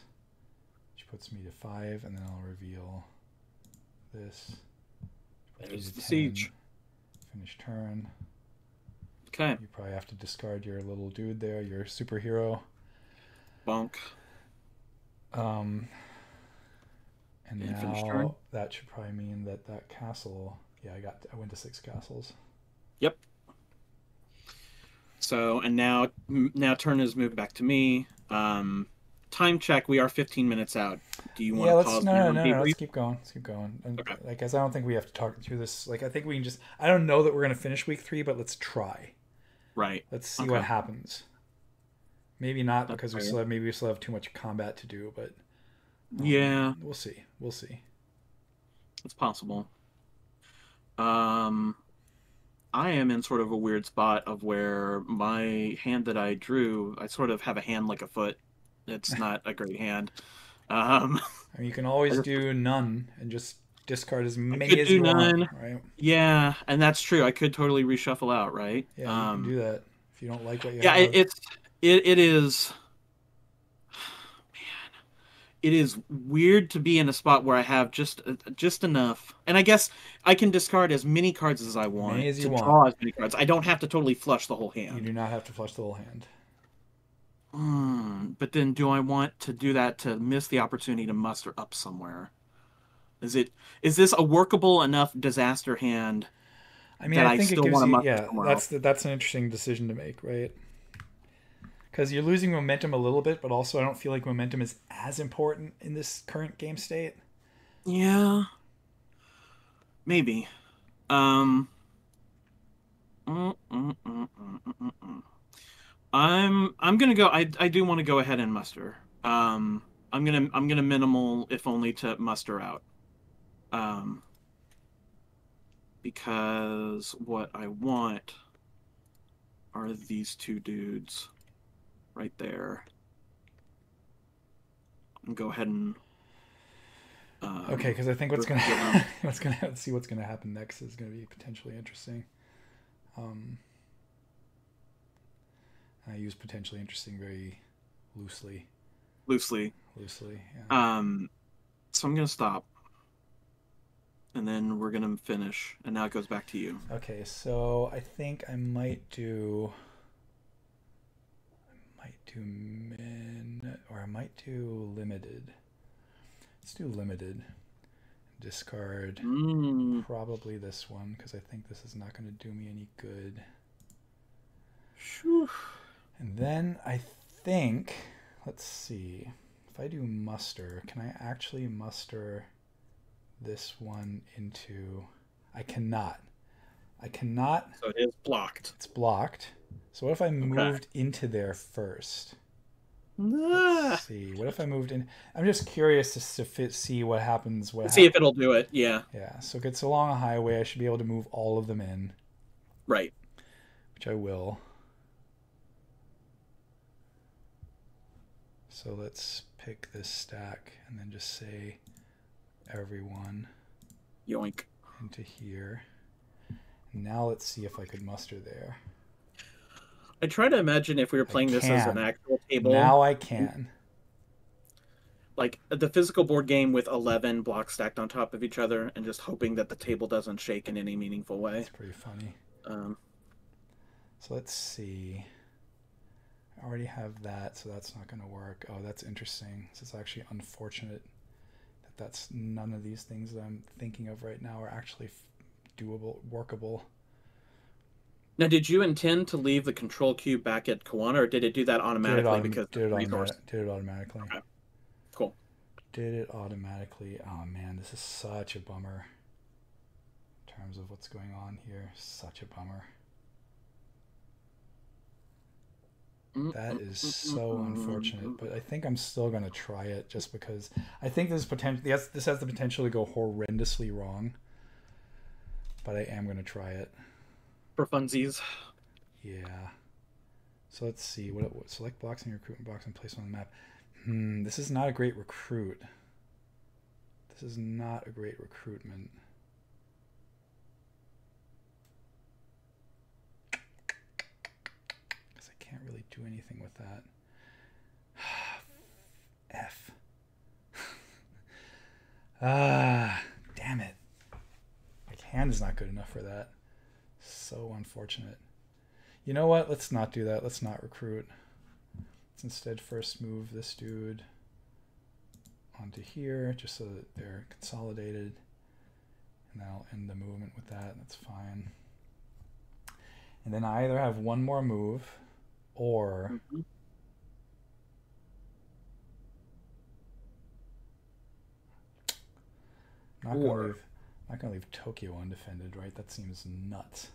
which puts me to 5, and then I'll reveal this. There's the siege. Finish turn. Okay. You probably have to discard your little dude there, your superhero. Bonk. And now that should probably mean that castle. Yeah, I went to 6 castles. Yep. So, and now turn is moved back to me. Time check. We are 15 minutes out. Do you want to pause? No. Let's keep going. And, okay. Like, as I don't think we have to talk through this. Like, I think we can just. I don't know that we're gonna finish week 3, but let's try. Right. Let's see what happens. Maybe not because we still have too much combat to do, but yeah, we'll see. It's possible. I am in sort of a weird spot of where my hand that I drew, I sort of have a hand like a foot. It's not a great hand. I mean, you can always do none and just discard as many as you want, right? Yeah, and that's true. I could totally reshuffle out, right? Yeah, you can do that if you don't like what you have. Yeah, it is. It is weird to be in a spot where I have just enough, and I guess I can discard as many cards as I want draw as many cards. I don't have to totally flush the whole hand. You do not have to flush the whole hand. But then, do I want to do that to miss the opportunity to muster up somewhere? Is this a workable enough disaster hand? I mean, I think it gives you. Yeah, that's an interesting decision to make, right? Because you're losing momentum a little bit, but also I don't feel like momentum is as important in this current game state. Yeah. Maybe. I'm gonna go. I do want to go ahead and muster. I'm gonna minimal, if only to muster out. Because what I want are these 2 dudes right there. And go ahead and okay, because I think let's see what's gonna happen next is gonna be potentially interesting. I use potentially interesting very loosely. Loosely, yeah. So I'm gonna stop, and then we're gonna finish, and now it goes back to you. Okay, so I think I might do min, or I might do limited. Let's do limited. Discard probably this one because I think this is not going to do me any good. Whew. And then I think, let's see, if I do muster, can I actually muster this one into... I cannot. So it is blocked. It's blocked. So what if I moved into there first? Ah. Let's see. What if I moved in? I'm just curious to see what happens. See if it'll do it. Yeah. Yeah. So if it's along a highway, I should be able to move all of them in. Right. Which I will. So let's pick this stack and then just say everyone. Yoink. Into here. Now let's see if I could muster there. I try to imagine if we were playing this as an actual table. Now I can. Like the physical board game with 11 blocks stacked on top of each other and just hoping that the table doesn't shake in any meaningful way. It's pretty funny. So let's see. I already have that, so that's not going to work. Oh, that's interesting. This is actually unfortunate that that's none of these things that I'm thinking of right now are actually doable, workable. Now, did you intend to leave the control cube back at Kawana, or did it do that automatically because did it automatically. Okay. Cool. Did it automatically. Oh man, this is such a bummer. In terms of what's going on here, such a bummer. That is so unfortunate, but I think I'm still going to try it just because I think this has the potential to go horrendously wrong, but I am going to try it. For funsies. Yeah. So let's see. Select blocks in your recruitment box and place them on the map. This is not a great recruit. This is not a great recruitment. Because I can't really do anything with that. F. Damn it. My hand is not good enough for that. So unfortunate. You know what? Let's not do that. Let's not recruit. Let's instead first move this dude onto here just so that they're consolidated. And I'll end the movement with that. That's fine. And then I either have one more move or... I'm not gonna leave Tokyo undefended, right? That seems nuts.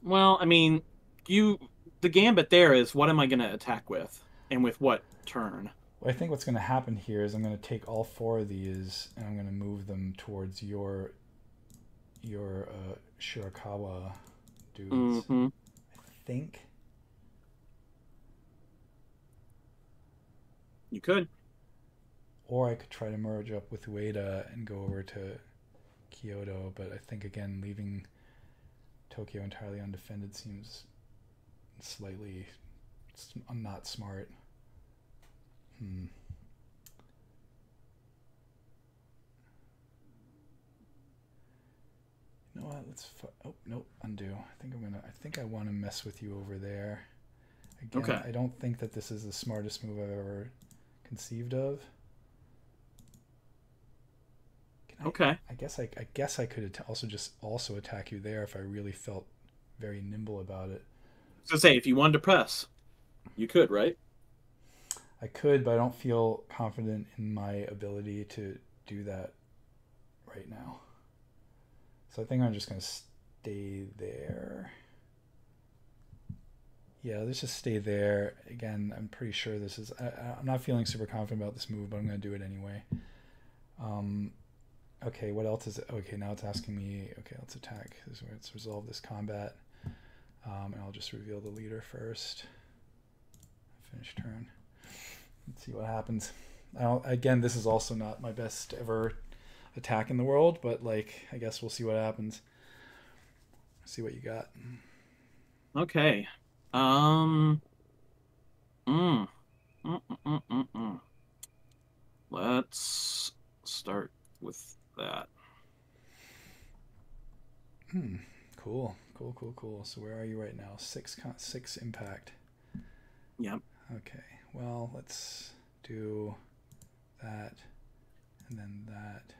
Well, I mean, the gambit there is what am I going to attack with, and with what turn? Well, I think what's going to happen here is I'm going to take all four of these and I'm going to move them towards your Shirakawa dudes. I think. You could. Or I could try to merge up with Ueda and go over to Kyoto, but I think again leaving Tokyo entirely undefended seems slightly not smart. You know what? Oh nope, undo. I think I want to mess with you over there. Again, okay. I don't think that this is the smartest move I've ever conceived of. Okay. I guess I could also attack you there if I really felt very nimble about it. So say if you wanted to press, you could, right? I could, but I don't feel confident in my ability to do that right now. So I think I'm just going to stay there. Yeah, let's just stay there. Again, I'm pretty sure this is... I'm not feeling super confident about this move, but I'm going to do it anyway. Okay, what else is it? Okay, now it's asking me, okay, let's attack. Let's resolve this combat. And I'll just reveal the leader first. Finish turn. Let's see what happens. Again, this is also not my best ever attack in the world, but like, I guess we'll see what happens. See what you got. Okay. Let's start with that. Cool. So where are you right now? 6 impact. Yep. Okay. Well, let's do that and then that.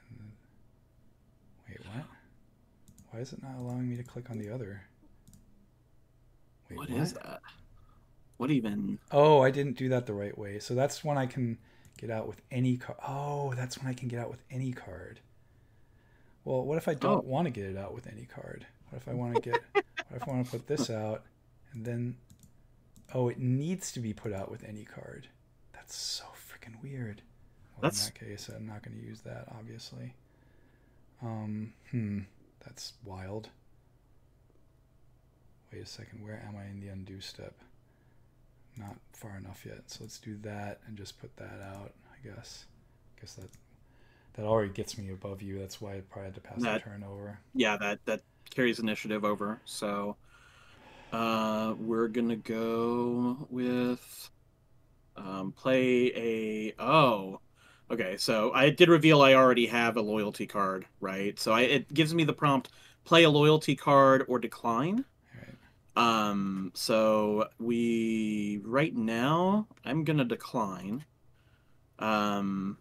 And then, wait, what? Why is it not allowing me to click on the other? Wait, What is that? What even? Oh, I didn't do that the right way. So that's when I can get out with any card. Oh, that's when I can get out with any card. Well, what if I don't Oh, want to get it out with any card? What if I want to get? What if I want to put this out, and then? Oh, it needs to be put out with any card. That's so freaking weird. Well, in that case, I'm not going to use that, obviously. That's wild. Wait a second. Where am I in the undo step? Not far enough yet. So let's do that and just put that out, I guess. I guess that already gets me above you. That's why I probably had to pass the turn over. Yeah, that carries initiative over. So we're gonna go with play a okay, so I did reveal I already have a loyalty card, right? So it gives me the prompt, play a loyalty card or decline. So we right now I'm gonna decline. Oh,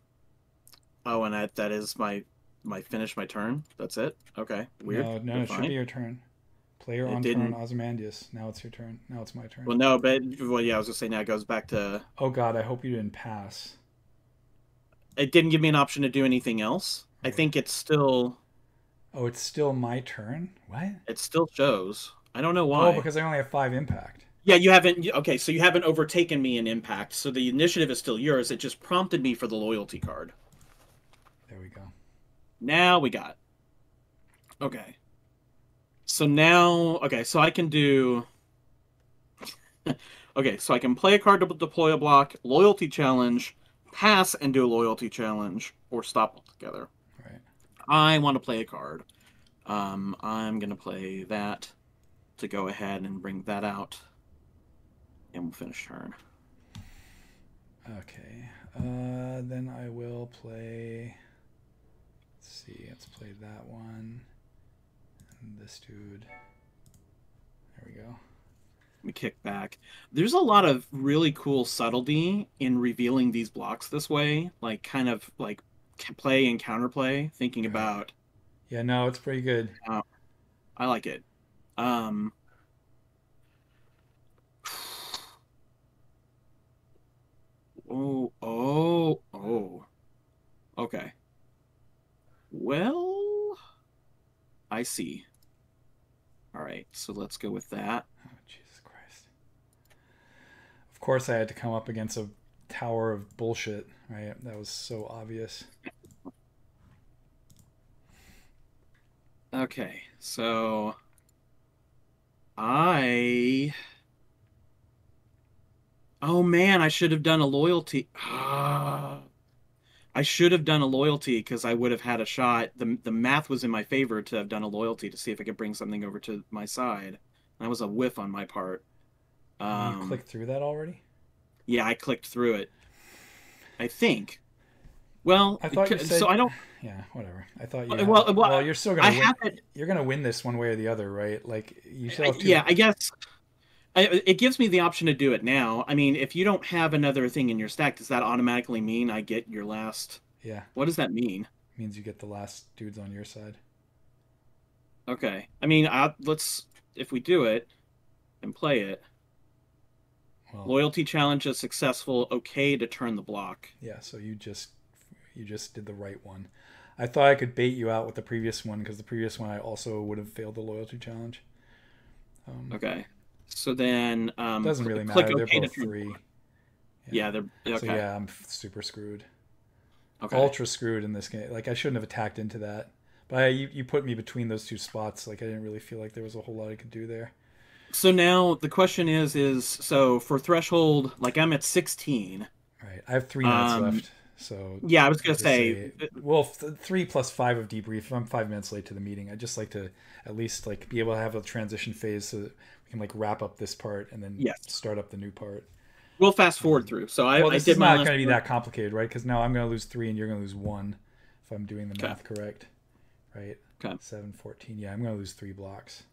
and that is my finish my turn. That's it. Okay, weird. No, it should be your turn. Player on turn, Ozymandias. Now it's your turn. Now it's my turn. Well, no, but yeah, I was gonna say now it goes back to. Oh God, I hope you didn't pass. It didn't give me an option to do anything else. I think it's still. Oh, it's still my turn? What? It still shows. I don't know why. Oh, because I only have 5 impact. Yeah, you haven't. Okay, so you haven't overtaken me in impact. So the initiative is still yours. It just prompted me for the loyalty card. There we go. Now we got it. Okay. So now, okay, so I can do. Okay, so I can play a card to deploy a block, loyalty challenge, pass and do a loyalty challenge, or stop altogether. Right. I want to play a card. I'm going to play that to go ahead and bring that out. And we'll finish turn. Okay. Then I will play... Let's see. Let's play that one. And this dude. There we go. Let me kick back. There's a lot of really cool subtlety in revealing these blocks this way. Like, kind of like play and counterplay. Thinking about... Yeah, no, it's pretty good. I like it. Oh. Okay. Well, I see. All right, so let's go with that. Oh, Jesus Christ. Of course I had to come up against a tower of bullshit, right? That was so obvious. Okay, so Oh man, I should have done a loyalty. I should have done a loyalty because I would have had a shot. The math was in my favor to have done a loyalty to see if I could bring something over to my side. That was a whiff on my part. You clicked through that already? Yeah, I clicked through it. I think. Well, I thought you said, so I don't. Yeah, whatever. I thought you. Well, you're still gonna win. You're gonna win this one way or the other, right? Like you still have to. Yeah, I guess. It gives me the option to do it now. I mean, if you don't have another thing in your stack, does that automatically mean I get your last? Yeah. What does that mean? It means you get the last dudes on your side. Okay. I mean, let's if we do it and play it. Well, loyalty challenge is successful. Okay to turn the block. Yeah. So you just did the right one. I thought I could bait you out with the previous one because the previous one I also would have failed the loyalty challenge. Okay. So then doesn't really matter. They're both 3. Yeah, they're okay. So yeah, I'm super screwed. Okay. Ultra screwed in this game. Like I shouldn't have attacked into that. But you put me between those 2 spots. Like I didn't really feel like there was a whole lot I could do there. So now the question is so for threshold, like I'm at 16. Right. I have 3 minutes left. So yeah, I was gonna say well, 3 plus 5 of debrief. If I'm 5 minutes late to the meeting, I'd just like to at least like be able to have a transition phase so that we can like wrap up this part and then start up the new part. We'll fast forward through. So I this did is not going to be that complicated, right? Because now I'm going to lose 3 and you're going to lose 1 if I'm doing the math correct, right? Okay. 7, 14. Yeah, I'm going to lose 3 blocks.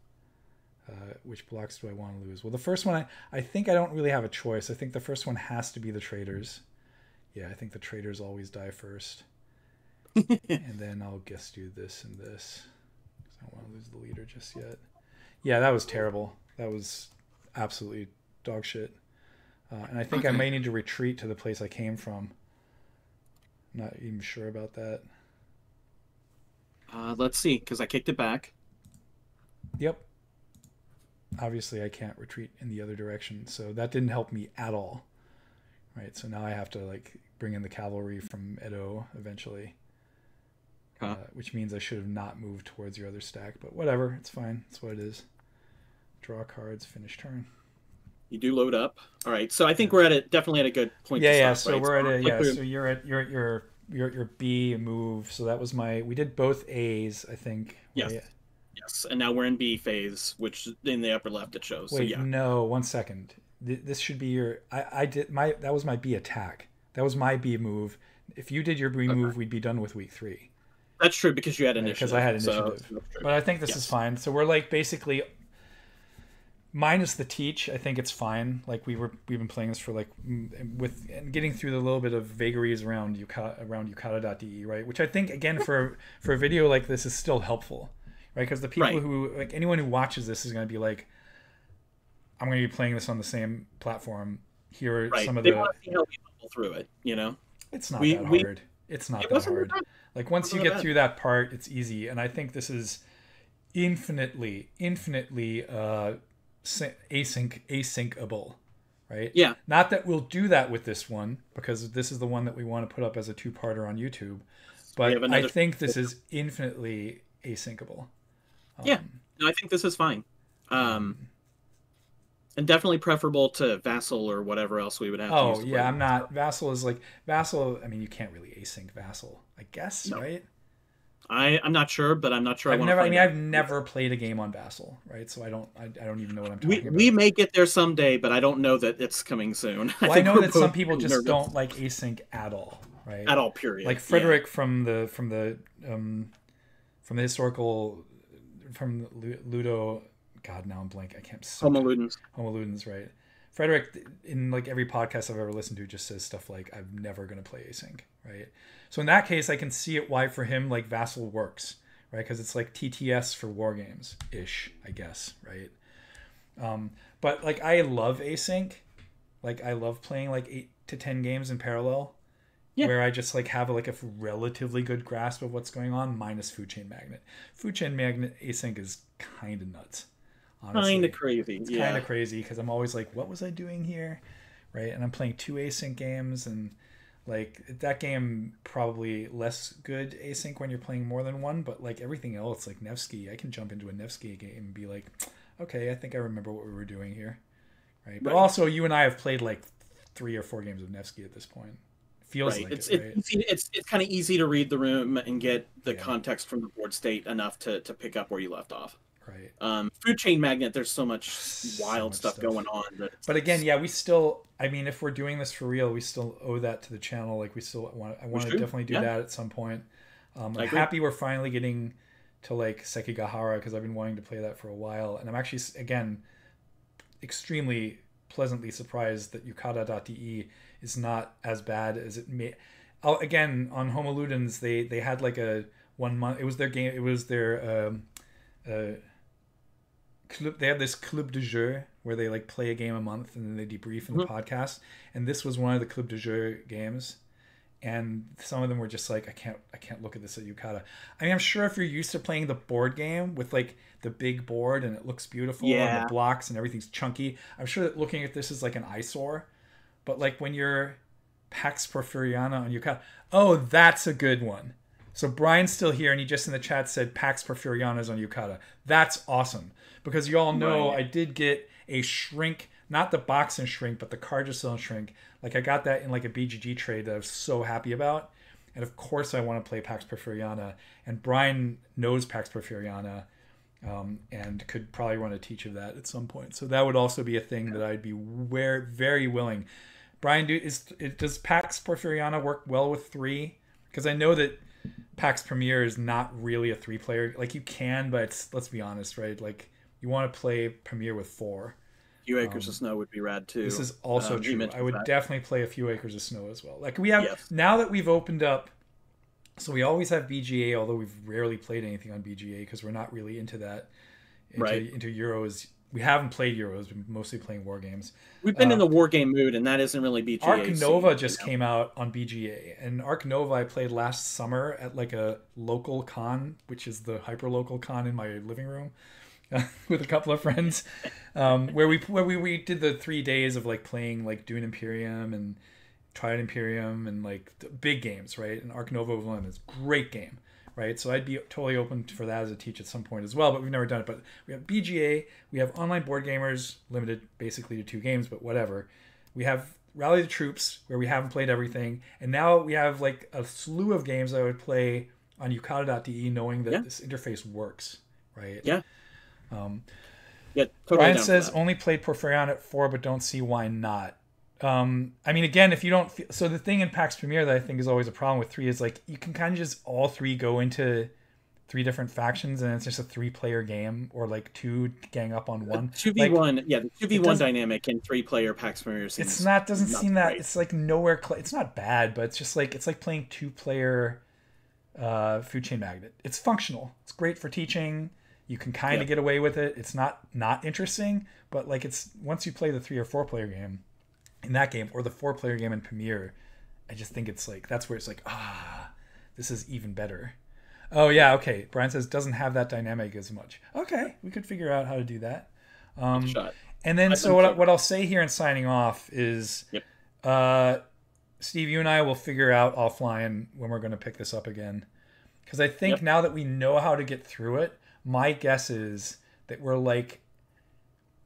Which blocks do I want to lose? Well, the first one, I think I don't really have a choice. I think the first one has to be the traders. Yeah, I think the traders always die first. And then I'll guess do this and this. I don't want to lose the leader just yet. Yeah, that was terrible. That was absolutely dog shit. And I think I may need to retreat to the place I came from. I'm not even sure about that. Let's see, because I kicked it back. Yep. Obviously, I can't retreat in the other direction, so that didn't help me at all. Right, so now I have to like bring in the cavalry from Edo eventually, which means I should have not moved towards your other stack. But whatever, it's fine. It's what it is. Draw cards, finish turn. You do load up. All right, so I think we're definitely at a good point. Yeah, to stop, So right? we're at a So you're at your B move. So that was we did both A's, I think. Yes. Right? Yes, and now we're in B phase, which in the upper left it shows. Wait, so yeah. No, 1 second. This should be your. I did my. That was my B attack. That was my B move. If you did your B move, we'd be done with week 3. That's true because you had initiative. Because I had initiative. So, but I think this is fine. So we're like basically minus the teach. I think it's fine. Like we've been playing this for like with and getting through the little bit of vagaries around yukata.de, right? Which I think again for a video like this is still helpful, right? Because the people who like anyone who watches this is going to be like, I'm going to be playing this on the same platform. Here are some of they the. Want to see how we bubble through it, you know. It's not that hard. It's not that hard. Like once you get through that part, it's easy. And I think this is infinitely asyncable, right? Yeah. Not that we'll do that with this one because this is the one that we want to put up as a 2-parter on YouTube. But I think this is infinitely asyncable. Yeah. No, I think this is fine. And definitely preferable to Vassal or whatever else we would have to use. Oh, yeah, I'm not. Vassal is like... Vassal, I mean, you can't really async Vassal, I guess, right? I'm not sure, but I'm not sure I've never played a game on Vassal, right? So I don't even know what I'm talking about. We may get there someday, but I don't know that it's coming soon. Well, I know that some people just don't like async at all, right? At all, period. Like Frederick from the historical... From Ludo... God, now I'm blank. I can't. Homo Ludens, right? Frederick, in like every podcast I've ever listened to, just says stuff like, "I'm never going to play async," right? So in that case, I can see it why for him like Vassal works, right? Because it's like TTS for war games ish, I guess, right? But like I love async, like I love playing like 8 to 10 games in parallel, where I just like have like a relatively good grasp of what's going on, minus Food Chain Magnet. Food Chain Magnet async is kind of nuts. Kind of crazy. It's kind of crazy because I'm always like, what was I doing here? Right. And I'm playing 2 async games and like that game probably less good async when you're playing more than one. But like everything else, like Nevsky, I can jump into a Nevsky game and be like, okay, I think I remember what we were doing here. Right. But also you and I have played like 3 or 4 games of Nevsky at this point. Feels like it's kind of easy to read the room and get the context from the board state enough to pick up where you left off. Right. Food Chain Magnet, there's so much wild stuff going on. But again, we still, I mean, if we're doing this for real, we still owe that to the channel. Like I want to definitely do that at some point. I'm happy we're finally getting to like Sekigahara because I've been wanting to play that for a while. And I'm actually, again, extremely pleasantly surprised that yukata.de is not as bad as it may. Again, on Homo Ludens, they had like a 1 month, it was their game, it was their club, they have this club de jeu where they like play a game a month and then they debrief in the podcast, and this was one of the club de jeu games, and some of them were just like, I can't look at this at yukata. I mean, I'm sure if you're used to playing the board game with like the big board and it looks beautiful and the blocks and everything's chunky, I'm sure that looking at this is like an eyesore. But like when you're Pax Porfiriana on yukata, oh, that's a good one. So Brian's still here, and he just in the chat said Pax Porfiriana's on yukata. That's awesome. Because you all know I did get a shrink, not the box and shrink, but the Cargisel shrink. Like I got that in like a BGG trade that I was so happy about. And of course I want to play Pax Porfiriana. And Brian knows Pax Porfiriana and could probably run a teach of that at some point. So that would also be a thing that I'd be very willing. Brian, does Pax Porfiriana work well with 3? Because I know that Pax Premier is not really a 3-player. Like you can, but let's be honest, right? Like you want to play Premier with 4. Few Acres of Snow would be rad This too. is also You true. I mentioned would that. definitely play a few Acres of Snow as well. Like we have Yes. now that we've opened up, so we always have BGA, although we've rarely played anything on BGA because we're not really into that, Right. into Euros. We haven't played Euros, we're mostly playing war games. We've been in the war game mood, and that isn't really Ark BGA Nova scene, just came out on BGA, and Ark Nova I played last summer at like a local con, which is the hyper local con in my living room, with a couple of friends, where we did the 3 days of like playing like Dune Imperium and Triad Imperium and like big games, right? And Ark Nova was one of them. It's a great game, right? So I'd be totally open for that as a teach at some point as well, but we've never done it. But we have BGA, we have online board gamers, limited basically to 2 games, but whatever. We have Rally the Troops, where we haven't played everything, and now we have like a slew of games I would play on yukata.de, knowing that Yeah. this interface works, right? Yeah. Um, Yeah. Totally Brian down for says that. only played Porphyrion at 4, but don't see why not. I mean, again, if you don't feel, so the thing in PAX Premier that I think is always a problem with 3 is like you can kind of just all 3 go into 3 different factions and it's just a 3-player game, or like 2 gang up on 1. Two v Like one, yeah, the 2v1 doesn't, dynamic in 3-player PAX Premier it's seems not, doesn't not seem that, great. it's like nowhere, it's not bad, but it's just like, it's like playing 2-player Food Chain Magnet. It's functional. It's great for teaching. You can kind Yeah. of get away with it. It's not interesting, but like it's, once you play the 3 or 4-player game in that game, or the 4-player game in Premiere, I just think it's like, that's where it's like, this is even better. Oh yeah, okay. Brian says doesn't have that dynamic as much. Okay, we could figure out how to do that. Shot. And then, I've so been what, thinking. what I'll say here in signing off is, Yep. Steve, you and I will figure out offline when we're going to pick this up again. Because I think Yep. now that we know how to get through it, my guess is that we're like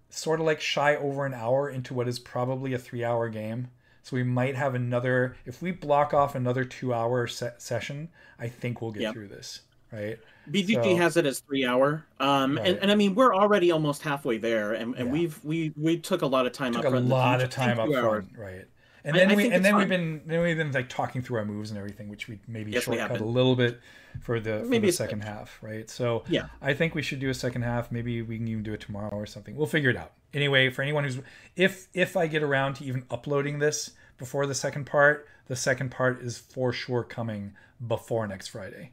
sort of like shy over an hour into what is probably a 3-hour game. So we might have another, if we block off another 2-hour session, I think we'll get Yep. through this, right? BGG So- has it as 3 hour. Right. And I mean we're already almost halfway there, and Yeah. we took a lot of time Took up a front. lot I of time think up 2 hours. front, right? And I then think it's we've fine. been like talking through our moves and everything, which we maybe Yes, we have shortcut a been. little bit for the Maybe a second bit. half, right? So Yeah. I think we should do a second half. Maybe we can even do it tomorrow or something. We'll figure it out. Anyway, for anyone who's, if I get around to even uploading this before the second part is for sure coming before next Friday,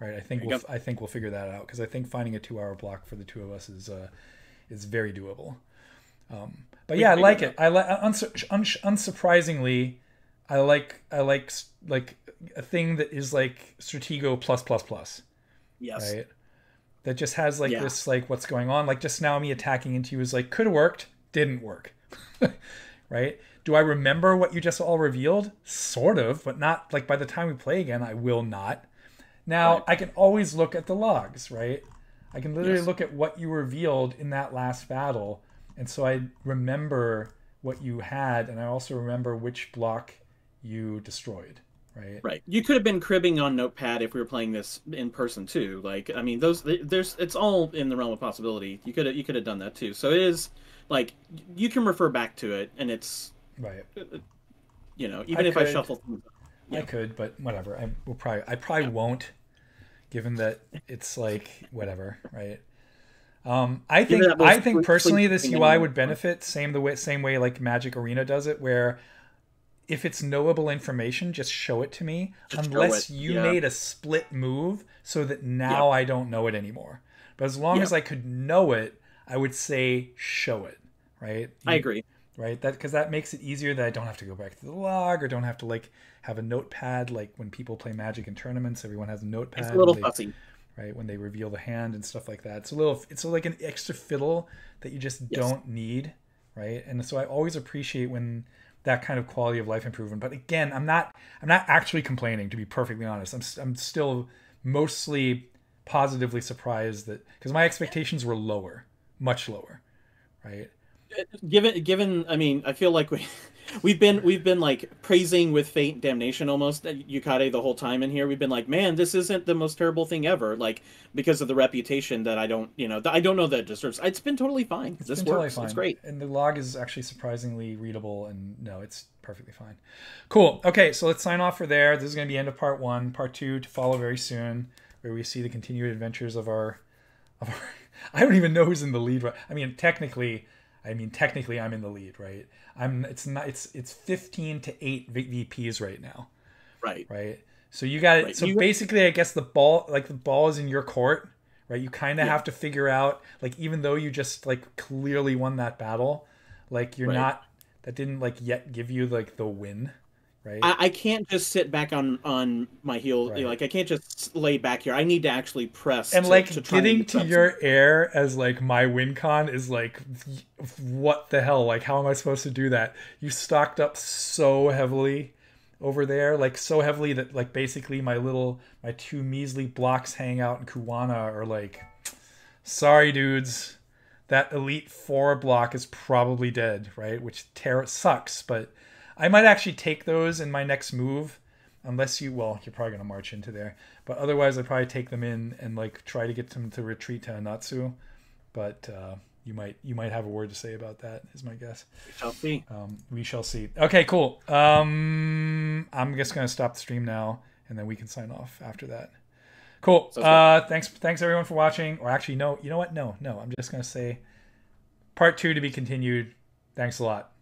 right? I think There you we'll figure that out, because I think finding a 2-hour block for the two of us is very doable. But We yeah, I can like figure it. I like unsurprisingly, I like a thing that is like Stratego plus plus plus, Yes. right? That just has like Yeah. this, like what's going on. Like just now, me attacking into you is like could have worked, didn't work, right? Do I remember what you just all revealed? Sort of, but not like by the time we play again, I will not. Now Right. I can always look at the logs, right? I can literally Yes. look at what you revealed in that last battle, and so I remember what you had, and I also remember which block you destroyed, right? Right. You could have been cribbing on Notepad if we were playing this in person too. Like, I mean, it's all in the realm of possibility. You could have done that too. So it is like you can refer back to it, and it's Right. even if I could. shuffle things. I Yeah. could, but whatever. I probably won't, given that it's like whatever, right? I Give it that most think personally this sleep- UI would benefit same way like Magic Arena does it, where if it's knowable information, just show it to me, Just show unless it, you yeah. made a split move so that now I don't know it anymore. But as long as I could know it, I would say show it, right? I agree. Right, that because that makes it easier that I don't have to go back to the log, or don't have to like have a notepad. Like when people play Magic in tournaments, everyone has a notepad. It's a little when fussy. right, when they reveal the hand and stuff like that. It's like an extra fiddle that you just don't need, right? And so I always appreciate when that kind of quality of life improvement. But again, I'm not actually complaining, to be perfectly honest. I'm still mostly positively surprised that, because my expectations were lower, much lower, right? Given, I mean, I feel like we've been like praising with Fate Damnation almost Yukade the whole time in here. We've been like, man, this isn't the most terrible thing ever, like because of the reputation that I don't know that it deserves. It's been totally fine. It's This been totally works. fine. It's great. And the log is actually surprisingly readable, and no, it's perfectly fine. Cool. Okay, so let's sign off for there. This is going to be the end of part 1. Part 2 to follow very soon, where we see the continued adventures of our I don't even know who's in the lead. I mean, technically, I mean, technically I'm in the lead, right? It's not. It's 15 to 8 VPs right now, Right. right? So you got it. Right. So basically, I guess the ball is in your court, right? You kind of Yeah. have to figure out, like, even though you just like clearly won that battle, like you're Right. not. That didn't like yet give you like the win, right? I can't just sit back on my heel. Right. Like I can't just lay back here. I need to actually press And to like try and getting mix to up some. your air as like my win con is like, what the hell? Like, how am I supposed to do that? You stocked up so heavily over there, like so heavily that like basically my two measly blocks hang out in Kuwana are like, sorry dudes, that elite 4 block is probably dead, right? Which sucks, but I might actually take those in my next move. Unless well, you're probably gonna march into there, but otherwise I'd probably take them in and like try to get them to retreat to Anatsu. But you might have a word to say about that, is my guess. We shall see. We shall see. Okay, cool. I'm just gonna stop the stream now, and then we can sign off after that. Cool. Thanks everyone for watching. Or actually, no. You know what? No. I'm just gonna say part 2 to be continued. Thanks a lot.